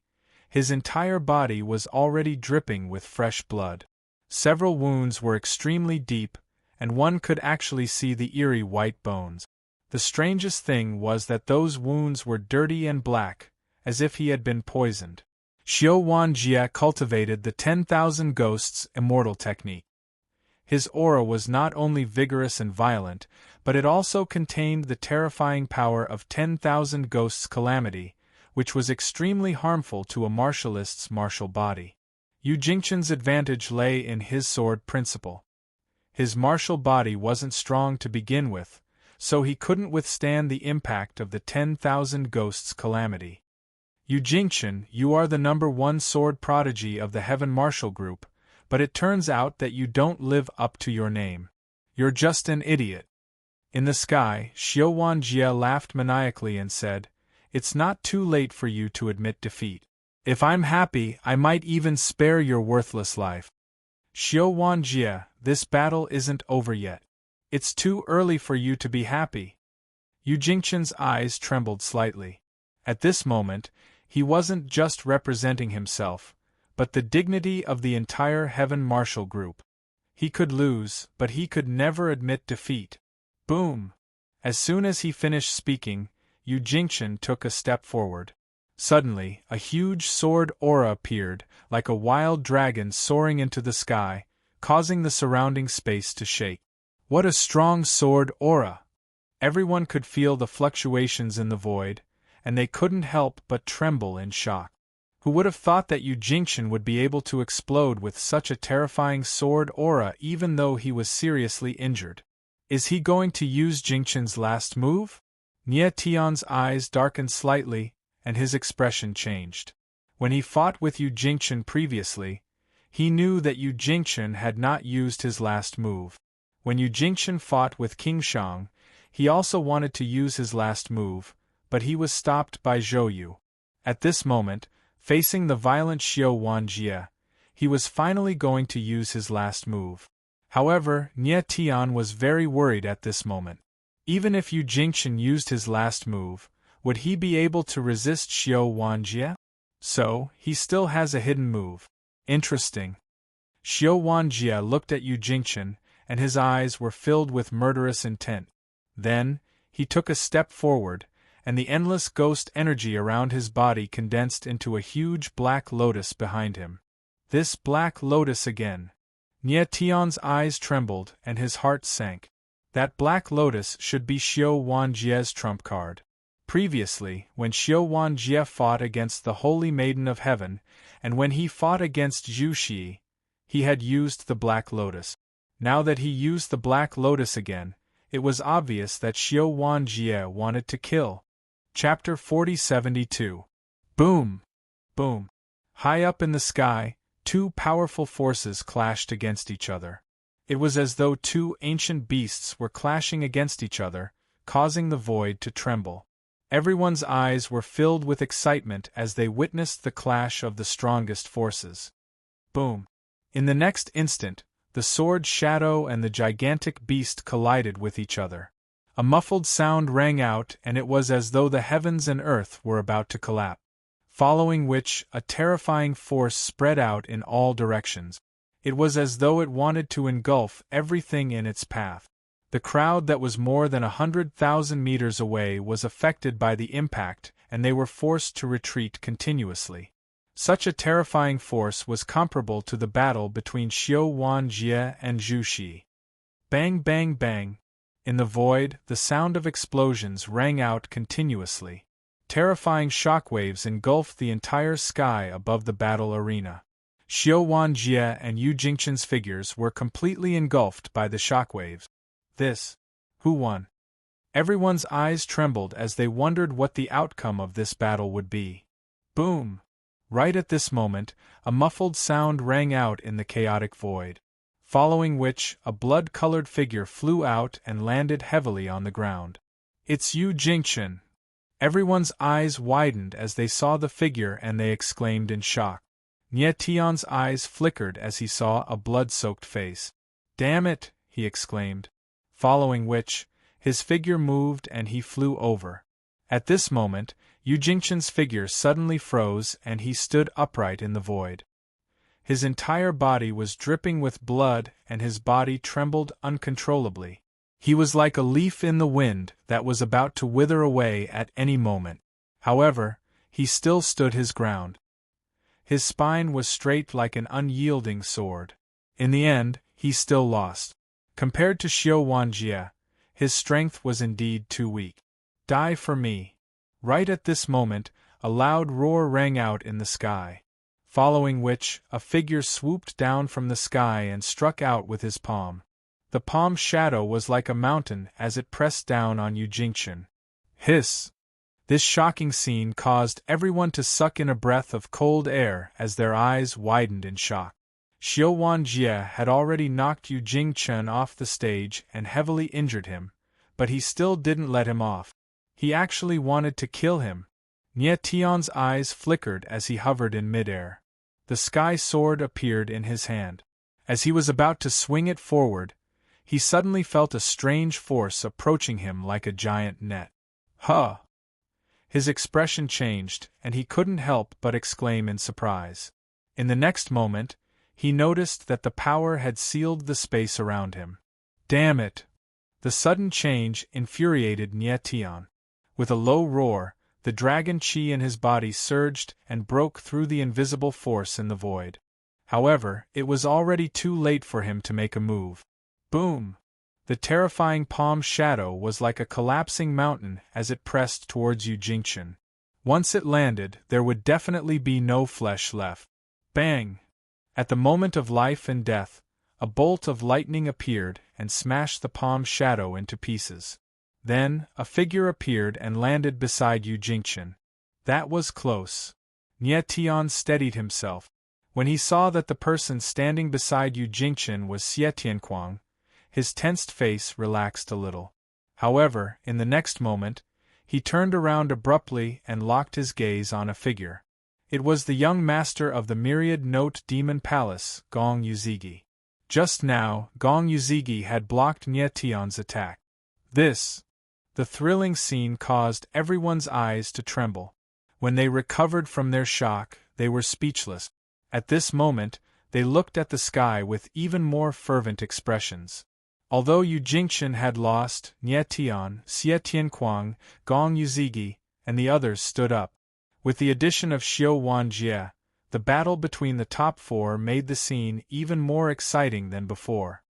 his entire body was already dripping with fresh blood. Several wounds were extremely deep, and one could actually see the eerie white bones. The strangest thing was that those wounds were dirty and black, as if he had been poisoned. Xiao Wanjie cultivated the 10,000 Ghosts Immortal technique. His aura was not only vigorous and violent, but it also contained the terrifying power of 10,000 Ghosts Calamity, which was extremely harmful to a martialist's martial body. Yu Jingchen's advantage lay in his sword principle. His martial body wasn't strong to begin with, so he couldn't withstand the impact of the 10,000 ghosts' calamity. Yu Jingchen, you are the #1 sword prodigy of the Heaven Martial Group, but it turns out that you don't live up to your name. You're just an idiot. In the sky, Xiao Wanjie laughed maniacally and said, "It's not too late for you to admit defeat. If I'm happy, I might even spare your worthless life." Xiao Wanjie, this battle isn't over yet. It's too early for you to be happy. Yu Jingchen's eyes trembled slightly. At this moment, he wasn't just representing himself, but the dignity of the entire Heaven Martial Group. He could lose, but he could never admit defeat. Boom! As soon as he finished speaking, Yu Jingchen took a step forward. Suddenly, a huge sword aura appeared, like a wild dragon soaring into the sky, causing the surrounding space to shake. What a strong sword aura! Everyone could feel the fluctuations in the void, and they couldn't help but tremble in shock. Who would have thought that Yu Jingchen would be able to explode with such a terrifying sword aura even though he was seriously injured? Is he going to use Jingchen's last move? Nie Tian's eyes darkened slightly, and his expression changed. When he fought with Yu Jingchen previously, he knew that Yu Jingchen had not used his last move. When Yu Jingchen fought with King Shang, he also wanted to use his last move, but he was stopped by Zhou Yu. At this moment, facing the violent Xiao Wanjie, he was finally going to use his last move. However, Nie Tian was very worried at this moment. Even if Yu Jingchen used his last move, would he be able to resist Xiao Wanjie? So, he still has a hidden move. Interesting. Xiao Wanjie looked at Yu Jingchen, and his eyes were filled with murderous intent. Then, he took a step forward, and the endless ghost energy around his body condensed into a huge black lotus behind him. This black lotus again. Nie Tian's eyes trembled and his heart sank. That black lotus should be Xiao Wanjie's trump card. Previously, when Xiao Wanjie fought against the Holy Maiden of Heaven, and when he fought against Zhu Xi, he had used the Black Lotus. Now that he used the Black Lotus again, it was obvious that Xiao Wanjie wanted to kill. Chapter 4072. Boom! Boom! High up in the sky, two powerful forces clashed against each other. It was as though two ancient beasts were clashing against each other, causing the void to tremble. Everyone's eyes were filled with excitement as they witnessed the clash of the strongest forces. Boom! In the next instant, the sword shadow and the gigantic beast collided with each other. A muffled sound rang out, and it was as though the heavens and earth were about to collapse. Following which, a terrifying force spread out in all directions. It was as though it wanted to engulf everything in its path. The crowd that was more than 100,000 meters away was affected by the impact, and they were forced to retreat continuously. Such a terrifying force was comparable to the battle between Xiao Wanjie and Zhu Xi. Bang bang bang! In the void, the sound of explosions rang out continuously. Terrifying shockwaves engulfed the entire sky above the battle arena. Xiao Wanjie and Yu Jingchen's figures were completely engulfed by the shockwaves. Who won? Everyone's eyes trembled as they wondered what the outcome of this battle would be. Boom! Right at this moment, a muffled sound rang out in the chaotic void. Following which, a blood-colored figure flew out and landed heavily on the ground. It's Yu Jingchen! Everyone's eyes widened as they saw the figure and they exclaimed in shock. Nie Tian's eyes flickered as he saw a blood-soaked face. Damn it! He exclaimed. Following which, his figure moved and he flew over. At this moment, Yu Jingchen's figure suddenly froze and he stood upright in the void. His entire body was dripping with blood and his body trembled uncontrollably. He was like a leaf in the wind that was about to wither away at any moment. However, he still stood his ground. His spine was straight like an unyielding sword. In the end, he still lost. Compared to Xiao Wanjie, his strength was indeed too weak. Die for me! Right at this moment, a loud roar rang out in the sky. Following which, a figure swooped down from the sky and struck out with his palm. The palm shadow was like a mountain as it pressed down on Yu Jingchen. Hiss! This shocking scene caused everyone to suck in a breath of cold air as their eyes widened in shock. Xiao Wanjie had already knocked Yu Jingchen off the stage and heavily injured him, but he still didn't let him off. He actually wanted to kill him. Nie Tian's eyes flickered as he hovered in midair. The sky sword appeared in his hand. As he was about to swing it forward, he suddenly felt a strange force approaching him like a giant net. Huh! His expression changed, and he couldn't help but exclaim in surprise. In the next moment, he noticed that the power had sealed the space around him. Damn it! The sudden change infuriated Nie Tian. With a low roar, the dragon qi in his body surged and broke through the invisible force in the void. However, it was already too late for him to make a move. Boom! The terrifying palm shadow was like a collapsing mountain as it pressed towards Yu Jingchen. Once it landed, there would definitely be no flesh left. Bang! At the moment of life and death, a bolt of lightning appeared and smashed the palm shadow into pieces. Then, a figure appeared and landed beside Yu Jingchen. That was close. Nie Tian steadied himself. When he saw that the person standing beside Yu Jingchen was Xie Tianquang, his tensed face relaxed a little. However, in the next moment, he turned around abruptly and locked his gaze on a figure. It was the young master of the myriad-note demon palace, Gong Yuzigi. Just now, Gong Yuzigi had blocked Nie Tian's attack. The thrilling scene caused everyone's eyes to tremble. When they recovered from their shock, they were speechless. At this moment, they looked at the sky with even more fervent expressions. Although Yu Jingchen had lost, Nie Tian, Xie Tianquang, Gong Yuzigi, and the others stood up. With the addition of Xiao Wanjie, the battle between the top four made the scene even more exciting than before.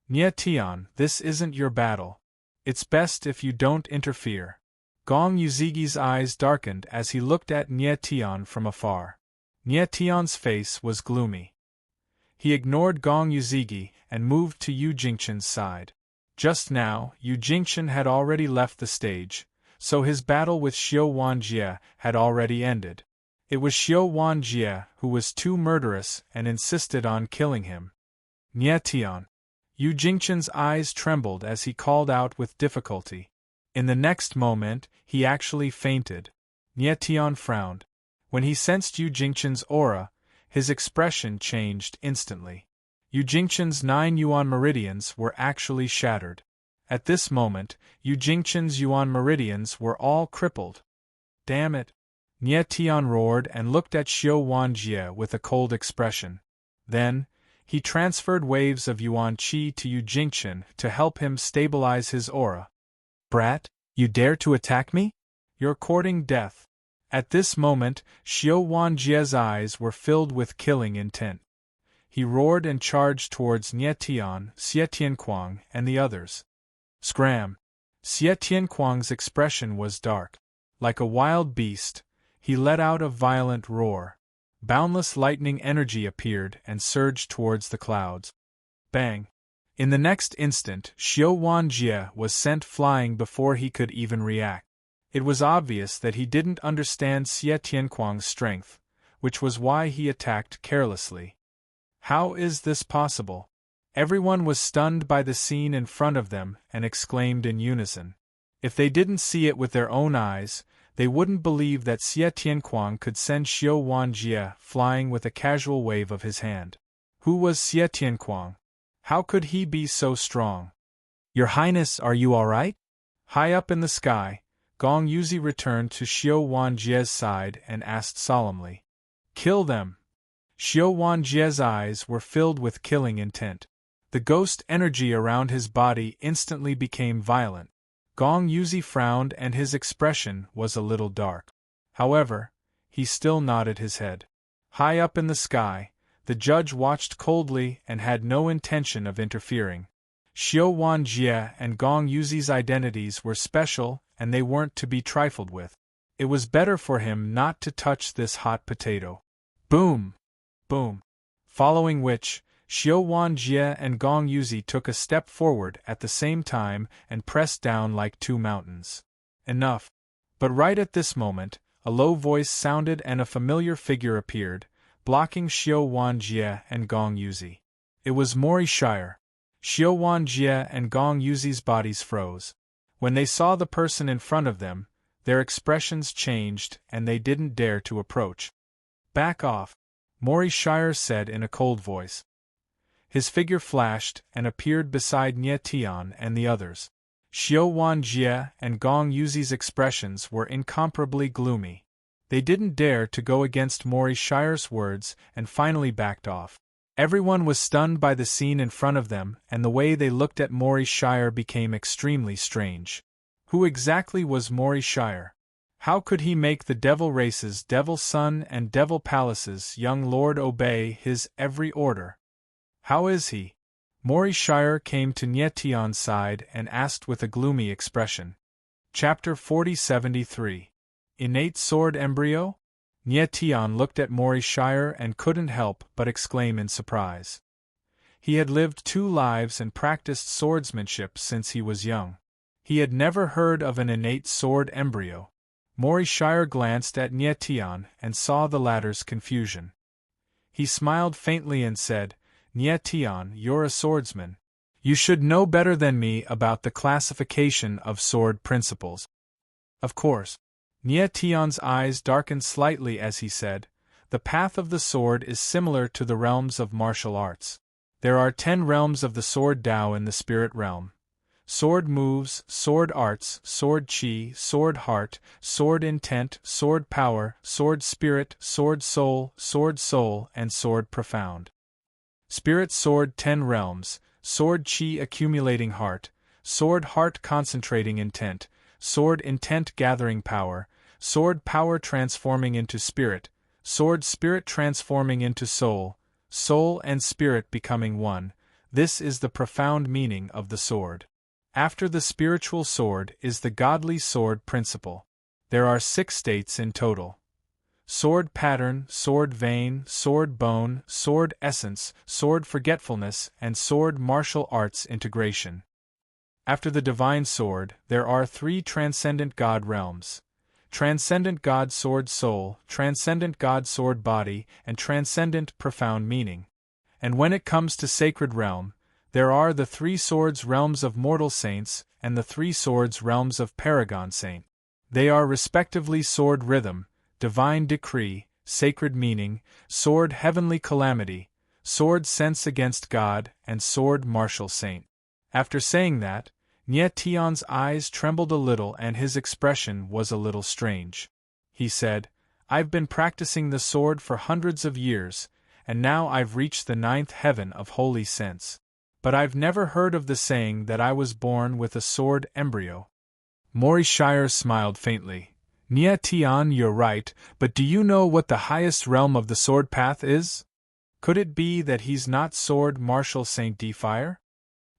Nie Tian, this isn't your battle. It's best if you don't interfere. Gong Yuzigi's eyes darkened as he looked at Nie Tian from afar. Nie Tian's face was gloomy. He ignored Gong Yuzigi and moved to Yu Jingchen's side. Just now, Yu Jingchen had already left the stage, so his battle with Xiao Wanjie had already ended. It was Xiao Wanjie who was too murderous and insisted on killing him. Nie Tian. Yu Jingchen's eyes trembled as he called out with difficulty. In the next moment, he actually fainted. Nie Tian frowned. When he sensed Yu Jingchen's aura, his expression changed instantly. Yu Jingchen's 9 yuan meridians were actually shattered. At this moment, Yu Jingchen's yuan meridians were all crippled. Damn it! Nie Tian roared and looked at Xiao Wanjie with a cold expression. Then, he transferred waves of yuan qi to Yu Jingchen to help him stabilize his aura. Brat, you dare to attack me? You're courting death. At this moment, Xiao Wanjie's eyes were filled with killing intent. He roared and charged towards Nie Tian, Xie Tianquang, and the others. Scram! Xie Tianquang's expression was dark. Like a wild beast, he let out a violent roar. Boundless lightning energy appeared and surged towards the clouds. Bang! In the next instant, Xiao Wanjie was sent flying before he could even react. It was obvious that he didn't understand Xie Tianquang's strength, which was why he attacked carelessly. How is this possible? Everyone was stunned by the scene in front of them and exclaimed in unison. If they didn't see it with their own eyes, they wouldn't believe that Xie Tianquang could send Xiao Wanjie flying with a casual wave of his hand. Who was Xie Tianquang? How could he be so strong? Your Highness, are you all right? High up in the sky, Gong Yuzi returned to Xiao Wanjie's side and asked solemnly. Kill them! Xiao Wanjie's eyes were filled with killing intent. The ghost energy around his body instantly became violent. Gong Yuzi frowned and his expression was a little dark. However, he still nodded his head. High up in the sky, the judge watched coldly and had no intention of interfering. Xiao Wanjie and Gong Yuzi's identities were special and they weren't to be trifled with. It was better for him not to touch this hot potato. Boom! Boom! Following which, Xiao Wanjie and Gong Yuzi took a step forward at the same time and pressed down like two mountains. Enough. But right at this moment, a low voice sounded and a familiar figure appeared, blocking Xiao Wanjie and Gong Yuzi. It was Mori Shire. Xiao Wanjie and Gong Yuzi's bodies froze. When they saw the person in front of them, their expressions changed and they didn't dare to approach. Back off, Mori Shire said in a cold voice. His figure flashed and appeared beside Nie Tian and the others. Xiao Wanjie and Gong Yuzi's expressions were incomparably gloomy. They didn't dare to go against Mori Shire's words and finally backed off. Everyone was stunned by the scene in front of them, and the way they looked at Mori Shire became extremely strange. Who exactly was Mori Shire? How could he make the Devil Race's Devil Son and Devil Palace's young lord obey his every order? How is he? Mori Shire came to Nie Tian's side and asked with a gloomy expression. Chapter 4073. Innate Sword Embryo? Nie Tian looked at Mori Shire and couldn't help but exclaim in surprise. He had lived 2 lives and practiced swordsmanship since he was young. He had never heard of an innate sword embryo. Mori Shire glanced at Nie Tian and saw the latter's confusion. He smiled faintly and said, Nie Tian, you're a swordsman. You should know better than me about the classification of sword principles. Of course. Nie Tian's eyes darkened slightly as he said, the path of the sword is similar to the realms of martial arts. There are 10 realms of the sword Tao in the spirit realm. Sword moves, sword arts, sword chi, sword heart, sword intent, sword power, sword spirit, sword soul, and sword profound. Spirit sword 10 realms, sword chi accumulating heart, sword heart concentrating intent, sword intent gathering power, sword power transforming into spirit, sword spirit transforming into soul, soul and spirit becoming one. This is the profound meaning of the sword. After the spiritual sword is the godly sword principle. There are 6 states in total. Sword pattern, sword vein, sword bone, sword essence, sword forgetfulness, and sword martial arts integration. After the divine sword, there are 3 transcendent God realms. Transcendent God sword soul, transcendent God sword body, and transcendent profound meaning. And when it comes to sacred realm, there are the 3 swords realms of mortal saints and the 3 swords realms of paragon saint. They are respectively sword rhythm, divine decree, sacred meaning, sword heavenly calamity, sword sense against God, and sword martial saint. After saying that, Nie Tian's eyes trembled a little and his expression was a little strange. He said, I've been practicing the sword for hundreds of years, and now I've reached the 9th heaven of holy sense. But I've never heard of the saying that I was born with a sword embryo. Mori Shire smiled faintly. Nie Tian, you're right, but do you know what the highest realm of the sword path is? Could it be that he's not sword martial Saint Defire?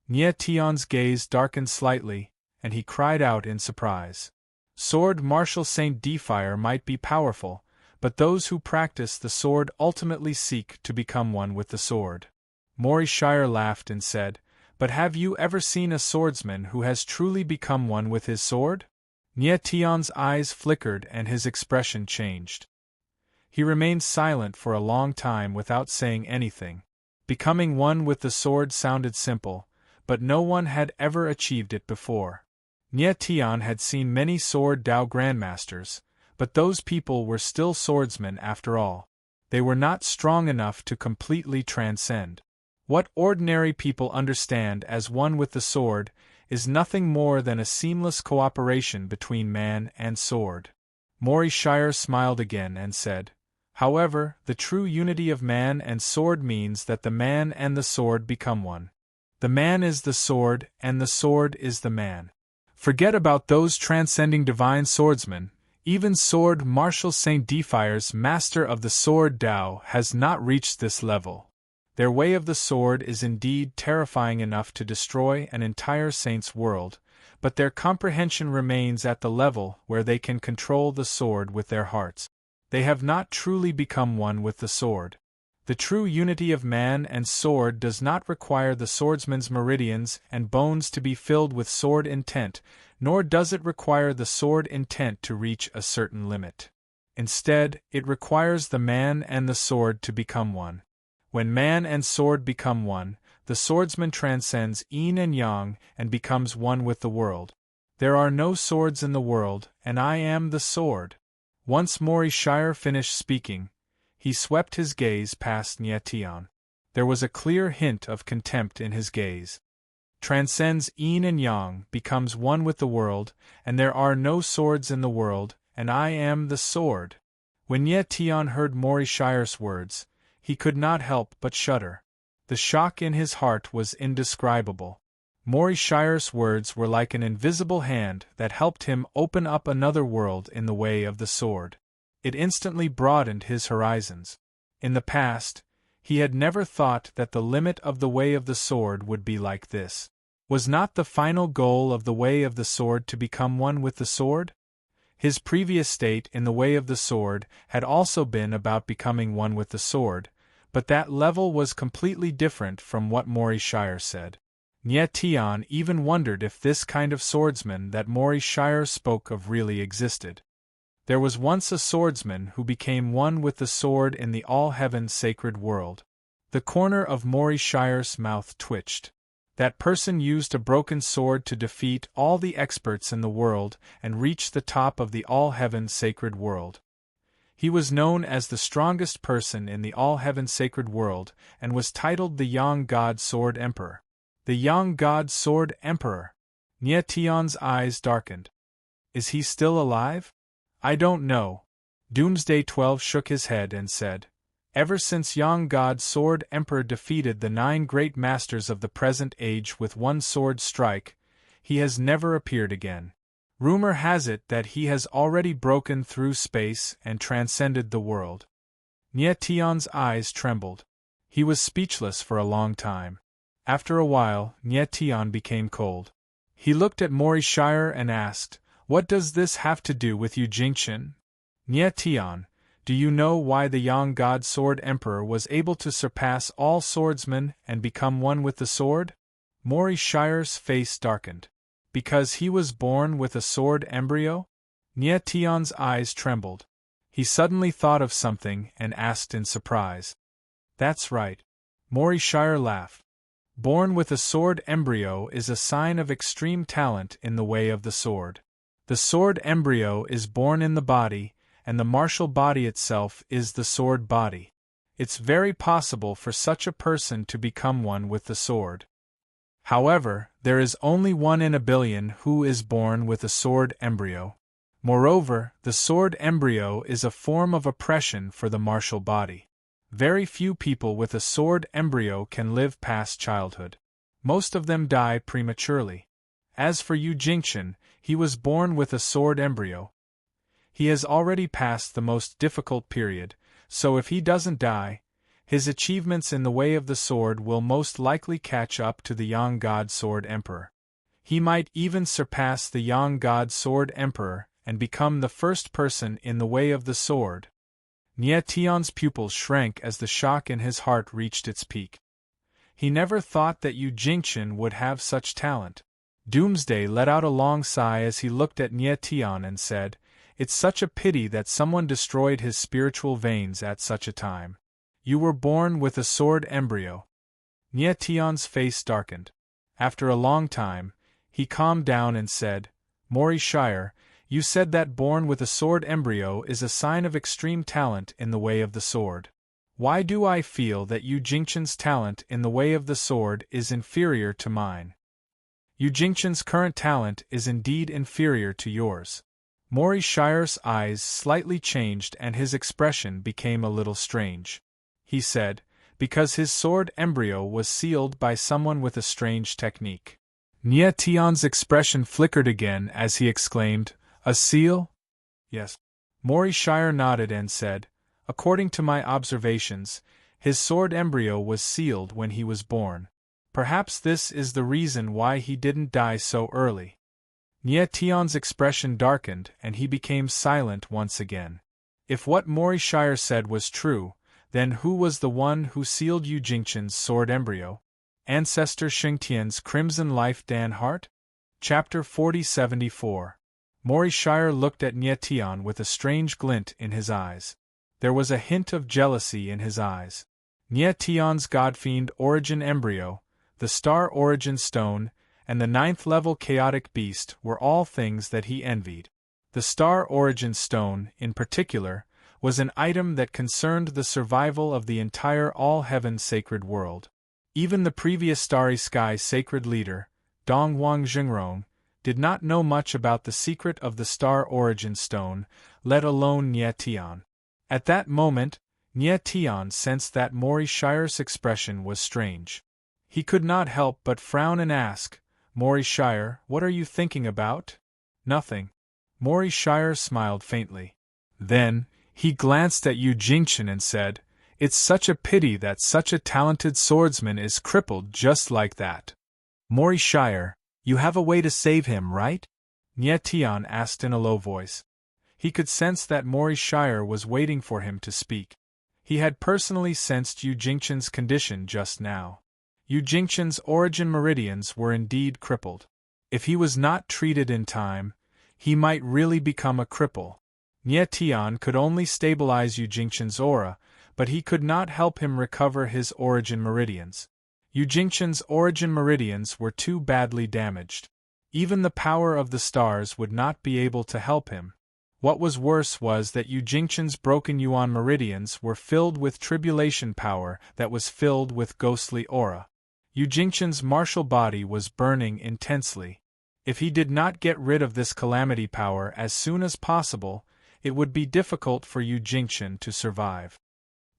Nie Tian's gaze darkened slightly, and he cried out in surprise. Sword martial Saint Defire might be powerful, but those who practice the sword ultimately seek to become one with the sword. Mori Shire laughed and said, But have you ever seen a swordsman who has truly become one with his sword? Nie Tian's eyes flickered and his expression changed. He remained silent for a long time without saying anything. Becoming one with the sword sounded simple, but no one had ever achieved it before. Nie Tian had seen many sword Tao grandmasters, but those people were still swordsmen after all. They were not strong enough to completely transcend. What ordinary people understand as one with the sword is nothing more than a seamless cooperation between man and sword. Mori Shire smiled again and said, However, the true unity of man and sword means that the man and the sword become one. The man is the sword, and the sword is the man. Forget about those transcending divine swordsmen. Even sword martial Saint Defire's master of the sword Tao has not reached this level. Their way of the sword is indeed terrifying enough to destroy an entire saint's world, but their comprehension remains at the level where they can control the sword with their hearts. They have not truly become one with the sword. The true unity of man and sword does not require the swordsman's meridians and bones to be filled with sword intent, nor does it require the sword intent to reach a certain limit. Instead, it requires the man and the sword to become one. When man and sword become one, the swordsman transcends yin and yang and becomes one with the world. There are no swords in the world, and I am the sword. Once Mori Shire finished speaking, he swept his gaze past Nye Tian. There was a clear hint of contempt in his gaze. Transcends yin and yang, becomes one with the world, and there are no swords in the world, and I am the sword. When Nye Tian heard Mori Shire's words, he could not help but shudder. The shock in his heart was indescribable. Mori Shire's words were like an invisible hand that helped him open up another world in the way of the sword. It instantly broadened his horizons. In the past, he had never thought that the limit of the way of the sword would be like this. Was not the final goal of the way of the sword to become one with the sword? His previous state in the way of the sword had also been about becoming one with the sword, but that level was completely different from what Mori Shire said. Nye Tian even wondered if this kind of swordsman that Mori Shire spoke of really existed. There was once a swordsman who became one with the sword in the all-heaven sacred world. The corner of Mori Shire's mouth twitched. That person used a broken sword to defeat all the experts in the world and reach the top of the all-heaven sacred world. He was known as the strongest person in the all-heaven sacred world and was titled the Yang God Sword Emperor. The Yang God Sword Emperor. Nye Tian's eyes darkened. Is he still alive? I don't know. Doomsday 12 shook his head and said, ever since Yang God Sword Emperor defeated the 9 great masters of the present age with one sword strike, he has never appeared again. Rumor has it that he has already broken through space and transcended the world. Nye Tian's eyes trembled. He was speechless for a long time. After a while, Nye Tian became cold. He looked at Mori Shire and asked, what does this have to do with you, Jingchen? Nye Tian, do you know why the Yang God Sword Emperor was able to surpass all swordsmen and become one with the sword? Mori Shire's face darkened. Because he was born with a sword embryo? Nye Tian's eyes trembled. He suddenly thought of something and asked in surprise. That's right. Mori Shire laughed. Born with a sword embryo is a sign of extreme talent in the way of the sword. The sword embryo is born in the body, and the martial body itself is the sword body. It's very possible for such a person to become one with the sword. However, there is only 1 in a billion who is born with a sword embryo. Moreover, the sword embryo is a form of oppression for the martial body. Very few people with a sword embryo can live past childhood. Most of them die prematurely. As for Yu Jingchen, he was born with a sword embryo. He has already passed the most difficult period, so if he doesn't die, his achievements in the way of the sword will most likely catch up to the Yang God Sword Emperor. He might even surpass the Yang God Sword Emperor and become the first person in the way of the sword. Nye Tian's pupils shrank as the shock in his heart reached its peak. He never thought that Yu Jingchen would have such talent. Doomsday let out a long sigh as he looked at Nye Tian and said, it's such a pity that someone destroyed his spiritual veins at such a time. You were born with a sword embryo. Nye Tian's face darkened. After a long time, he calmed down and said, Mori Shire, you said that born with a sword embryo is a sign of extreme talent in the way of the sword. Why do I feel that Yu Jingchen's talent in the way of the sword is inferior to mine? Yu Jingchen's current talent is indeed inferior to yours. Mori Shire's eyes slightly changed and his expression became a little strange. He said, because his sword embryo was sealed by someone with a strange technique. Nye Tian's expression flickered again as he exclaimed, a seal? Yes. Mori Shire nodded and said, according to my observations, his sword embryo was sealed when he was born. Perhaps this is the reason why he didn't die so early. Nye Tian's expression darkened and he became silent once again. If what Mori Shire said was true, Then who was the one who sealed Yu Jingchen's sword embryo? Ancestor Xingtian's crimson life Dan Hart? Chapter 4074. Mori Shire looked at Nie Tian with a strange glint in his eyes. There was a hint of jealousy in his eyes. Nie Tian's godfiend origin embryo, the star origin stone, and the 9th-level chaotic beast were all things that he envied. The star origin stone, in particular, was an item that concerned the survival of the entire all-heaven sacred world. Even the previous Starry Sky sacred leader, Dong Wang Jingrong, did not know much about the secret of the star origin stone, let alone Nie Tian. At that moment, Nie Tian sensed that Mori Shire's expression was strange. He could not help but frown and ask, "Mori Shire, what are you thinking about?" "Nothing." Mori Shire smiled faintly. Then, he glanced at Yu Jingchen and said, "It's such a pity that such a talented swordsman is crippled just like that." "Mori Shire, you have a way to save him, right?" Nie Tian asked in a low voice. He could sense that Mori Shire was waiting for him to speak. He had personally sensed Yu Jingchen's condition just now. Yu Jingchen's origin meridians were indeed crippled. If he was not treated in time, he might really become a cripple. Nie Tian could only stabilize Yu Jingchen's aura, but he could not help him recover his origin meridians. Yu Jingchen's origin meridians were too badly damaged. Even the power of the stars would not be able to help him. What was worse was that Yu Jingchen's broken Yuan meridians were filled with tribulation power that was filled with ghostly aura. Yu Jingchen's martial body was burning intensely. If he did not get rid of this calamity power as soon as possible, it would be difficult for Yu Jingchen to survive.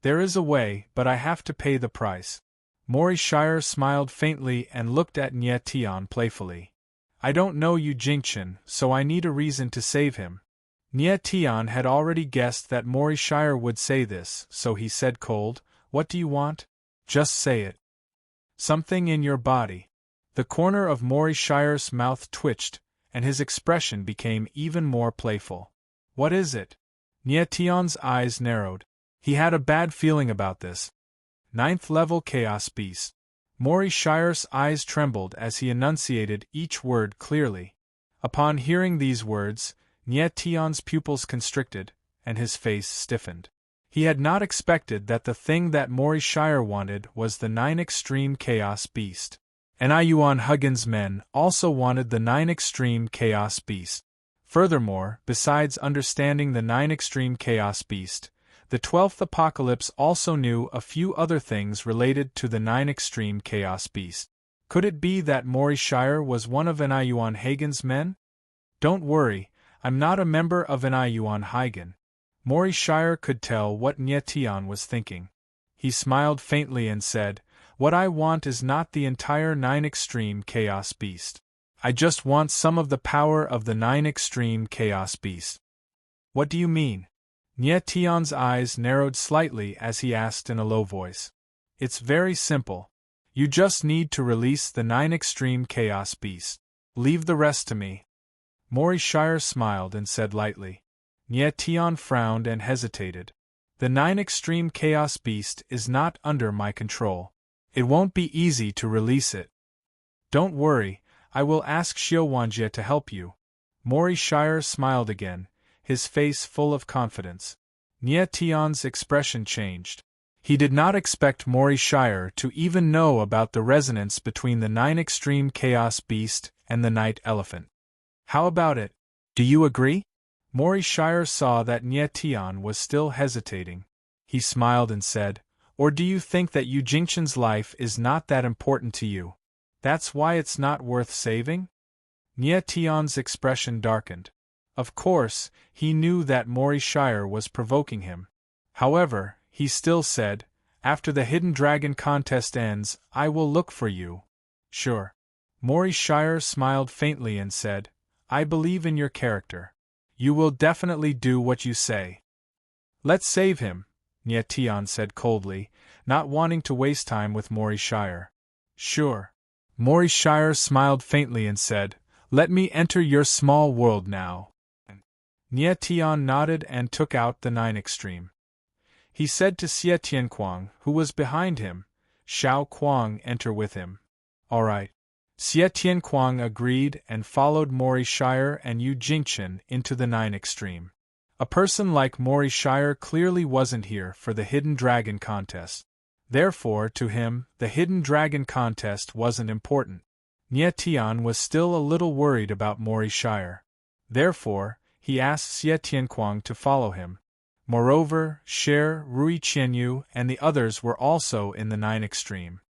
"There is a way, but I have to pay the price." Mori Shire smiled faintly and looked at Nie Tian playfully. "I don't know Yu Jingchen, so I need a reason to save him." Nie Tian had already guessed that Mori Shire would say this, so he said cold, "What do you want? Just say it." "Something in your body." The corner of Mori Shire's mouth twitched, and his expression became even more playful. "What is it?" Nie Tian's eyes narrowed. He had a bad feeling about this. 9th-level Chaos Beast. Mori Shire's eyes trembled as he enunciated each word clearly. Upon hearing these words, Nie Tian's pupils constricted, and his face stiffened. He had not expected that the thing that Mori Shire wanted was the 9 Extreme Chaos Beast. And Yuan Huggins' men also wanted the 9 Extreme Chaos Beast. Furthermore, besides understanding the 9 Extreme Chaos Beast, the 12th Apocalypse also knew a few other things related to the 9 Extreme Chaos Beast. Could it be that Mori Shire was one of Yuan Hagen's men? "Don't worry, I'm not a member of Yuan Hagen." Mori Shire could tell what Nie Tian was thinking. He smiled faintly and said, "What I want is not the entire 9 Extreme Chaos Beast. I just want some of the power of the 9 Extreme Chaos Beast." "What do you mean?" Nie Tian's eyes narrowed slightly as he asked in a low voice. "It's very simple. You just need to release the 9 Extreme Chaos Beast. Leave the rest to me." Mori Shire smiled and said lightly. Nie Tian frowned and hesitated. "The 9 Extreme Chaos Beast is not under my control. It won't be easy to release it." "Don't worry, I will ask Xiao Wanjie to help you." Mori Shire smiled again, his face full of confidence. Nie Tian's expression changed. He did not expect Mori Shire to even know about the resonance between the 9 Extreme Chaos Beast and the Night Elephant. "How about it? Do you agree?" Mori Shire saw that Nie Tian was still hesitating. He smiled and said, "Or do you think that Yu Jingchen's life is not that important to you? That's why it's not worth saving?" Nie Tian's expression darkened. Of course, he knew that Mori Shire was provoking him. However, he still said, "After the Hidden Dragon contest ends, I will look for you." "Sure." Mori Shire smiled faintly and said, "I believe in your character. You will definitely do what you say." "Let's save him," Nie Tian said coldly, not wanting to waste time with Mori Shire. "Sure." Mori Shire smiled faintly and said, "Let me enter your small world now." Nie Tian nodded and took out the 9 Extreme. He said to Xie Tianquang, who was behind him, "Xiao Kuang, enter with him." "All right." Xie Tianquang agreed and followed Mori Shire and Yu Jingchen into the Nine Extreme. A person like Mori Shire clearly wasn't here for the Hidden Dragon contest. Therefore, to him, the Hidden Dragon contest wasn't important. Nie Tian was still a little worried about Mori Shire. Therefore, he asked Xie Tianquang to follow him. Moreover, Sher, Rui Qianyu, and the others were also in the Nine Extreme.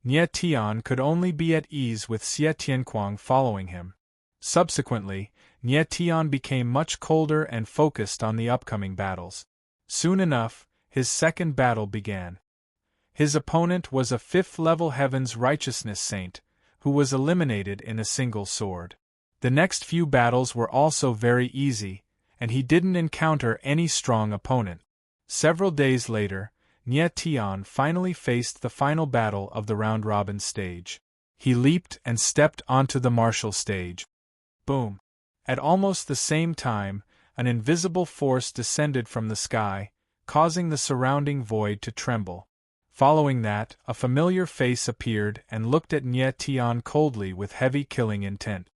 Nie Tian could only be at ease with Xie Tianquang following him. Subsequently, Nie Tian became much colder and focused on the upcoming battles. Soon enough, his second battle began. His opponent was a 5th-level Heaven's Righteousness Saint, who was eliminated in a single sword. The next few battles were also very easy, and he didn't encounter any strong opponent. Several days later, Nie Tian finally faced the final battle of the round-robin stage. He leaped and stepped onto the martial stage. Boom! At almost the same time, an invisible force descended from the sky, causing the surrounding void to tremble. Following that, a familiar face appeared and looked at Nie Tian coldly with heavy killing intent.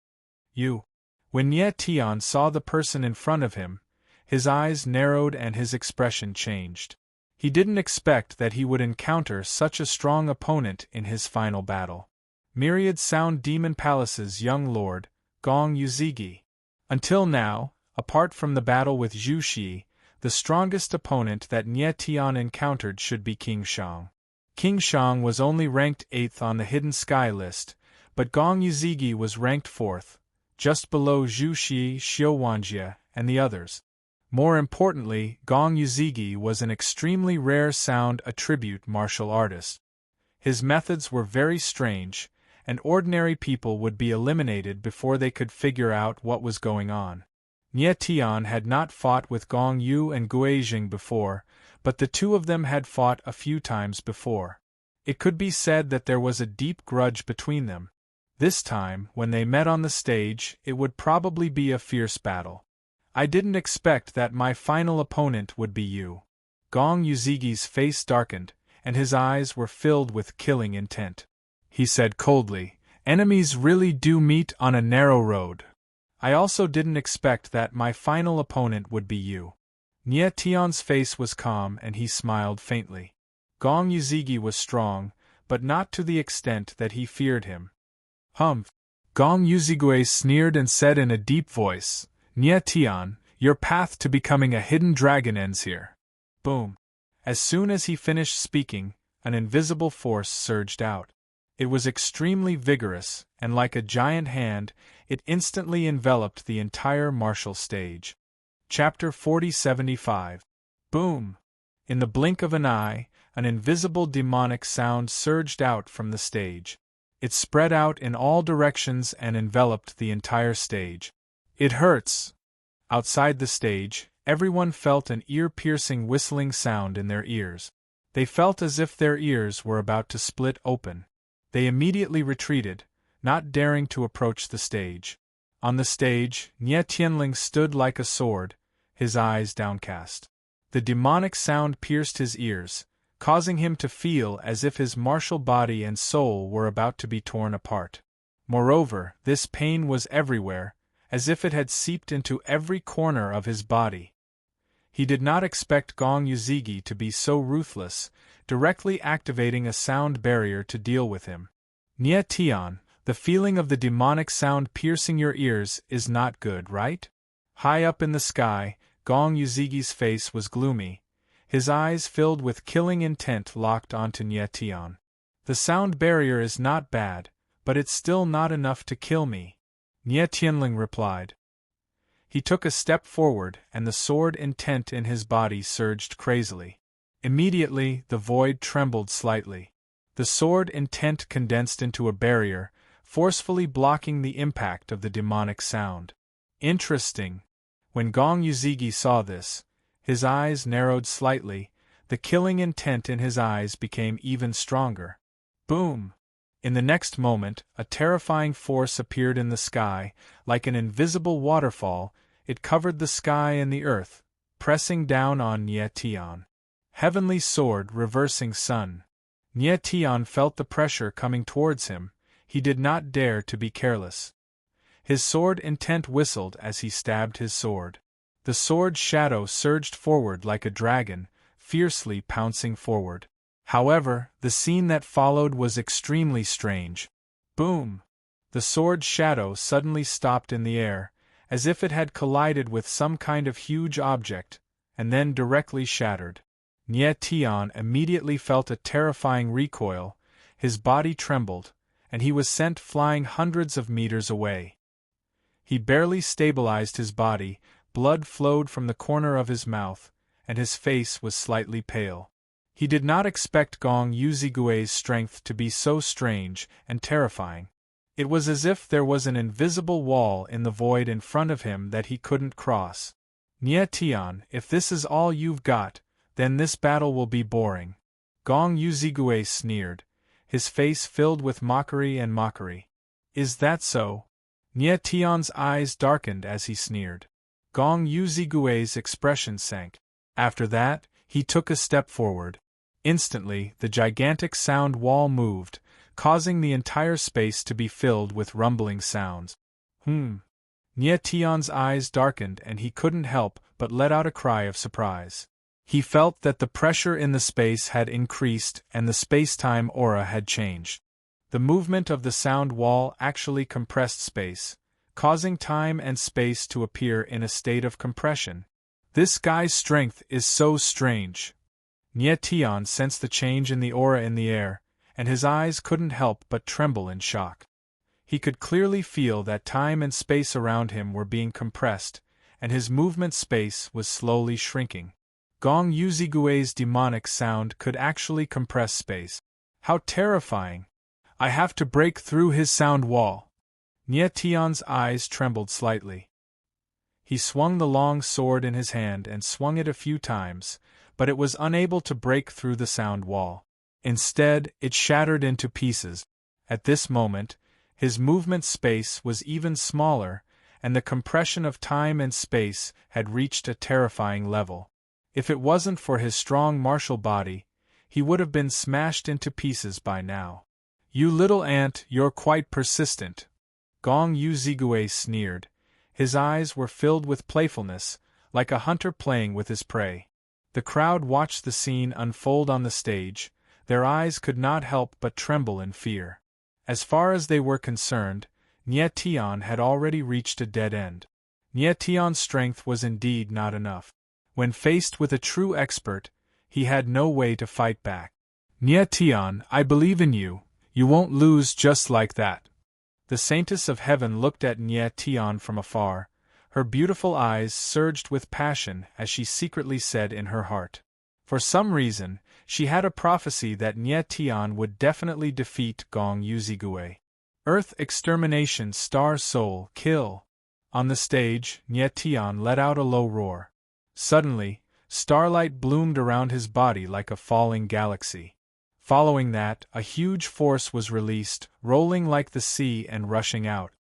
"You." When Nie Tian saw the person in front of him, his eyes narrowed and his expression changed. He didn't expect that he would encounter such a strong opponent in his final battle. Myriad Sound Demon Palace's young lord, Gong Yuzigi. Until now, apart from the battle with Zhu Shi, the strongest opponent that Nie Tian encountered should be King Shang. King Shang was only ranked 8th on the Hidden Sky list, but Gong Yuzigi was ranked 4th, just below Zhu Shi, Xiu Wanjie, and the others. More importantly, Gong Yuzigi was an extremely rare sound attribute martial artist. His methods were very strange, and ordinary people would be eliminated before they could figure out what was going on. Nie Tian had not fought with Gong Yu and Guizheng before, but the two of them had fought a few times before. It could be said that there was a deep grudge between them. This time, when they met on the stage, it would probably be a fierce battle. "I didn't expect that my final opponent would be you." Gong Yuzigi's face darkened, and his eyes were filled with killing intent. He said coldly, "Enemies really do meet on a narrow road. I also didn't expect that my final opponent would be you." Nie Tian's face was calm and he smiled faintly. Gong Yuzigi was strong, but not to the extent that he feared him. "Humph!" Gong Yuzigi sneered and said in a deep voice, "Nie Tian, your path to becoming a hidden dragon ends here." Boom! As soon as he finished speaking, an invisible force surged out. It was extremely vigorous, and like a giant hand, it instantly enveloped the entire martial stage. Chapter 4075. Boom! In the blink of an eye, an invisible demonic sound surged out from the stage. It spread out in all directions and enveloped the entire stage. "It hurts!" Outside the stage, everyone felt an ear-piercing whistling sound in their ears. They felt as if their ears were about to split open. They immediately retreated, not daring to approach the stage. On the stage, Nie Tianling stood like a sword, his eyes downcast. The demonic sound pierced his ears, causing him to feel as if his martial body and soul were about to be torn apart. Moreover, this pain was everywhere, as if it had seeped into every corner of his body. He did not expect Gong Yuzigi to be so ruthless, directly activating a sound barrier to deal with him. Nie Tian, the feeling of the demonic sound piercing your ears is not good, right? High up in the sky, Gong Yuzigi's face was gloomy, his eyes filled with killing intent locked onto Nie Tian. "The sound barrier is not bad, but it's still not enough to kill me," Nie Tianling replied. He took a step forward and the sword intent in his body surged crazily. Immediately, the void trembled slightly. The sword intent condensed into a barrier, forcefully blocking the impact of the demonic sound. Interesting. When Gong Yuzigi saw this, his eyes narrowed slightly, the killing intent in his eyes became even stronger. Boom! In the next moment, a terrifying force appeared in the sky, like an invisible waterfall. It covered the sky and the earth, pressing down on Nie Tian. Heavenly sword reversing sun. Nye Tian felt the pressure coming towards him. He did not dare to be careless. His sword intent whistled as he stabbed his sword. The sword's shadow surged forward like a dragon, fiercely pouncing forward. However, the scene that followed was extremely strange. Boom! The sword's shadow suddenly stopped in the air, as if it had collided with some kind of huge object, and then directly shattered. Nye Tian immediately felt a terrifying recoil, his body trembled, and he was sent flying hundreds of meters away. He barely stabilized his body, blood flowed from the corner of his mouth, and his face was slightly pale. He did not expect Gong Yuzigui's strength to be so strange and terrifying. It was as if there was an invisible wall in the void in front of him that he couldn't cross. Nye Tian, if this is all you've got, then this battle will be boring. Gong Yuzigui sneered, his face filled with mockery and mockery. Is that so? Nye Tian's eyes darkened as he sneered. Gong Yuzigui's expression sank. After that, he took a step forward. Instantly, the gigantic sound wall moved, causing the entire space to be filled with rumbling sounds. Nye Tian's eyes darkened and he couldn't help but let out a cry of surprise. He felt that the pressure in the space had increased and the space-time aura had changed. The movement of the sound wall actually compressed space, causing time and space to appear in a state of compression. This guy's strength is so strange. Nye Tian sensed the change in the aura in the air, and his eyes couldn't help but tremble in shock. He could clearly feel that time and space around him were being compressed, and his movement space was slowly shrinking. Gong Yuzigui's demonic sound could actually compress space. How terrifying! I have to break through his sound wall. Nye Tian's eyes trembled slightly. He swung the long sword in his hand and swung it a few times, but it was unable to break through the sound wall. Instead, it shattered into pieces. At this moment, his movement space was even smaller, and the compression of time and space had reached a terrifying level. If it wasn't for his strong martial body, he would have been smashed into pieces by now. You little ant, you're quite persistent. Gong Yuzigui sneered. His eyes were filled with playfulness, like a hunter playing with his prey. The crowd watched the scene unfold on the stage. Their eyes could not help but tremble in fear. As far as they were concerned, Nye Tian had already reached a dead end. Nye Tian's strength was indeed not enough. When faced with a true expert, he had no way to fight back. Nye Tian, I believe in you. You won't lose just like that. The Saintess of Heaven looked at Nye Tian from afar. Her beautiful eyes surged with passion as she secretly said in her heart. For some reason, she had a prophecy that Nye Tian would definitely defeat Gong Yuzigui. Earth extermination, star soul, kill. On the stage, Nye Tian let out a low roar. Suddenly, starlight bloomed around his body like a falling galaxy. Following that, a huge force was released, rolling like the sea and rushing out.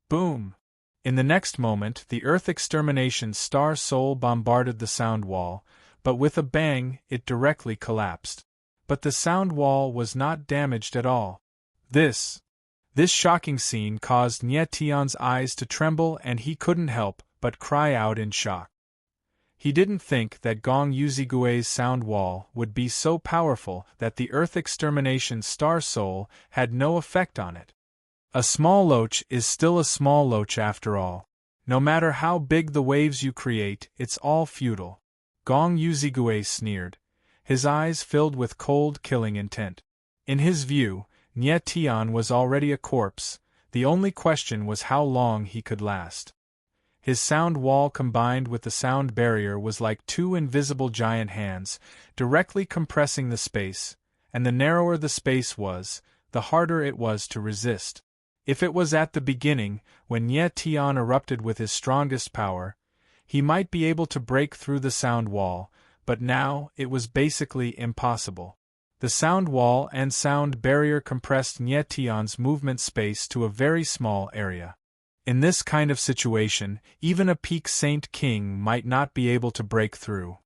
Boom! In the next moment, the Earth extermination star soul bombarded the sound wall, but with a bang, it directly collapsed. But the sound wall was not damaged at all. This shocking scene caused Nye Tian's eyes to tremble and he couldn't help but cry out in shock. He didn't think that Gong Yuzigui's sound wall would be so powerful that the Earth extermination star soul had no effect on it. A small loach is still a small loach after all. No matter how big the waves you create, it's all futile. Gong Yuzigui sneered, his eyes filled with cold, killing intent. In his view, Nye Tian was already a corpse. The only question was how long he could last. His sound wall combined with the sound barrier was like two invisible giant hands, directly compressing the space, and the narrower the space was, the harder it was to resist. If it was at the beginning, when Nye Tian erupted with his strongest power, he might be able to break through the sound wall, but now it was basically impossible. The sound wall and sound barrier compressed Nye Tian's movement space to a very small area. In this kind of situation, even a peak Saint King might not be able to break through.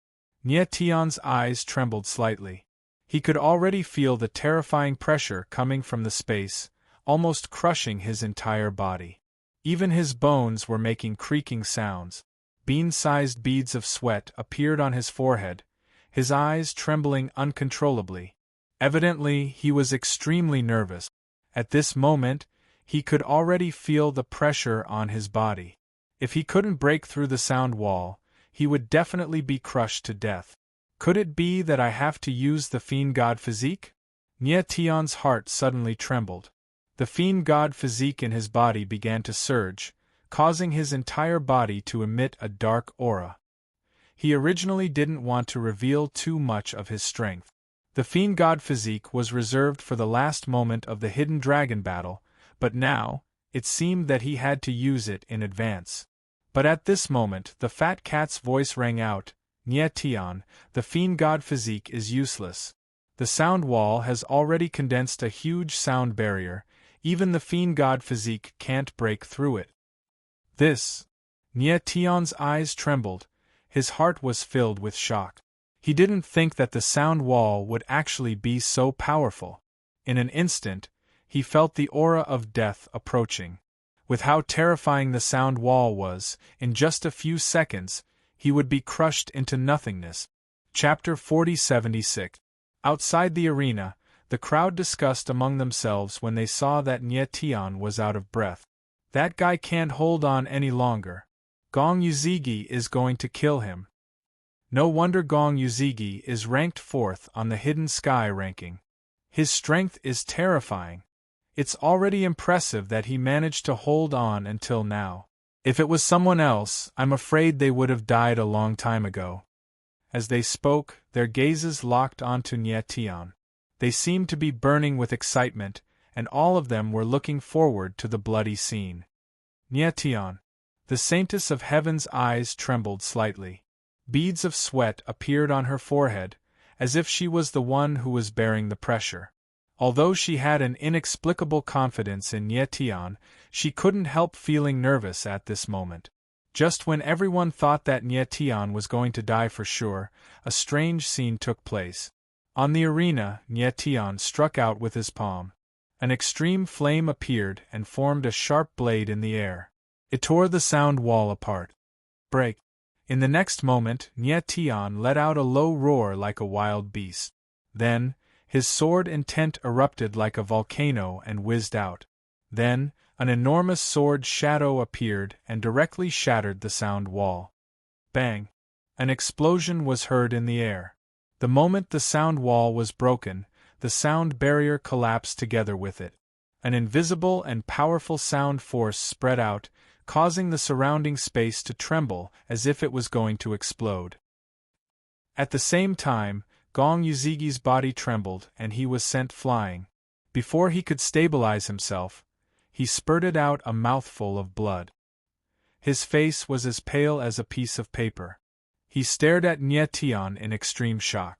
Nie Tian's eyes trembled slightly. He could already feel the terrifying pressure coming from the space, almost crushing his entire body. Even his bones were making creaking sounds. Bean-sized beads of sweat appeared on his forehead, his eyes trembling uncontrollably. Evidently, he was extremely nervous. At this moment, he could already feel the pressure on his body. If he couldn't break through the sound wall, he would definitely be crushed to death. Could it be that I have to use the fiend god physique? Nie Tian's heart suddenly trembled. The fiend god physique in his body began to surge, causing his entire body to emit a dark aura. He originally didn't want to reveal too much of his strength. The fiend god physique was reserved for the last moment of the hidden dragon battle, but now, it seemed that he had to use it in advance. But at this moment the fat cat's voice rang out, Nie Tian, the fiend god physique is useless. The sound wall has already condensed a huge sound barrier, even the fiend god physique can't break through it. This. Nie Tian's eyes trembled, his heart was filled with shock. He didn't think that the sound wall would actually be so powerful. In an instant, he felt the aura of death approaching. With how terrifying the sound wall was, in just a few seconds, he would be crushed into nothingness. Chapter 4076. Outside the arena, the crowd discussed among themselves when they saw that Nie Tian was out of breath. That guy can't hold on any longer. Gong Yuzigi is going to kill him. No wonder Gong Yuzigi is ranked 4th on the Hidden Sky ranking. His strength is terrifying. It's already impressive that he managed to hold on until now. If it was someone else, I'm afraid they would have died a long time ago. As they spoke, their gazes locked onto Nie Tian. They seemed to be burning with excitement, and all of them were looking forward to the bloody scene. Nie Tian. The Saintess of Heaven's eyes trembled slightly. Beads of sweat appeared on her forehead, as if she was the one who was bearing the pressure. Although she had an inexplicable confidence in Nie Tian, she couldn't help feeling nervous at this moment. Just when everyone thought that Nie Tian was going to die for sure, a strange scene took place. On the arena, Nie Tian struck out with his palm. An extreme flame appeared and formed a sharp blade in the air. It tore the sound wall apart. Break. In the next moment, Nie Tian let out a low roar like a wild beast. Then, his sword intent erupted like a volcano and whizzed out. Then, an enormous sword shadow appeared and directly shattered the sound wall. Bang! An explosion was heard in the air. The moment the sound wall was broken, the sound barrier collapsed together with it. An invisible and powerful sound force spread out, causing the surrounding space to tremble as if it was going to explode. At the same time, Gong Yuzigi's body trembled and he was sent flying. Before he could stabilize himself, he spurted out a mouthful of blood. His face was as pale as a piece of paper. He stared at Nie Tian in extreme shock.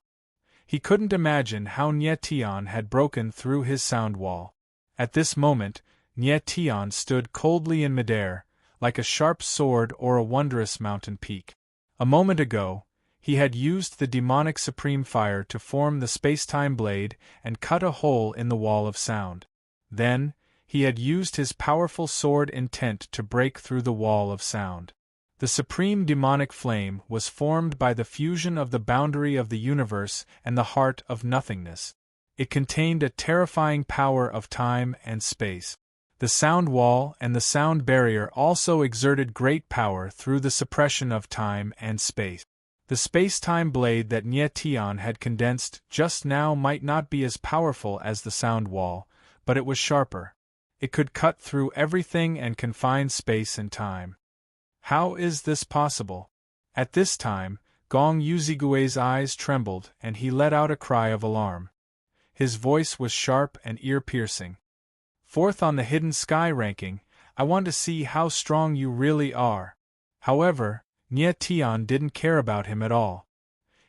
He couldn't imagine how Nie Tian had broken through his sound wall. At this moment, Nie Tian stood coldly in midair, like a sharp sword or a wondrous mountain peak. A moment ago, he had used the demonic supreme fire to form the space-time blade and cut a hole in the wall of sound. Then, he had used his powerful sword intent to break through the wall of sound. The supreme demonic flame was formed by the fusion of the boundary of the universe and the heart of nothingness. It contained a terrifying power of time and space. The sound wall and the sound barrier also exerted great power through the suppression of time and space. The space-time blade that Nie Tian had condensed just now might not be as powerful as the sound wall, but it was sharper. It could cut through everything and confine space and time. How is this possible? At this time, Gong Yuzigui's eyes trembled and he let out a cry of alarm. His voice was sharp and ear-piercing. 4th on the Hidden Sky ranking, I want to see how strong you really are. However, Nie Tian didn't care about him at all.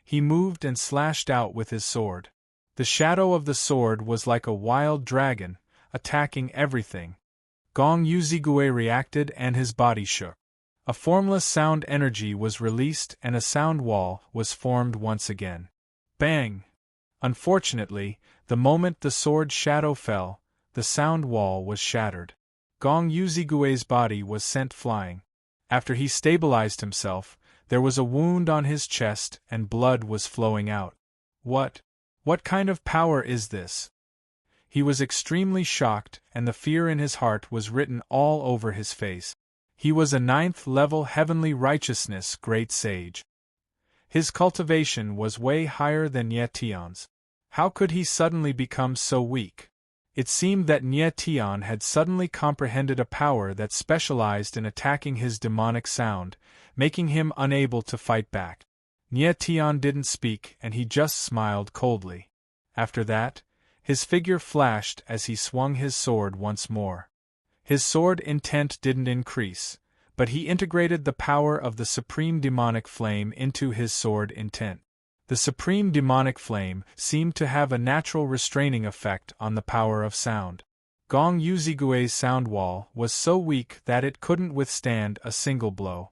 He moved and slashed out with his sword. The shadow of the sword was like a wild dragon, attacking everything. Gong Yuzigui reacted and his body shook. A formless sound energy was released and a sound wall was formed once again. Bang! Unfortunately, the moment the sword shadow fell, the sound wall was shattered. Gong Yuzigui's body was sent flying. After he stabilized himself, there was a wound on his chest and blood was flowing out. What kind of power is this? He was extremely shocked, and the fear in his heart was written all over his face. He was a 9th-level heavenly righteousness great sage. His cultivation was way higher than Nye Tian's. How could he suddenly become so weak? It seemed that Nye Tian had suddenly comprehended a power that specialized in attacking his demonic sound, making him unable to fight back. Nye Tian didn't speak and he just smiled coldly. After that, his figure flashed as he swung his sword once more. His sword intent didn't increase, but he integrated the power of the supreme demonic flame into his sword intent. The supreme demonic flame seemed to have a natural restraining effect on the power of sound. Gong Yuzigui's sound wall was so weak that it couldn't withstand a single blow.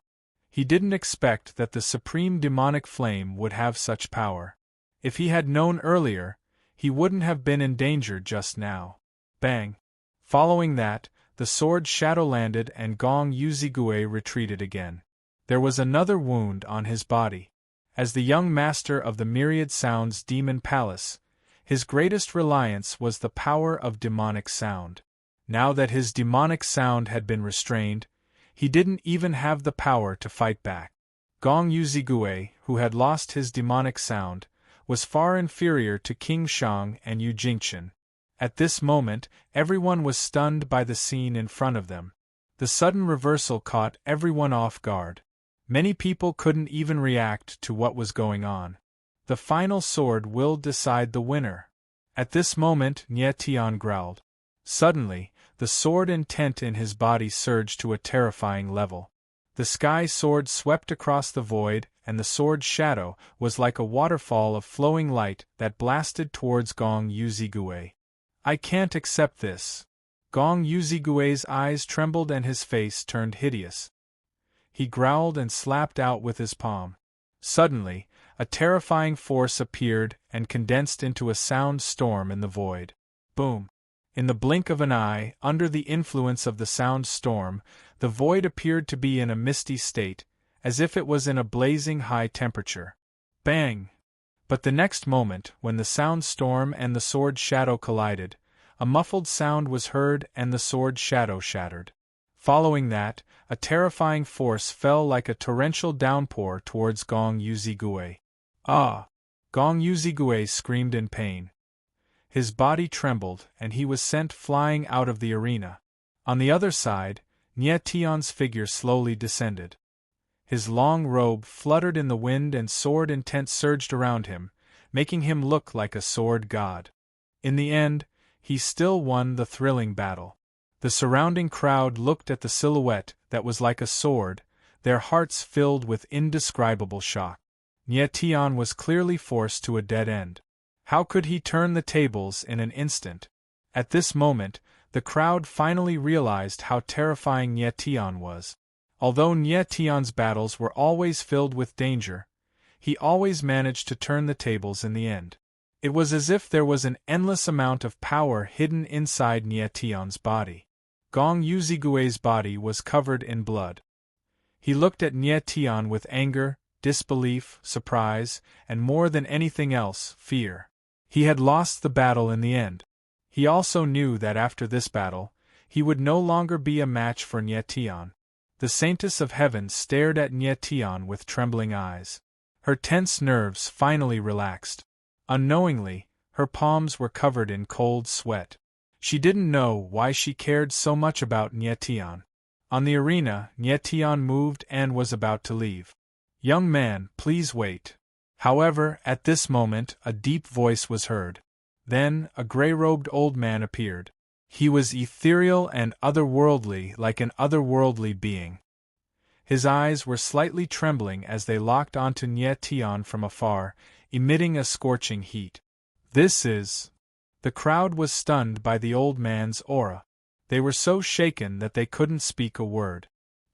He didn't expect that the supreme demonic flame would have such power. If he had known earlier, he wouldn't have been in danger just now. Bang! Following that, the sword shadow landed and Gong Yuzigui retreated again. There was another wound on his body. As the young master of the Myriad Sounds Demon Palace, his greatest reliance was the power of demonic sound. Now that his demonic sound had been restrained, he didn't even have the power to fight back. Gong Yuzigui, who had lost his demonic sound, was far inferior to King Shang and Yu Jingchen. At this moment, everyone was stunned by the scene in front of them. The sudden reversal caught everyone off guard. Many people couldn't even react to what was going on. The final sword will decide the winner. At this moment, Nye Tian growled. Suddenly, the sword intent in his body surged to a terrifying level. The sky sword swept across the void, and the sword's shadow was like a waterfall of flowing light that blasted towards Gong Yuzigui. I can't accept this. Gong Yuzigui's eyes trembled and his face turned hideous. He growled and slapped out with his palm. Suddenly, a terrifying force appeared and condensed into a sound storm in the void. Boom! In the blink of an eye, under the influence of the sound storm, the void appeared to be in a misty state, as if it was in a blazing high temperature. Bang! But the next moment, when the sound storm and the sword shadow collided, a muffled sound was heard and the sword shadow shattered. Following that, a terrifying force fell like a torrential downpour towards Gong Yuzigui. Ah! Gong Yuzigui screamed in pain. His body trembled and he was sent flying out of the arena. On the other side, Nye Tian's figure slowly descended. His long robe fluttered in the wind and sword intent surged around him, making him look like a sword god. In the end, he still won the thrilling battle. The surrounding crowd looked at the silhouette that was like a sword, their hearts filled with indescribable shock. Nye Tian was clearly forced to a dead end. How could he turn the tables in an instant? At this moment, the crowd finally realized how terrifying Nye Tian was. Although Nye Tian's battles were always filled with danger, he always managed to turn the tables in the end. It was as if there was an endless amount of power hidden inside Nye Tian's body. Gong Yuzigui's body was covered in blood. He looked at Nye Tian with anger, disbelief, surprise, and more than anything else, fear. He had lost the battle in the end. He also knew that after this battle, he would no longer be a match for Nye Tian. The Saintess of Heaven stared at Nye Tian with trembling eyes. Her tense nerves finally relaxed. Unknowingly, her palms were covered in cold sweat. She didn't know why she cared so much about Nye Tian. On the arena, Nye Tian moved and was about to leave. "Young man, please wait." However, at this moment, a deep voice was heard. Then, a gray-robed old man appeared. He was ethereal and otherworldly, like an otherworldly being. His eyes were slightly trembling as they locked onto Nye Tian from afar, emitting a scorching heat. "This is..." The crowd was stunned by the old man's aura. They were so shaken that they couldn't speak a word.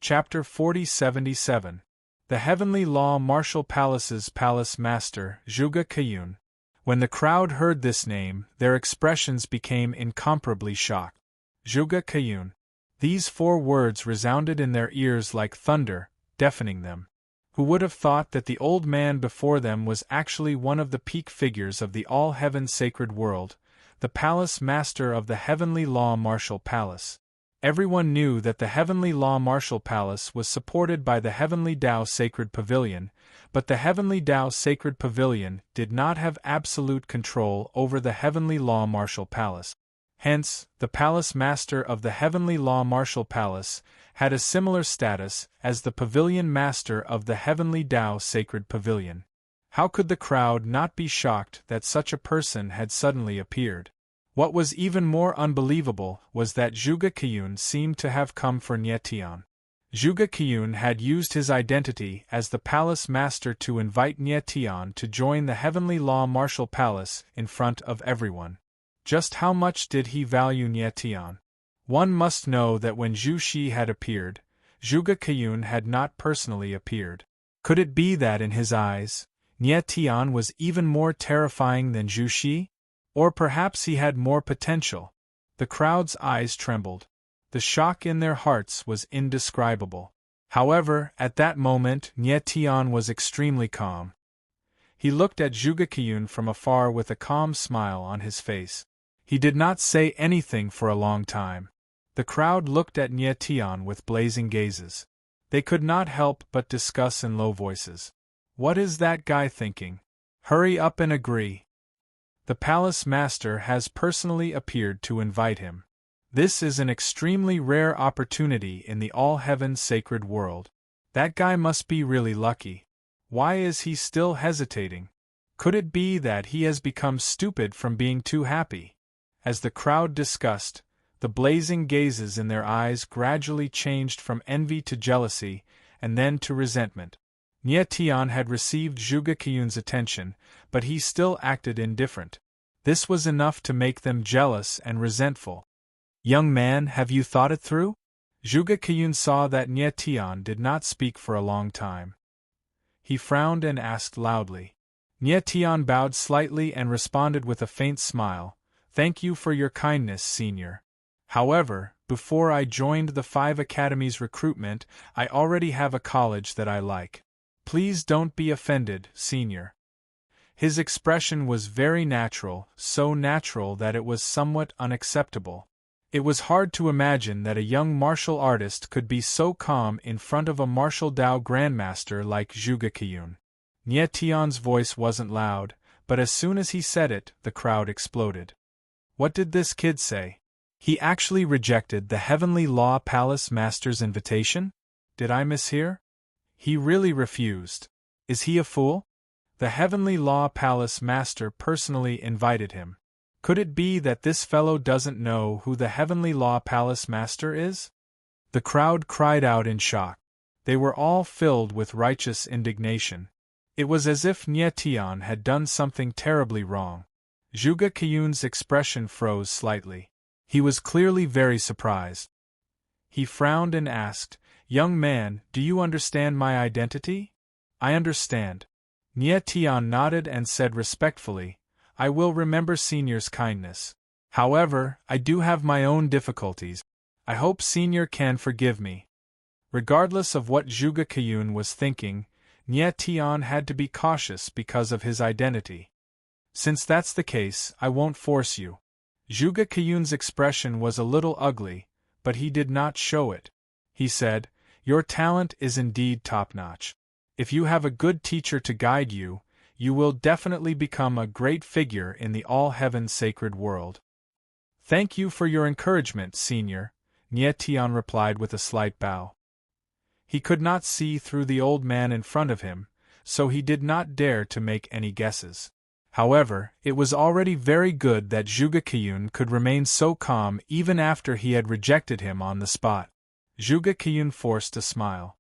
Chapter 4077. The Heavenly Law Martial Palace's Palace Master, Zhuge Keyun. When the crowd heard this name, their expressions became incomparably shocked. Zhuge Keyun. These 4 words resounded in their ears like thunder, deafening them. Who would have thought that the old man before them was actually one of the peak figures of the all-heaven sacred world, the Palace Master of the Heavenly Law Martial Palace? Everyone knew that the Heavenly Law Martial Palace was supported by the Heavenly Tao Sacred Pavilion, but the Heavenly Tao Sacred Pavilion did not have absolute control over the Heavenly Law Martial Palace. Hence, the Palace Master of the Heavenly Law Martial Palace had a similar status as the Pavilion Master of the Heavenly Tao Sacred Pavilion. How could the crowd not be shocked that such a person had suddenly appeared? What was even more unbelievable was that Zhuge Keyun seemed to have come for Nie Tian. Zhuge Keyun had used his identity as the Palace Master to invite Nie Tian to join the Heavenly Law Martial Palace in front of everyone. Just how much did he value Nie Tian? One must know that when Zhu Shi had appeared, Zhuge Keyun had not personally appeared. Could it be that in his eyes, Nie Tian was even more terrifying than Zhu Shi? Or perhaps he had more potential. The crowd's eyes trembled. The shock in their hearts was indescribable. However, at that moment Nie Tian was extremely calm. He looked at Zhuge Keyun from afar with a calm smile on his face. He did not say anything for a long time. The crowd looked at Nie Tian with blazing gazes. They could not help but discuss in low voices. What is that guy thinking? Hurry up and agree. The Palace Master has personally appeared to invite him. This is an extremely rare opportunity in the all-heaven sacred world. That guy must be really lucky. Why is he still hesitating? Could it be that he has become stupid from being too happy? As the crowd discussed, the blazing gazes in their eyes gradually changed from envy to jealousy, and then to resentment. Nie Tian had received Zhuge Keyun's attention, but he still acted indifferent. This was enough to make them jealous and resentful. Young man, have you thought it through? Zhuge Keyun saw that Nie Tian did not speak for a long time. He frowned and asked loudly. Nie Tian bowed slightly and responded with a faint smile, "Thank you for your kindness, senior. However, before I joined the 5 academies recruitment, I already have a college that I like. Please don't be offended, senior." His expression was very natural, so natural that it was somewhat unacceptable. It was hard to imagine that a young martial artist could be so calm in front of a martial Tao grandmaster like Zhuge Keyun. Nie Tian's voice wasn't loud, but as soon as he said it, the crowd exploded. What did this kid say? He actually rejected the Heavenly Law Palace Master's invitation? Did I mishear? He really refused. Is he a fool? The Heavenly Law Palace Master personally invited him. Could it be that this fellow doesn't know who the Heavenly Law Palace Master is? The crowd cried out in shock. They were all filled with righteous indignation. It was as if Nie Tian had done something terribly wrong. Zhuge Keyun's expression froze slightly. He was clearly very surprised. He frowned and asked, "Young man, do you understand my identity?" "I understand." Nie Tian nodded and said respectfully, "I will remember senior's kindness. However, I do have my own difficulties. I hope senior can forgive me." Regardless of what Zhuge Keyun was thinking, Nie Tian had to be cautious because of his identity. "Since that's the case, I won't force you." Zhuge Keyun's expression was a little ugly, but he did not show it. He said, "Your talent is indeed top-notch. If you have a good teacher to guide you, you will definitely become a great figure in the all-heaven sacred world." "Thank you for your encouragement, senior," Nie Tian replied with a slight bow. He could not see through the old man in front of him, so he did not dare to make any guesses. However, it was already very good that Zhuge Keyun could remain so calm even after he had rejected him on the spot. Zhuge Keyun forced a smile.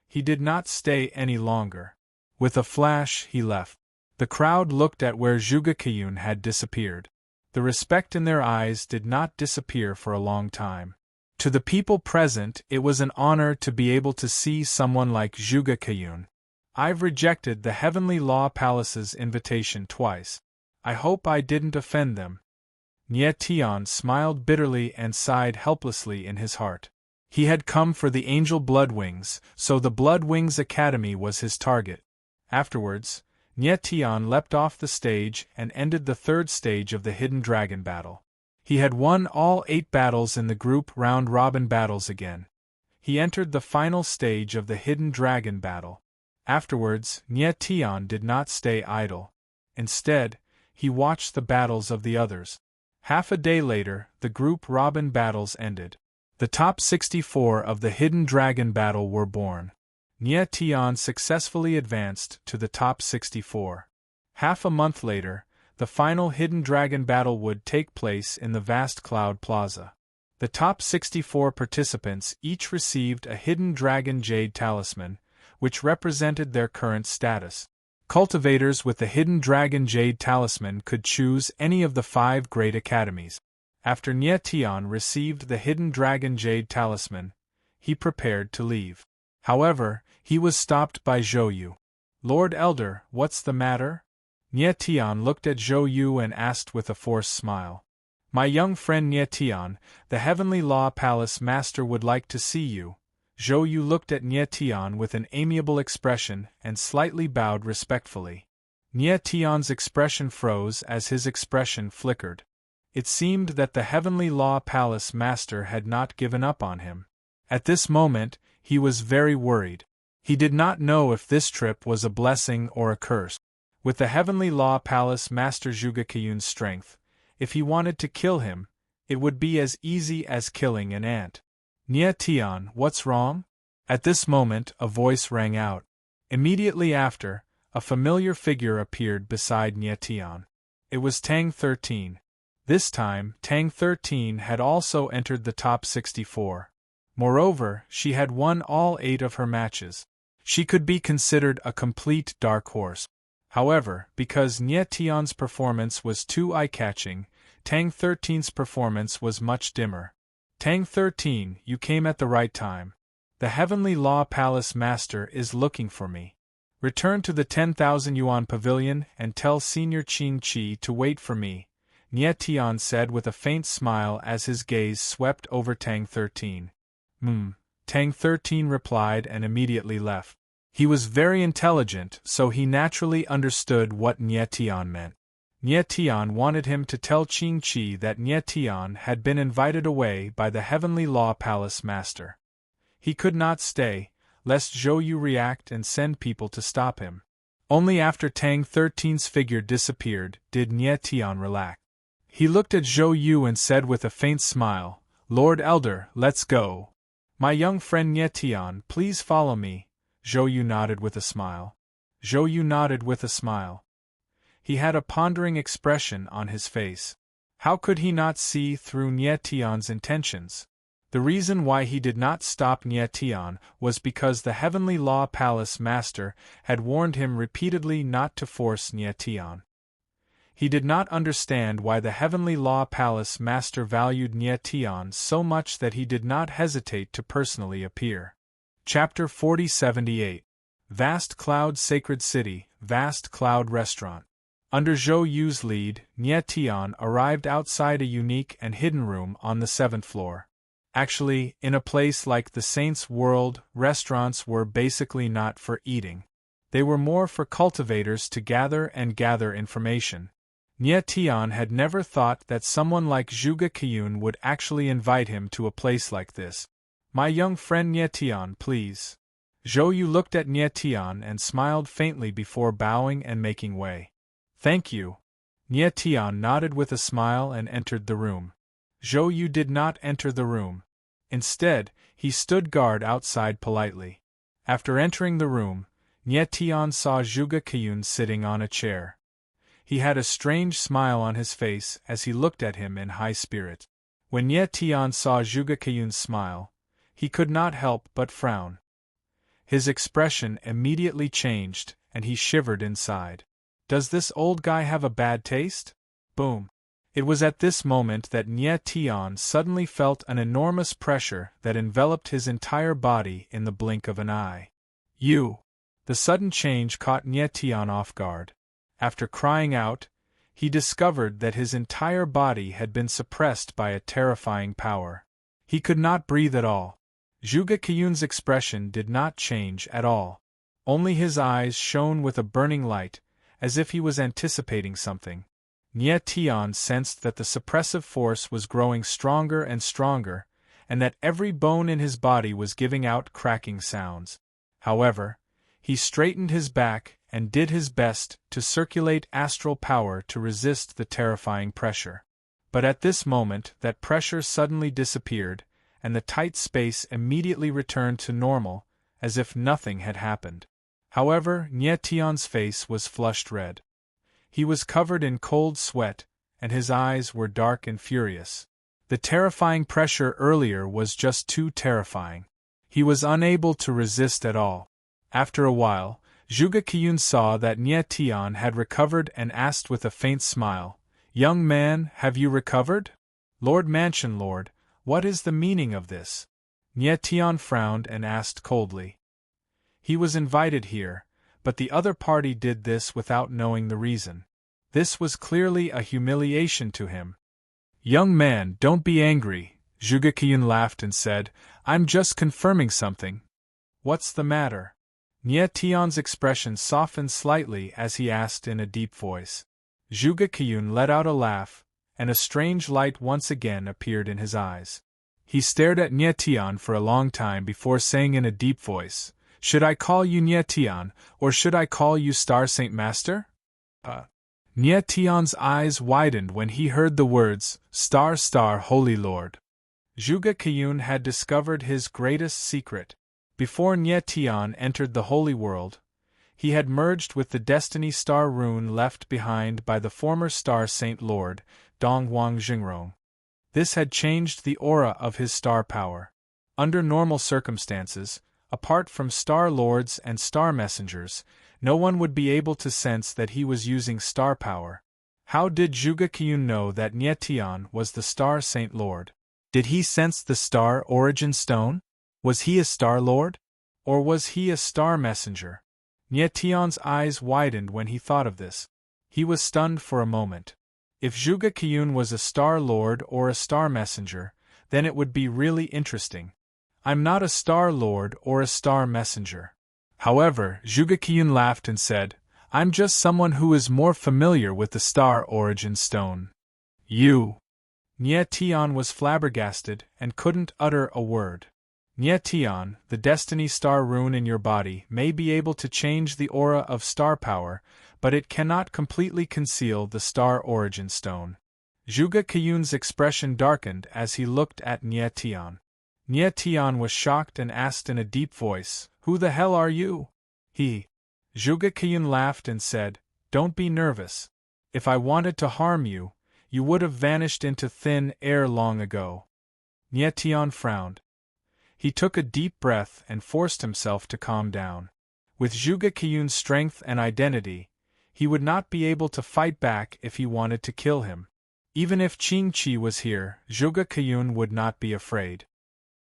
He did not stay any longer. With a flash, he left. The crowd looked at where Zhuge Keyun had disappeared. The respect in their eyes did not disappear for a long time. To the people present, it was an honor to be able to see someone like Zhuge Keyun. I've rejected the Heavenly Law Palace's invitation twice. I hope I didn't offend them. Nie Tian smiled bitterly and sighed helplessly in his heart. He had come for the Angel Bloodwings, so the Bloodwings Academy was his target. Afterwards, Nie Tian leapt off the stage and ended the third stage of the Hidden Dragon battle. He had won all 8 battles in the group round-robin battles again. He entered the final stage of the Hidden Dragon battle. Afterwards, Nie Tian did not stay idle. Instead, he watched the battles of the others. Half a day later, the group robin battles ended. The top 64 of the Hidden Dragon battle were born. Nie Tian successfully advanced to the top 64. Half a month later, the final Hidden Dragon battle would take place in the vast Cloud Plaza. The top 64 participants each received a Hidden Dragon Jade Talisman, which represented their current status. Cultivators with the Hidden Dragon Jade Talisman could choose any of the 5 great academies. After Nie Tian received the Hidden Dragon Jade Talisman, he prepared to leave. However, he was stopped by Zhou Yu. "Lord Elder, what's the matter?" Nie Tian looked at Zhou Yu and asked with a forced smile. "My young friend Nie Tian, the Heavenly Law Palace Master would like to see you." Zhou Yu looked at Nie Tian with an amiable expression and slightly bowed respectfully. Nie Tian's expression froze as his expression flickered. It seemed that the Heavenly Law Palace Master had not given up on him. At this moment, he was very worried. He did not know if this trip was a blessing or a curse. With the Heavenly Law Palace Master Zhuge Keyun's strength, if he wanted to kill him, it would be as easy as killing an ant. "Nie Tian, what's wrong?" At this moment, a voice rang out. Immediately after, a familiar figure appeared beside Nie Tian. It was Tang 13. This time, Tang 13 had also entered the top 64. Moreover, she had won all 8 of her matches. She could be considered a complete dark horse. However, because Nie Tian's performance was too eye-catching, Tang 13's performance was much dimmer. "Tang 13, you came at the right time. The Heavenly Law Palace Master is looking for me. Return to the 10,000 yuan pavilion and tell Senior Qing Qi to wait for me," Nie Tian said with a faint smile as his gaze swept over Tang 13. Tang 13 replied and immediately left. He was very intelligent, so he naturally understood what Nie Tian meant. Nie Tian wanted him to tell Qing Qi that Nie Tian had been invited away by the Heavenly Law Palace Master. He could not stay, lest Zhou Yu react and send people to stop him. Only after Tang 13's figure disappeared did Nie Tian relax. He looked at Zhou Yu and said with a faint smile, "Lord Elder, let's go. My young friend Nie Tian, please follow me." Zhou Yu nodded with a smile. Zhou Yu nodded with a smile. He had a pondering expression on his face. How could he not see through Nie Tian's intentions? The reason why he did not stop Nie Tian was because the Heavenly Law Palace Master had warned him repeatedly not to force Nie Tian. He did not understand why the Heavenly Law Palace Master valued Nie Tian so much that he did not hesitate to personally appear. Chapter 4078. Vast Cloud Sacred City, Vast Cloud Restaurant. Under Zhou Yu's lead, Nie Tian arrived outside a unique and hidden room on the 7th floor. Actually, in a place like the Saints' World, restaurants were basically not for eating. They were more for cultivators to gather information. Nie Tian had never thought that someone like Zhuge Keyun would actually invite him to a place like this. "My young friend Nie Tian, please." Zhou Yu looked at Nie Tian and smiled faintly before bowing and making way. "Thank you." Nie Tian nodded with a smile and entered the room. Zhou Yu did not enter the room. Instead, he stood guard outside politely. After entering the room, Nie Tian saw Zhuge Keyun sitting on a chair. He had a strange smile on his face as he looked at him in high spirit. When Nie Tian saw Zhuge Keyun's smile, he could not help but frown. His expression immediately changed, and he shivered inside. Does this old guy have a bad taste? Boom. It was at this moment that Nye Tian suddenly felt an enormous pressure that enveloped his entire body in the blink of an eye. You! The sudden change caught Nye Tian off guard. After crying out, he discovered that his entire body had been suppressed by a terrifying power. He could not breathe at all. Zhuge Qiyun's expression did not change at all. Only his eyes shone with a burning light, as if he was anticipating something. Nye Tian sensed that the suppressive force was growing stronger and stronger, and that every bone in his body was giving out cracking sounds. However, he straightened his back and did his best to circulate astral power to resist the terrifying pressure. But at this moment that pressure suddenly disappeared, and the tight space immediately returned to normal, as if nothing had happened. However, Nye Tian's face was flushed red. He was covered in cold sweat, and his eyes were dark and furious. The terrifying pressure earlier was just too terrifying. He was unable to resist at all. After a while, Zhuge Qiyun saw that Nye Tian had recovered and asked with a faint smile, "Young man, have you recovered? Lord Mansion Lord, what is the meaning of this?" Nye Tian frowned and asked coldly. He was invited here, but the other party did this without knowing the reason. This was clearly a humiliation to him. "Young man, don't be angry," Zhuge Qiyun laughed and said, "I'm just confirming something." "What's the matter?" Nye Tian's expression softened slightly as he asked in a deep voice. Zhuge Qiyun let out a laugh, and a strange light once again appeared in his eyes. He stared at Nye Tian for a long time before saying in a deep voice, "Should I call you Nye Tian, or should I call you Star Saint Master?" Nye Tian's eyes widened when he heard the words, "Star Star Holy Lord." Zhuge Qiyun had discovered his greatest secret. Before Nye Tian entered the Holy World, he had merged with the Destiny Star rune left behind by the former Star Saint Lord, Donghuang Jingrong. This had changed the aura of his star power. Under normal circumstances, apart from Star Lords and Star Messengers, no one would be able to sense that he was using star power. How did Zhuge Qiyun know that Nye Tian was the Star Saint Lord? Did he sense the Star Origin Stone? Was he a Star Lord? Or was he a Star Messenger? Nye Tian's eyes widened when he thought of this. He was stunned for a moment. If Zhuge Qiyun was a Star Lord or a Star Messenger, then it would be really interesting. "I'm not a Star Lord or a Star Messenger." However, Zhuge Qiyun laughed and said, "I'm just someone who is more familiar with the Star Origin Stone." "You?" Nye Tian was flabbergasted and couldn't utter a word. "Nye Tian, the Destiny Star rune in your body may be able to change the aura of star power, but it cannot completely conceal the Star Origin Stone." Zhuge Qiyun's expression darkened as he looked at Nye Tian. Nye Tian was shocked and asked in a deep voice, "Who the hell are you?" Zhuge Qiyun laughed and said, "Don't be nervous. If I wanted to harm you, you would have vanished into thin air long ago." Nye Tian frowned. He took a deep breath and forced himself to calm down. With Zhuge Qiyun's strength and identity, he would not be able to fight back if he wanted to kill him. Even if Qing Qi was here, Zhuge Qiyun would not be afraid.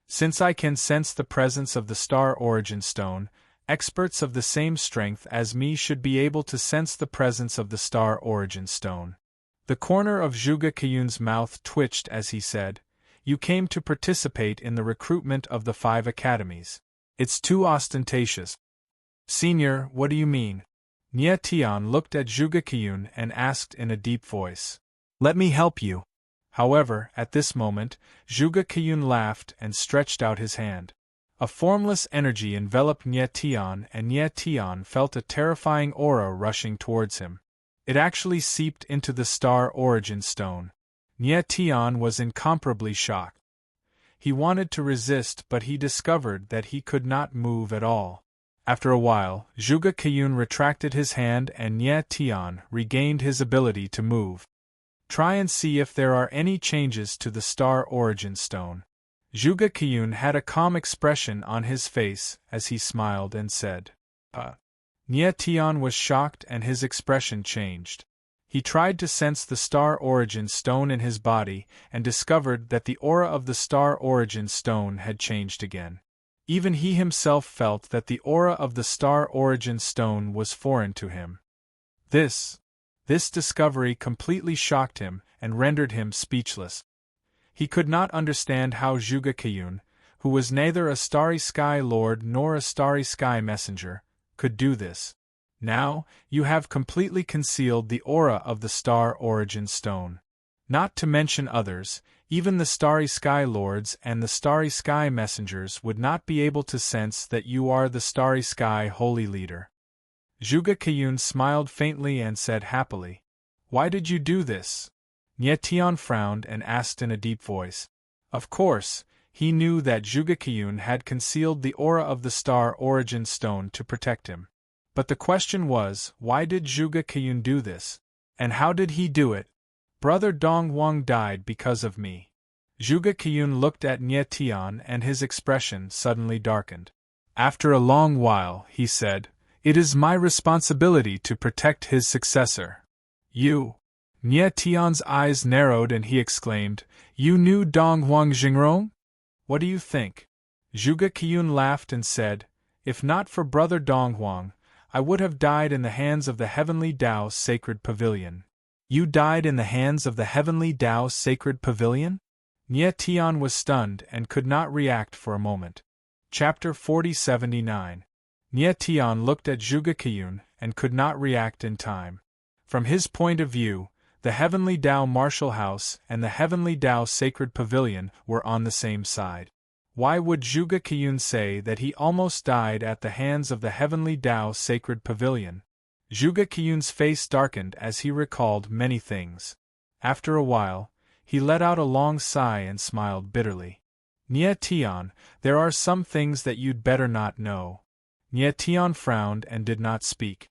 "Since I can sense the presence of the Star Origin Stone, experts of the same strength as me should be able to sense the presence of the Star Origin Stone." The corner of Zhuge Qiyun's mouth twitched as he said, "You came to participate in the recruitment of the 5 academies. It's too ostentatious." "Senior, what do you mean?" Nye Tian looked at Zhuge Qiyun and asked in a deep voice. "Let me help you." However, at this moment, Zhuge Qiyun laughed and stretched out his hand. A formless energy enveloped Nye Tian, and Nye Tian felt a terrifying aura rushing towards him. It actually seeped into the Star Origin Stone. Nye Tian was incomparably shocked. He wanted to resist, but he discovered that he could not move at all. After a while, Zhuge Qiyun retracted his hand and Nye Tian regained his ability to move. "Try and see if there are any changes to the Star Origin Stone." Zhuge Qiyun had a calm expression on his face as he smiled and said, Nye Tian was shocked and his expression changed. He tried to sense the star origin stone in his body and discovered that the aura of the star origin stone had changed again. Even he himself felt that the aura of the star origin stone was foreign to him. This discovery completely shocked him and rendered him speechless. He could not understand how Zhuge Keyun, who was neither a starry sky lord nor a starry sky messenger, could do this. Now, you have completely concealed the aura of the star origin stone. Not to mention others, even the starry sky lords and the starry sky messengers would not be able to sense that you are the starry sky holy leader. Zhuge Keyun smiled faintly and said happily, "Why did you do this?" Nie Tian frowned and asked in a deep voice. Of course, he knew that Zhuge Keyun had concealed the aura of the star origin stone to protect him. But the question was, why did Zhuge Keyun do this? And how did he do it? Brother Dongwang died because of me. Zhuge Keyun looked at Nie Tian and his expression suddenly darkened. After a long while, he said, "It is my responsibility to protect his successor." You? Nie Tian's eyes narrowed and he exclaimed, "You knew Dongwang Jingrong? What do you think?" Zhuge Keyun laughed and said, "If not for Brother Dongwang, I would have died in the hands of the Heavenly Tao Sacred Pavilion." You died in the hands of the Heavenly Tao Sacred Pavilion? Nie Tian was stunned and could not react for a moment. Chapter 4079. Nie Tian looked at Zhuge Keyun and could not react in time. From his point of view, the Heavenly Tao Martial House and the Heavenly Tao Sacred Pavilion were on the same side. Why would Zhuge Keyun say that he almost died at the hands of the Heavenly Tao Sacred Pavilion? Zhuge Keyun's face darkened as he recalled many things. After a while, he let out a long sigh and smiled bitterly. Nie Tian, there are some things that you'd better not know. Nie Tian frowned and did not speak.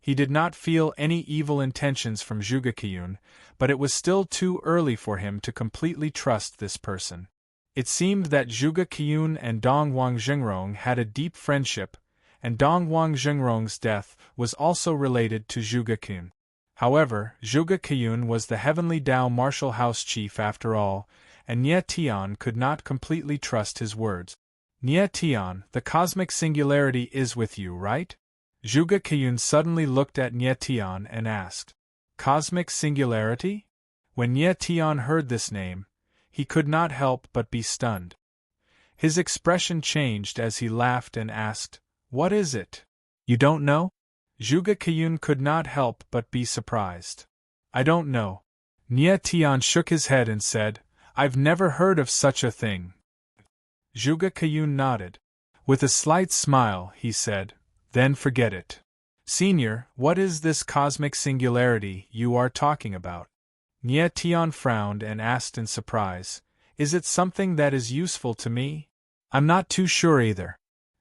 He did not feel any evil intentions from Zhuge Keyun, but it was still too early for him to completely trust this person. It seemed that Zhuge Keyun and Dongwang Jingrong had a deep friendship, and Dongwang Jingrong's death was also related to Zhuge Keyun. However, Zhuge Keyun was the Heavenly Tao Martial House chief after all, and Nie Tian could not completely trust his words. Nie Tian, the cosmic singularity is with you, right? Zhuge Keyun suddenly looked at Nie Tian and asked, "Cosmic singularity?" When Nie Tian heard this name, he could not help but be stunned. His expression changed as he laughed and asked, "What is it? You don't know?" Zhuge Keyun could not help but be surprised. "I don't know." Nie Tian shook his head and said, "I've never heard of such a thing." Zhuge Keyun nodded. With a slight smile, he said, "Then forget it. Senior, what is this cosmic singularity you are talking about?" Nie Tian frowned and asked in surprise, "Is it something that is useful to me? I'm not too sure either."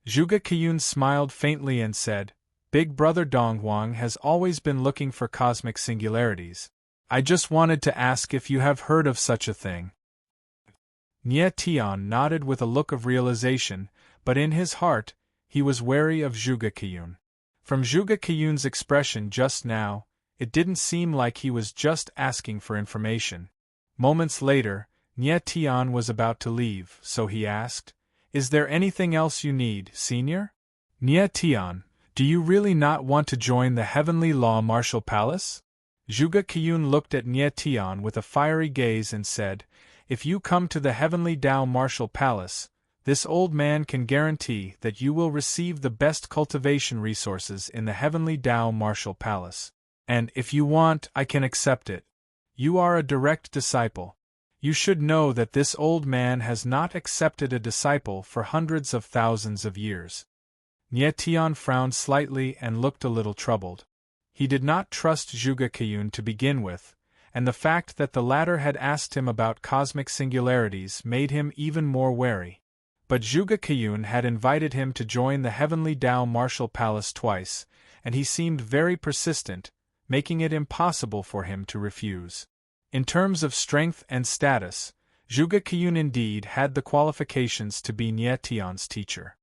Zhuge Keyun smiled faintly and said, "Big Brother Dongwang has always been looking for cosmic singularities. I just wanted to ask if you have heard of such a thing." Nie Tian nodded with a look of realization, but in his heart, he was wary of Zhuge Keyun. From Zhuge Keyun's expression just now, it didn't seem like he was just asking for information. Moments later, Nie Tian was about to leave, so he asked, "Is there anything else you need, Senior?" "Nie Tian, do you really not want to join the Heavenly Law Martial Palace?" Zhuge Keyun looked at Nie Tian with a fiery gaze and said, "If you come to the Heavenly Tao Martial Palace, this old man can guarantee that you will receive the best cultivation resources in the Heavenly Tao Martial Palace. And if you want, I can accept it. You are a direct disciple. You should know that this old man has not accepted a disciple for hundreds of thousands of years." Nie Tian frowned slightly and looked a little troubled. He did not trust Zhuge Keyun to begin with, and the fact that the latter had asked him about cosmic singularities made him even more wary. But Zhuge Keyun had invited him to join the Heavenly Tao Martial Palace twice, and he seemed very persistent, making it impossible for him to refuse. In terms of strength and status, Zhuge Keyun indeed had the qualifications to be Nie Tian's teacher.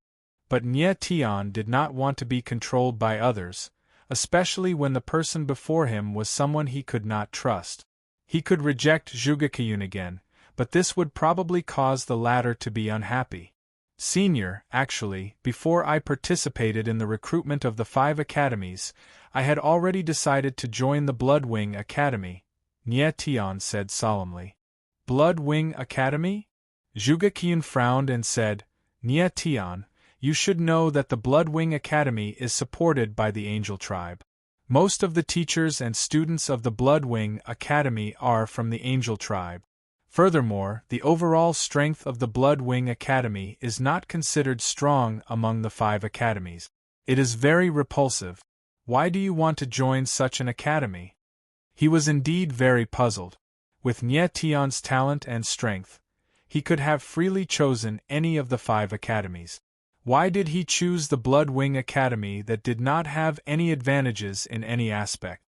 But Nie Tian did not want to be controlled by others, especially when the person before him was someone he could not trust. He could reject Zhuge Qian again, but this would probably cause the latter to be unhappy. Senior, actually, before I participated in the recruitment of the 5 academies, I had already decided to join the Bloodwing Academy, Nie Tian said solemnly. Bloodwing Academy? Zhuge Qian frowned and said, Nie Tian, you should know that the Bloodwing Academy is supported by the Angel Tribe. Most of the teachers and students of the Bloodwing Academy are from the Angel Tribe. Furthermore, the overall strength of the Bloodwing Academy is not considered strong among the 5 academies. It is very repulsive. Why do you want to join such an academy? He was indeed very puzzled. With Nie Tian's talent and strength, he could have freely chosen any of the 5 academies. Why did he choose the Bloodwing Academy that did not have any advantages in any aspect?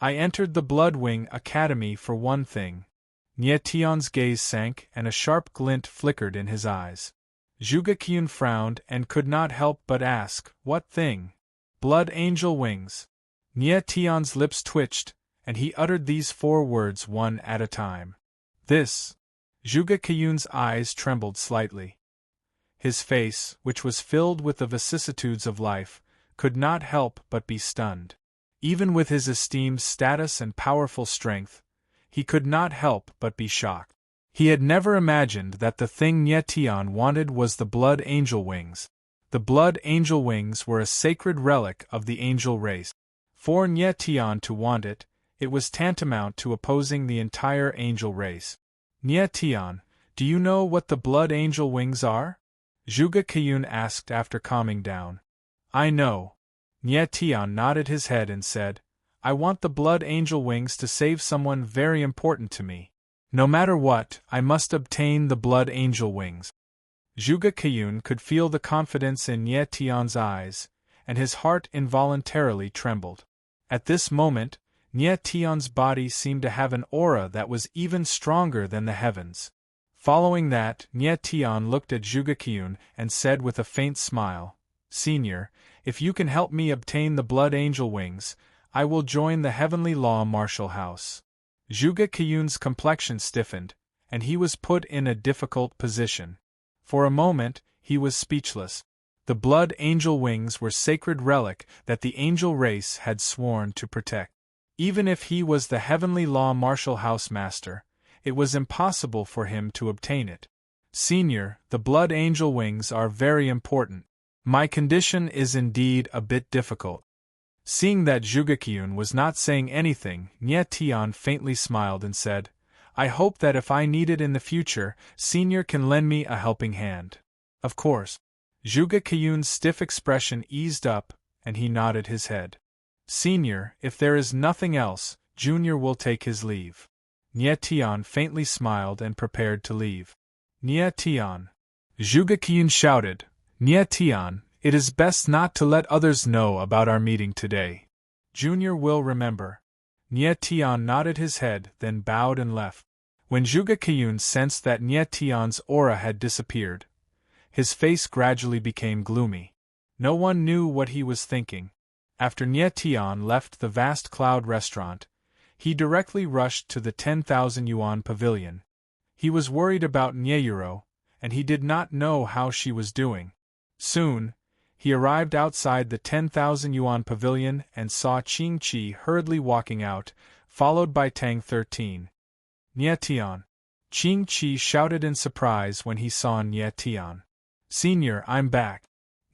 I entered the Bloodwing Academy for one thing. Nie Tian's gaze sank and a sharp glint flickered in his eyes. Zhuge Qian frowned and could not help but ask, what thing? Blood Angel Wings. Nie Tian's lips twitched, and he uttered these 4 words one at a time. This. Zhuge Qian's eyes trembled slightly. His face, which was filled with the vicissitudes of life, could not help but be stunned. Even with his esteemed status and powerful strength, he could not help but be shocked. He had never imagined that the thing Nie Tian wanted was the Blood Angel Wings. The Blood Angel Wings were a sacred relic of the angel race. For Nie Tian to want it, it was tantamount to opposing the entire angel race. Nie Tian, do you know what the Blood Angel Wings are? Zhuge Qian asked after calming down. I know. Nie Tian nodded his head and said, I want the Blood Angel Wings to save someone very important to me. No matter what, I must obtain the Blood Angel Wings. Zhuge Qian could feel the confidence in Nie Tian's eyes, and his heart involuntarily trembled. At this moment, Nie Tian's body seemed to have an aura that was even stronger than the heavens. Following that, Nie Tian looked at Zhuge Qian and said with a faint smile, Senior, if you can help me obtain the Blood Angel Wings, I will join the Heavenly Law Martial House. Zhuge Qian's complexion stiffened, and he was put in a difficult position. For a moment, he was speechless. The Blood Angel Wings were sacred relic that the angel race had sworn to protect. Even if he was the Heavenly Law Martial House Master, it was impossible for him to obtain it. Senior, the Blood Angel Wings are very important. My condition is indeed a bit difficult. Seeing that Zhuge Qian was not saying anything, Nie Tian faintly smiled and said, I hope that if I need it in the future, Senior can lend me a helping hand. Of course. Zhuge Qian's stiff expression eased up, and he nodded his head. Senior, if there is nothing else, Junior will take his leave. Nie Tian faintly smiled and prepared to leave. Nie Tian. Zhuge Qian shouted, Nie Tian, it is best not to let others know about our meeting today. Junior will remember. Nie Tian nodded his head, then bowed and left. When Zhuge Qian sensed that Nie Tian's aura had disappeared, his face gradually became gloomy. No one knew what he was thinking. After Nie Tian left the vast cloud restaurant, he directly rushed to the 10,000 yuan pavilion. He was worried about Nyeyuro, and he did not know how she was doing. Soon, he arrived outside the 10,000 yuan pavilion and saw Qing Qi hurriedly walking out, followed by Tang 13. Nie Tian. Qing Qi shouted in surprise when he saw Nie Tian. Senior, I'm back.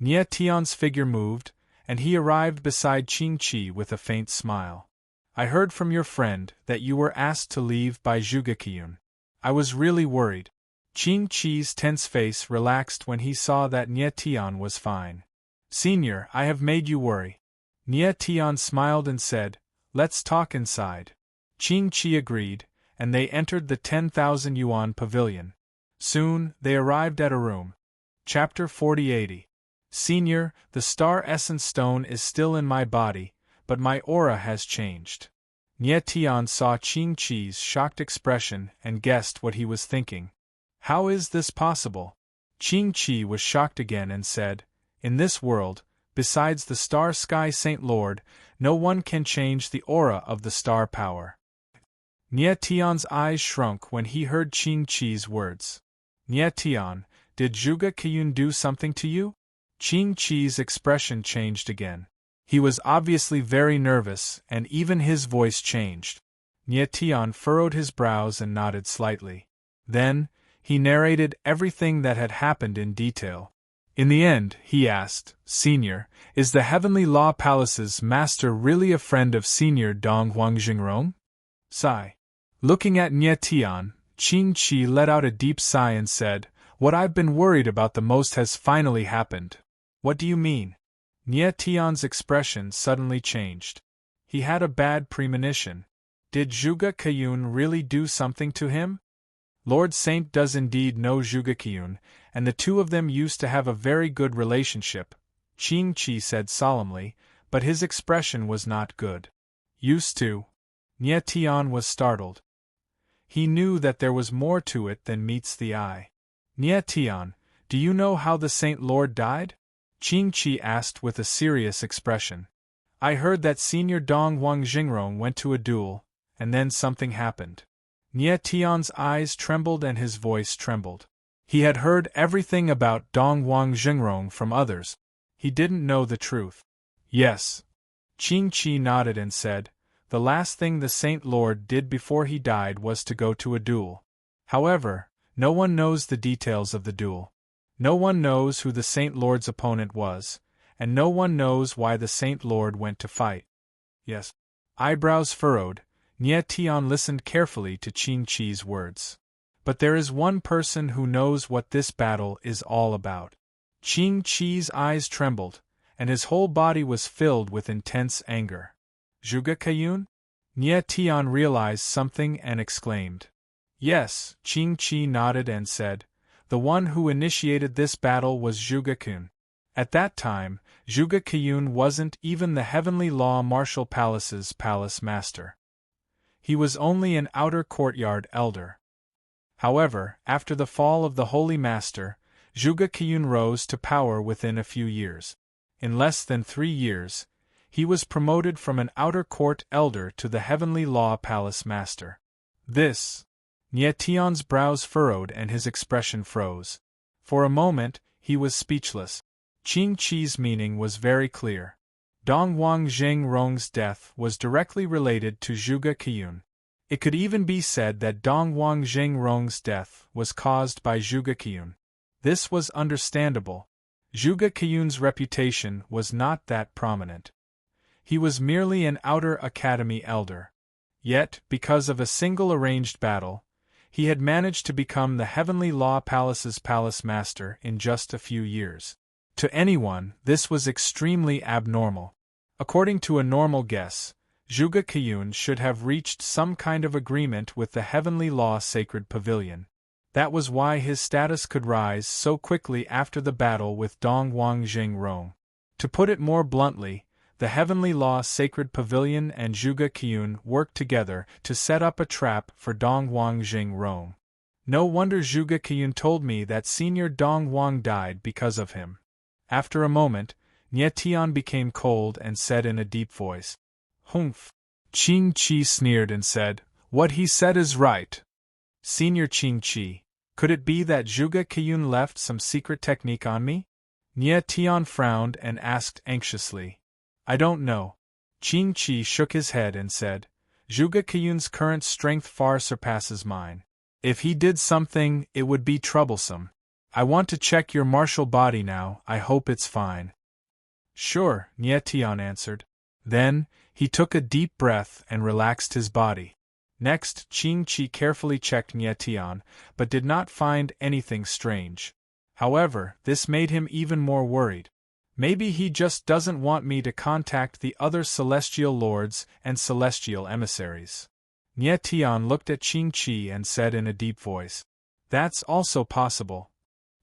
Nie Tian's figure moved, and he arrived beside Qing Qi with a faint smile. I heard from your friend that you were asked to leave by Zhuge Qian. I was really worried. Qing Qi's tense face relaxed when he saw that Nie Tian was fine. Senior, I have made you worry. Nie Tian smiled and said, let's talk inside. Qing Qi agreed, and they entered the 10,000 yuan pavilion. Soon, they arrived at a room. Chapter 4080. Senior, the star essence stone is still in my body, but my aura has changed. Nie Tian saw Qing Qi's shocked expression and guessed what he was thinking. How is this possible? Qing Qi was shocked again and said, in this world, Besides the star sky Saint Lord, no one can change the aura of the star power. Nie Tian's eyes shrunk when he heard Qing Chi's words. Nie Tian, did Zhuge Qiyun do something to you? Qing Chi's expression changed again. He was obviously very nervous, and even his voice changed. Nie Tian furrowed his brows and nodded slightly. Then, he narrated everything that had happened in detail. In the end, he asked, Senior, is the Heavenly Law Palace's master really a friend of Senior Dong Huangjingrong? Sigh. Looking at Nie Tian, Qing Chi let out a deep sigh and said, What I've been worried about the most has finally happened. What do you mean? Nie Tian's expression suddenly changed. He had a bad premonition. Did Zhuge Qiyun really do something to him? Lord Saint does indeed know Zhuge Qiyun, and the two of them used to have a very good relationship, Qing Chi said solemnly, but his expression was not good. Used to? Nie Tian was startled. He knew that there was more to it than meets the eye. Nie Tian, do you know how the Saint Lord died? Qing Chi asked with a serious expression. I heard that Senior Dong Huangjingrong went to a duel, and then something happened. Nie Tian's eyes trembled and his voice trembled. He had heard everything about Dong Huangjingrong from others. He didn't know the truth. Yes. Qing Chi nodded and said, The last thing the Saint Lord did before he died was to go to a duel. However, no one knows the details of the duel. No one knows who the Saint Lord's opponent was, and no one knows why the Saint Lord went to fight. Yes. Eyebrows furrowed, Nie Tian listened carefully to Qing Chi's words. But there is one person who knows what this battle is all about. Qing Chi's eyes trembled, and his whole body was filled with intense anger. Zhuge Qiyun? Nie Tian realized something and exclaimed. Yes, Qing Chi nodded and said, The one who initiated this battle was Zhuge Qiyun. At that time, Zhuge Qiyun wasn't even the Heavenly Law Martial Palace's palace master. He was only an outer courtyard elder. However, after the fall of the Holy Master, Zhuge Qiyun rose to power within a few years. In less than 3 years, he was promoted from an outer court elder to the Heavenly Law Palace master. This. Nie Tian's brows furrowed and his expression froze. For a moment, he was speechless. Qing Chi's meaning was very clear. Dong Huangjingrong's death was directly related to Zhuge Qiyun. It could even be said that Dong Huangjingrong's death was caused by Zhuge Qiyun. This was understandable. Zhuge Qiyun's reputation was not that prominent. He was merely an outer academy elder. Yet, because of a single arranged battle, he had managed to become the Heavenly Law Palace's palace master in just a few years. To anyone, this was extremely abnormal. According to a normal guess, Zhuge Qiyun should have reached some kind of agreement with the Heavenly Law Sacred Pavilion. That was why his status could rise so quickly after the battle with Dong Huangjingrong. To put it more bluntly, the Heavenly Law Sacred Pavilion and Zhuge Qiyun worked together to set up a trap for Dong Huangjingrong. No wonder Zhuge Qiyun told me that Senior Dong Huang died because of him. After a moment, Nie Tian became cold and said in a deep voice, Humph. Qing Chi sneered and said, What he said is right. Senior Qing Chi, could it be that Zhuge Qiyun left some secret technique on me? Nie Tian frowned and asked anxiously. I don't know. Qing Chi shook his head and said, Zhuge Qiyun's current strength far surpasses mine. If he did something, it would be troublesome. I want to check your martial body now, I hope it's fine. Sure, Nie Tian answered. Then, he took a deep breath and relaxed his body. Next, Qing Chi carefully checked Nie Tian, but did not find anything strange. However, this made him even more worried. Maybe he just doesn't want me to contact the other celestial lords and celestial emissaries. Nie Tian looked at Qing Chi and said in a deep voice, That's also possible.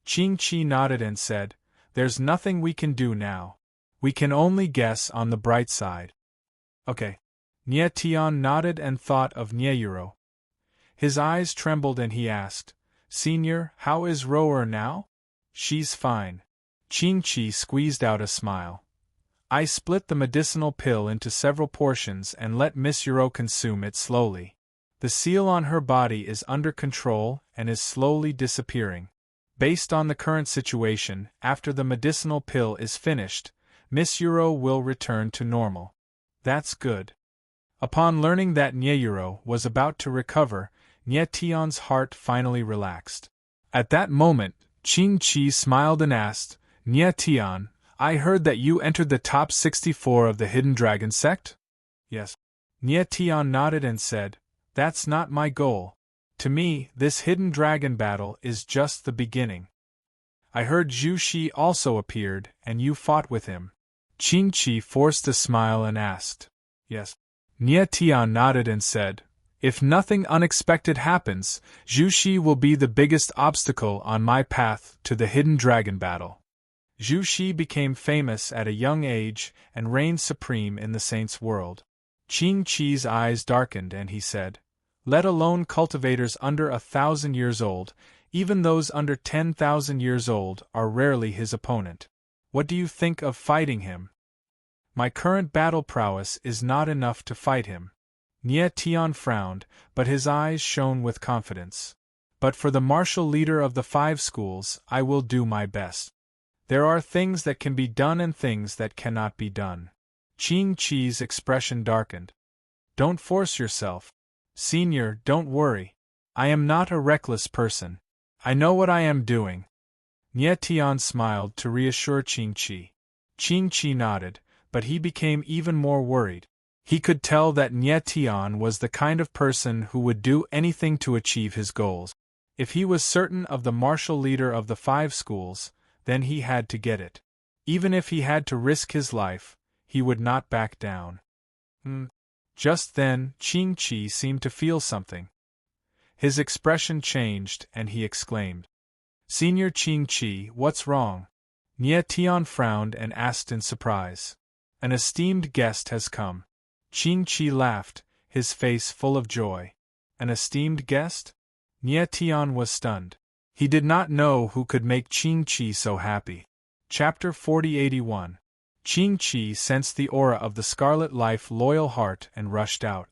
Qing Chi nodded and said, There's nothing we can do now. We can only guess on the bright side. Okay. Nie Tian nodded and thought of Nieyuro. His eyes trembled and he asked, Senior, how is Rower now? She's fine. Qing Chi squeezed out a smile. I split the medicinal pill into several portions and let Miss Euro consume it slowly. The seal on her body is under control and is slowly disappearing. Based on the current situation, after the medicinal pill is finished, Miss Euro will return to normal. That's good. Upon learning that Nyeyuro was about to recover, Nye Tion's heart finally relaxed. At that moment, Qing Chi smiled and asked, Nye Tion, I heard that you entered the top 64 of the Hidden Dragon sect? Yes. Nye Tion nodded and said, That's not my goal. To me, this Hidden Dragon battle is just the beginning. I heard Zhu Shi also appeared, and you fought with him. Qing Chi forced a smile and asked, Yes. Nye Tion nodded and said, If nothing unexpected happens, Zhu Shi will be the biggest obstacle on my path to the Hidden Dragon battle. Zhu Shi became famous at a young age and reigned supreme in the Saints' world. Qing Chi's eyes darkened and he said, Let alone cultivators under 1,000 years old, even those under 10,000 years old are rarely his opponent. What do you think of fighting him? My current battle prowess is not enough to fight him. Nye Tion frowned, but his eyes shone with confidence. But for the martial leader of the 5 schools, I will do my best. There are things that can be done and things that cannot be done. Qing Chi's expression darkened. Don't force yourself. Senior, don't worry. I am not a reckless person. I know what I am doing. Nye Tion smiled to reassure Qing Chi. Qing Chi nodded, but he became even more worried. He could tell that Nye Tion was the kind of person who would do anything to achieve his goals. If he was certain of the martial leader of the 5 schools, then he had to get it. Even if he had to risk his life, he would not back down. Just then, Qing Chi seemed to feel something. His expression changed and he exclaimed, Senior Qing Chi, what's wrong? Nye Tion frowned and asked in surprise. An esteemed guest has come. Qing Chi laughed, his face full of joy. An esteemed guest? Nye Tion was stunned. He did not know who could make Qing Chi so happy. Chapter 4081. Qing Chi sensed the aura of the Scarlet Life Loyal Heart and rushed out.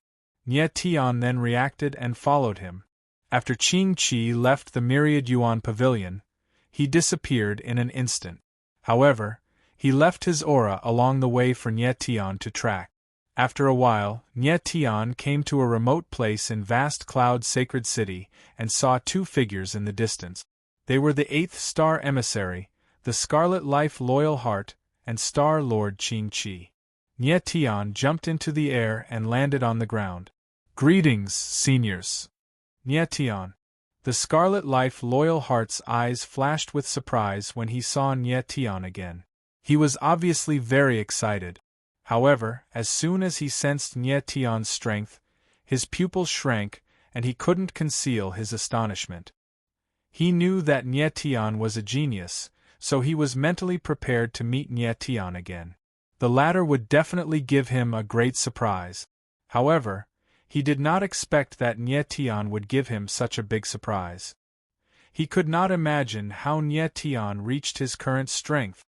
Nye Tion then reacted and followed him. After Qing Chi left the Myriad Yuan Pavilion, he disappeared in an instant. However, he left his aura along the way for Nye Tion to track. After a while, Nye Tion came to a remote place in vast Cloud Sacred City and saw 2 figures in the distance. They were the 8th Star Emissary, the Scarlet Life Loyal Heart, and Star Lord Qing Chi. Nye Tion jumped into the air and landed on the ground. Greetings, seniors. Nye Tion. The Scarlet Life Loyal Heart's eyes flashed with surprise when he saw Nye Tion again. He was obviously very excited. However, as soon as he sensed Nye Tion's strength, his pupils shrank, and he couldn't conceal his astonishment. He knew that Nye Tion was a genius, so he was mentally prepared to meet Nye Tion again. The latter would definitely give him a great surprise. However, he did not expect that Nye Tion would give him such a big surprise. He could not imagine how Nye Tion reached his current strength.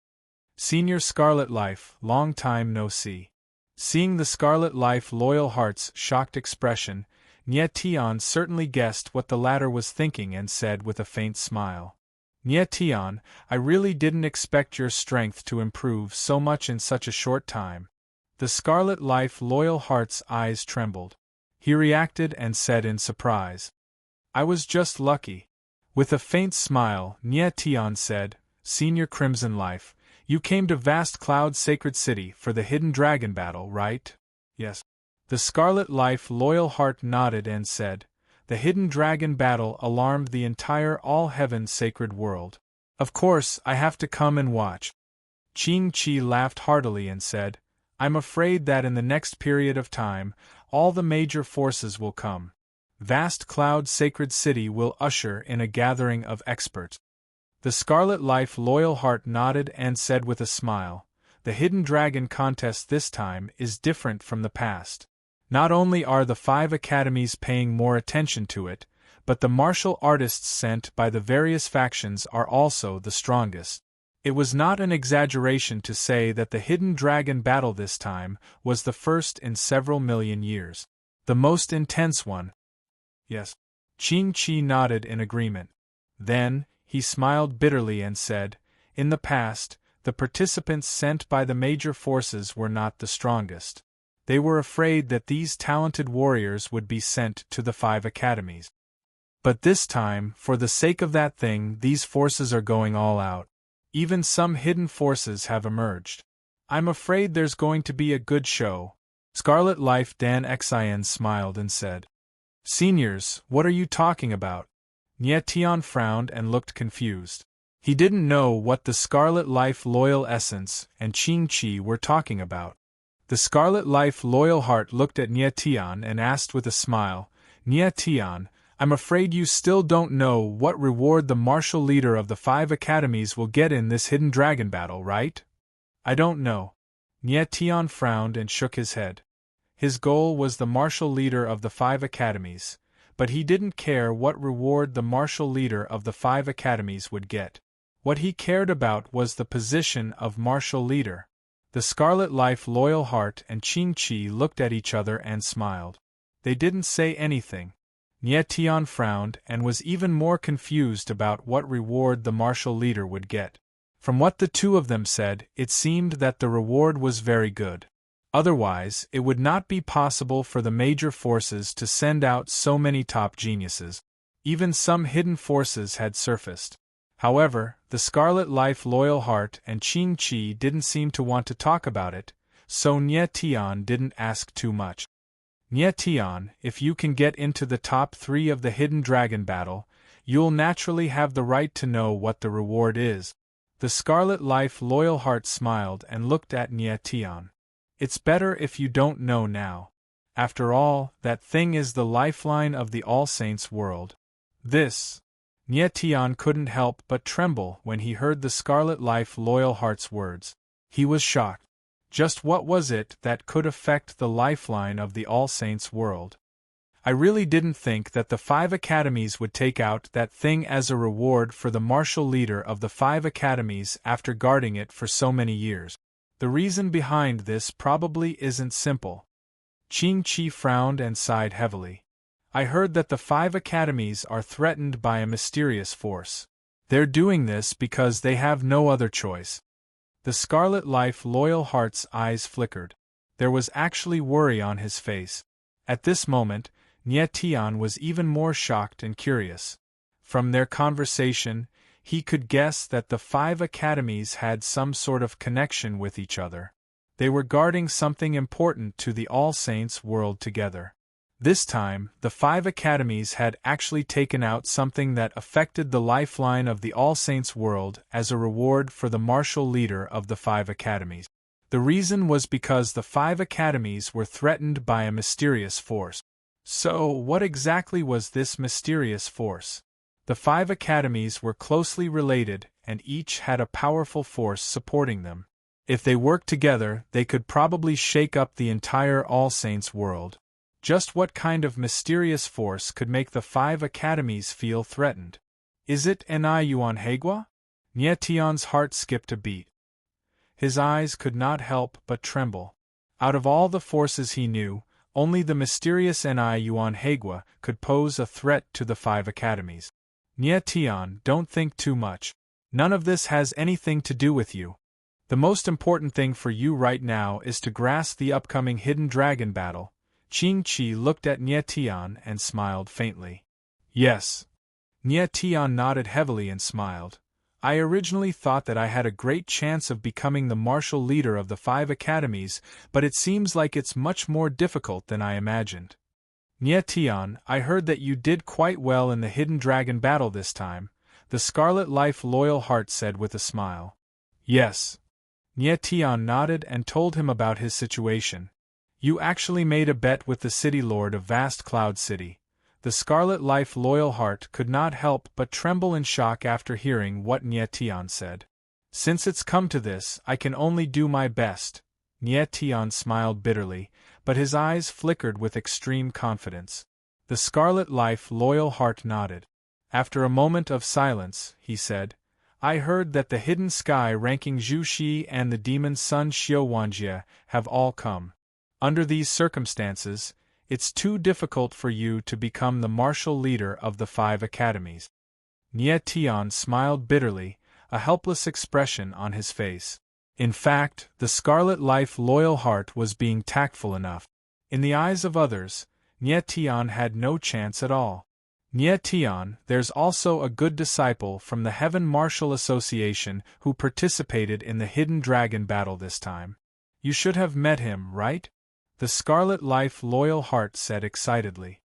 Senior Scarlet Life, long time no see. Seeing the Scarlet Life Loyal Heart's shocked expression, Nye Tion certainly guessed what the latter was thinking and said with a faint smile, Nye Tion, I really didn't expect your strength to improve so much in such a short time. The Scarlet Life Loyal Heart's eyes trembled. He reacted and said in surprise, I was just lucky. With a faint smile, Nye Tion said, Senior Crimson Life, you came to Vast Cloud Sacred City for the Hidden Dragon battle, right? Yes. The Scarlet Life Loyal Heart nodded and said, The Hidden Dragon battle alarmed the entire All-Heaven Sacred World. Of course, I have to come and watch. Qing Chi laughed heartily and said, I'm afraid that in the next period of time, all the major forces will come. Vast Cloud Sacred City will usher in a gathering of experts. The Scarlet Life Loyal Heart nodded and said with a smile, The Hidden Dragon contest this time is different from the past. Not only are the 5 academies paying more attention to it, but the martial artists sent by the various factions are also the strongest. It was not an exaggeration to say that the hidden dragon battle this time was the first in several million years. The most intense one. Yes. Qing-Chi nodded in agreement. Then, he smiled bitterly and said, "In the past, the participants sent by the major forces were not the strongest. They were afraid that these talented warriors would be sent to the 5 academies. But this time, for the sake of that thing, these forces are going all out. Even some hidden forces have emerged. I'm afraid there's going to be a good show." Scarlet Life Dan Xian smiled and said, "Seniors, what are you talking about?" Nie Tian frowned and looked confused. He didn't know what the Scarlet Life Loyal Essence and Qing-Chi were talking about. The Scarlet Life Loyal Heart looked at Nie Tian and asked with a smile, "Nie Tian, I'm afraid you still don't know what reward the martial leader of the 5 academies will get in this hidden dragon battle, right?" "I don't know." Nie Tian frowned and shook his head. His goal was the martial leader of the 5 academies, but he didn't care what reward the martial leader of the 5 academies would get. What he cared about was the position of martial leader. The Scarlet Life Loyal Heart and Qing-Chi looked at each other and smiled. They didn't say anything. Nie Tian frowned and was even more confused about what reward the martial leader would get. From what the two of them said, it seemed that the reward was very good. Otherwise, it would not be possible for the major forces to send out so many top geniuses. Even some hidden forces had surfaced. However, the Scarlet Life Loyal Heart and Qing-Chi didn't seem to want to talk about it, so Nie Tian didn't ask too much. "Nie Tian, if you can get into the top 3 of the hidden dragon battle, you'll naturally have the right to know what the reward is." The Scarlet Life Loyal Heart smiled and looked at Nie Tian. "It's better if you don't know now. After all, that thing is the lifeline of the All Saints world." This. Nie Tian couldn't help but tremble when he heard the Scarlet Life Loyal Heart's words. He was shocked. Just what was it that could affect the lifeline of the All Saints world? "I really didn't think that the 5 academies would take out that thing as a reward for the martial leader of the 5 academies after guarding it for so many years. The reason behind this probably isn't simple." Qing-Chi frowned and sighed heavily. "I heard that the 5 academies are threatened by a mysterious force. They're doing this because they have no other choice." The Scarlet Life Loyal Heart's eyes flickered. There was actually worry on his face. At this moment, Nie Tian was even more shocked and curious. From their conversation, he could guess that the 5 academies had some sort of connection with each other. They were guarding something important to the All Saints world together. This time, the 5 academies had actually taken out something that affected the lifeline of the All Saints world as a reward for the martial leader of the 5 academies. The reason was because the 5 academies were threatened by a mysterious force. So, what exactly was this mysterious force? The 5 academies were closely related, and each had a powerful force supporting them. If they worked together, they could probably shake up the entire All Saints world. Just what kind of mysterious force could make the 5 academies feel threatened? Is it Ni Yuan Hegua? Nie Tian's heart skipped a beat. His eyes could not help but tremble. Out of all the forces he knew, only the mysterious Ni Yuan Hegua could pose a threat to the 5 academies. Nie Tian, don't think too much. None of this has anything to do with you. The most important thing for you right now is to grasp the upcoming hidden dragon battle. Qing-Chi looked at Nie Tian and smiled faintly. "Yes." Nie Tian nodded heavily and smiled. "I originally thought that I had a great chance of becoming the martial leader of the 5 academies, but it seems like it's much more difficult than I imagined." "Nie Tian, I heard that you did quite well in the hidden dragon battle this time," the Scarlet Life Loyal Heart said with a smile. "Yes." Nie Tian nodded and told him about his situation. "You actually made a bet with the City Lord of Vast Cloud City." The Scarlet Life Loyal Heart could not help but tremble in shock after hearing what Nie Tian said. "Since it's come to this, I can only do my best." Nie Tian smiled bitterly, but his eyes flickered with extreme confidence. The Scarlet Life Loyal Heart nodded. After a moment of silence, he said, I heard that the Hidden Sky ranking Zhu Shi and the demon Sun Xiuwanjie have all come. Under these circumstances, it's too difficult for you to become the martial leader of the 5 academies. Nie Tian smiled bitterly, a helpless expression on his face. In fact, the Scarlet Life loyal heart was being tactful enough. In the eyes of others, Nie Tian had no chance at all. Nie Tian, there's also a good disciple from the Heaven Martial Association who participated in the Hidden Dragon battle this time. You should have met him, right? The Scarlet Life loyal heart said excitedly.